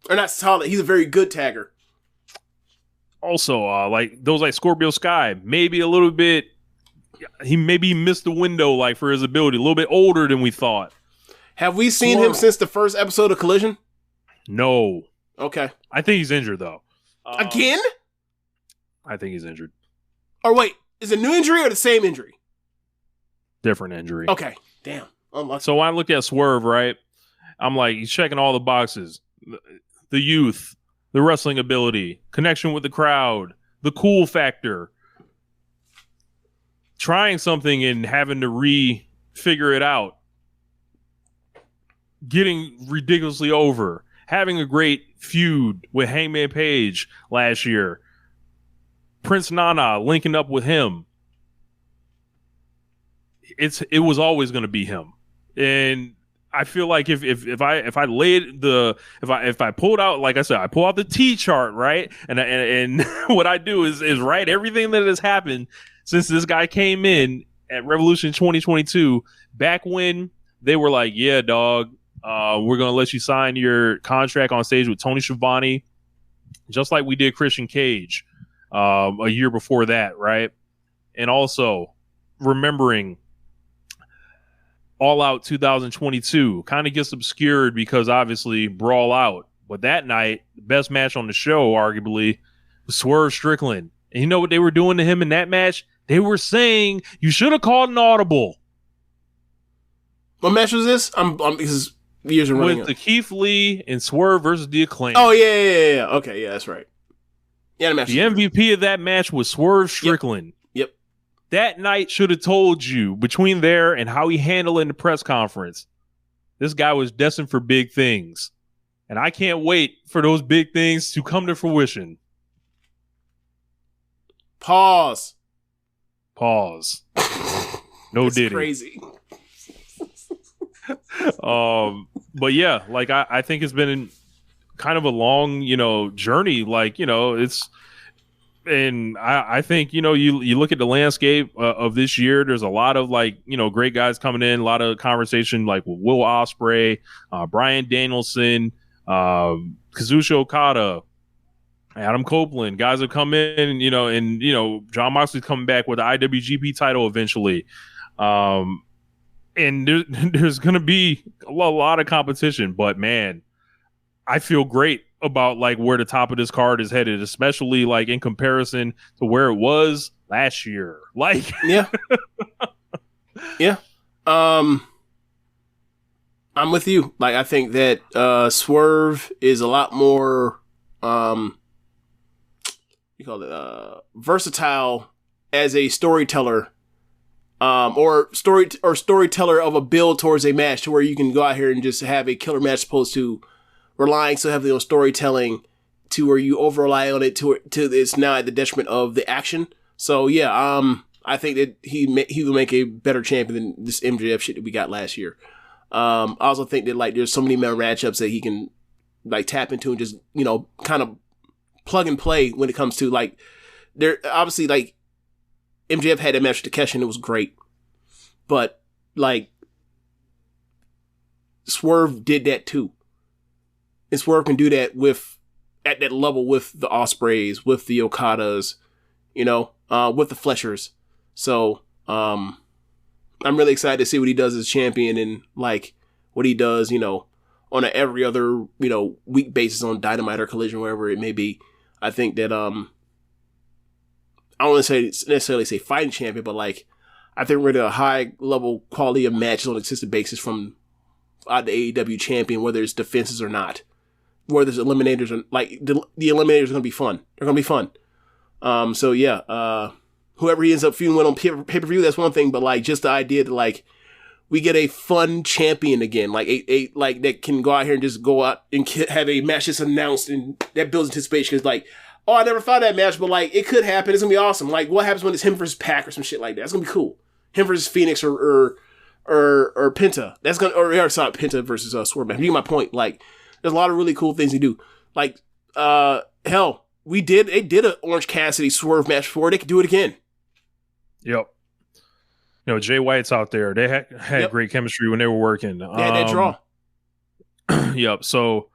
Or not solid, he's a very good tagger. Also, like those like Scorpio Sky, maybe a little bit, he missed the window like for his ability, a little bit older than we thought. Have we seen him since the first episode of Collision? No. Okay. I think he's injured though. Again? I think he's injured. Or wait, is it a new injury or the same injury? Different injury. Okay. Damn. Unlucky. So when I looked at Swerve, right, I'm like, he's checking all the boxes. The youth, the wrestling ability, connection with the crowd, the cool factor. Trying something and having to re-figure it out. Getting ridiculously over. Having a great feud with Hangman Page last year. Prince Nana linking up with him. It was always going to be him. And I feel like if I pulled out, like I said, I pull out the T chart, right? And what I do is write everything that has happened since this guy came in at Revolution 2022, back when they were like, yeah, dog, we're going to let you sign your contract on stage with Tony Schiavone, just like we did Christian Cage a year before that, right? And also remembering All Out 2022 kind of gets obscured because obviously Brawl Out. But that night, the best match on the show, arguably, was Swerve Strickland. And you know what they were doing to him in that match? They were saying, you should have called an audible. What match was this? I'm because years are running with the Keith Lee and Swerve versus the Acclaim. Oh, yeah. Okay, yeah, that's right. Yeah, the MVP of that match was Swerve Strickland. Yep. That night should have told you, between there and how he handled it in the press conference, this guy was destined for big things. And I can't wait for those big things to come to fruition. Pause. No Diddy. Crazy. But yeah, like I think it's been kind of a long, journey. Like, it's, and I think, you look at the landscape of this year, there's a lot of like, great guys coming in, a lot of conversation like with Will Ospreay, Bryan Danielson, Kazuchika Okada, Adam Copeland, guys have come in, and John Moxley's coming back with the IWGP title eventually. And there's going to be a lot of competition, but man, I feel great about like where the top of this card is headed, especially like in comparison to where it was last year. Like, yeah. I'm with you. Like, I think that Swerve is a lot more versatile as a storyteller or storyteller of a build towards a match to where you can go out here and just have a killer match, opposed to relying so heavily on storytelling to where you over rely on it to it's now at the detriment of the action. So yeah, I think that he will make a better champion than this MJF shit that we got last year. I also think that like there's so many more matchups that he can like tap into and just, you know, kind of plug and play when it comes to like, there obviously like MJF had a match with Takeshi and it was great, but like Swerve did that too, and Swerve can do that at that level with the Ospreys, with the Okadas, you know, with the Fleshers. So I'm really excited to see what he does as champion and like what he does, you know, on a every other, you know, week basis on Dynamite or Collision, wherever it may be. I think that I don't want to necessarily say fighting champion, but like I think we're at a high level quality of matches on a consistent basis from the AEW champion, whether it's defenses or not, whether it's eliminators or like the eliminators are going to be fun. They're going to be fun. So yeah, whoever he ends up feuding with on pay-per-view, that's one thing, but like just the idea that like we get a fun champion again, like a like that can go out here and just go out and have a match that's announced, and that builds anticipation. Because like, oh, I never thought of that match, but like it could happen. It's gonna be awesome. Like, what happens when it's him versus Pac or some shit like that? It's gonna be cool. Him versus Phoenix or Penta. That's gonna sorry, Penta versus Swerve. You get my point. Like, there's a lot of really cool things to do. Like, hell, they did an Orange Cassidy Swerve match before. They could do it again. Yep. You know, Jay White's out there. They had great chemistry when they were working. They had that draw. Yep. So,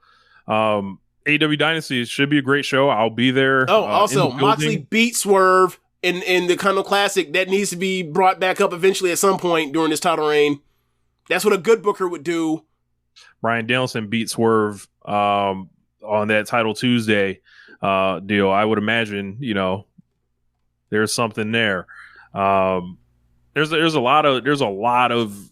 AEW Dynasty should be a great show. I'll be there. Oh, also, Moxley beat Swerve in the Kind of Classic. That needs to be brought back up eventually at some point during this title reign. That's what a good booker would do. Bryan Danielson beat Swerve on that Title Tuesday deal. I would imagine, you know, there's something there. There's a lot of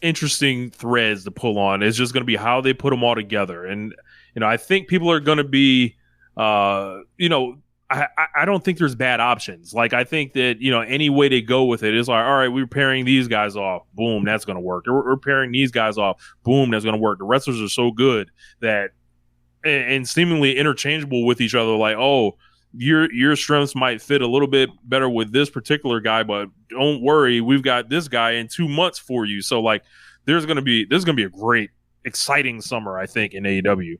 interesting threads to pull on. It's just going to be how they put them all together. And, you know, I think people are going to be, you know, I don't think there's bad options. Like, I think that, you know, any way they go with it is like, all right, we're pairing these guys off. Boom, that's going to work. We're pairing these guys off. Boom, that's going to work. The wrestlers are so good that, and seemingly interchangeable with each other. Like, oh, your strengths might fit a little bit better with this particular guy, but don't worry, we've got this guy in 2 months for you. So like, this is gonna be a great, exciting summer, I think, in AEW.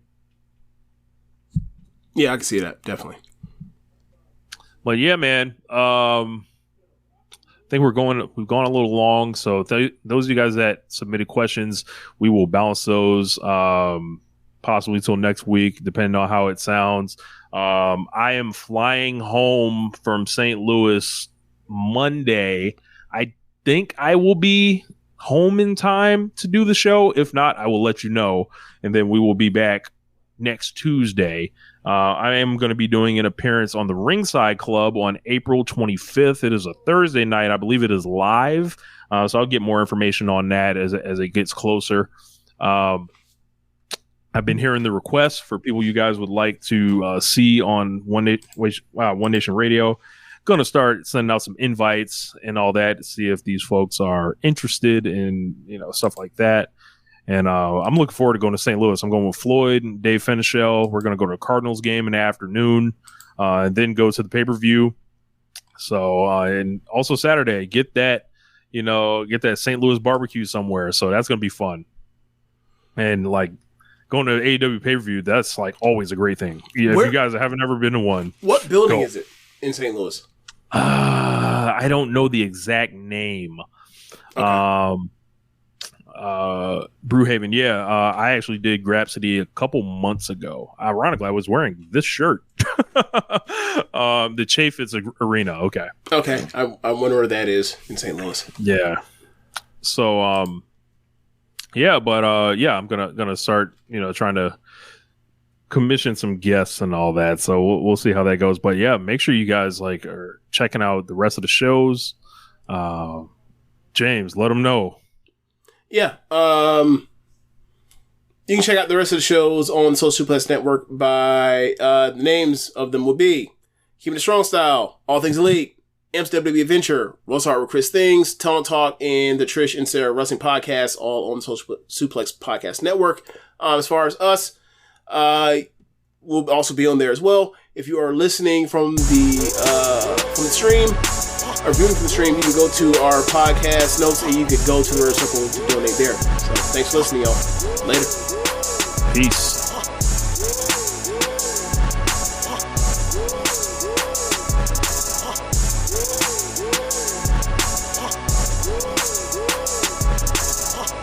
Yeah, I can see that, definitely. But yeah, man, I think we've gone a little long. So those of you guys that submitted questions, we will balance those possibly till next week, depending on how it sounds. I am flying home from St. Louis Monday. I think I will be home in time to do the show. If not, I will let you know. And then we will be back next Tuesday. I am going to be doing an appearance on the Ringside Club on April 25th. It is a Thursday night. I believe it is live. So I'll get more information on that as it gets closer. I've been hearing the requests for people you guys would like to see on One Nation Radio. Going to start sending out some invites and all that to see if these folks are interested in, you know, stuff like that. And I'm looking forward to going to St. Louis. I'm going with Floyd and Dave Fenichel. We're going to go to a Cardinals game in the afternoon and then go to the pay-per-view. So, and also Saturday, get that St. Louis barbecue somewhere. So that's going to be fun. And like, going to AEW pay-per-view, that's like always a great thing. Yeah, if you guys haven't ever been to one. What building is it in St. Louis? I don't know the exact name. Okay. Brewhaven, yeah. I actually did Grapsody a couple months ago. Ironically, I was wearing this shirt. The Chaffetz Arena. Okay. Okay. I wonder where that is in St. Louis. Yeah. So, yeah, but yeah, I'm gonna start, you know, trying to commission some guests and all that. So we'll see how that goes. But yeah, make sure you guys like are checking out the rest of the shows. James, let them know. Yeah, you can check out the rest of the shows on Social Suplex Network by the names of them will be Keepin It Strong Style, All Things Elite, WWE Adventure, Roast Hard with Chris Things, Talent Talk, and the Trish and Sarah Wrestling Podcast, all on the Social Suplex Podcast Network. As far as us, we'll also be on there as well. If you are listening from the stream, or viewing from the stream, you can go to our podcast notes and you can go to the Circle to donate there. So thanks for listening, y'all. Later. Peace.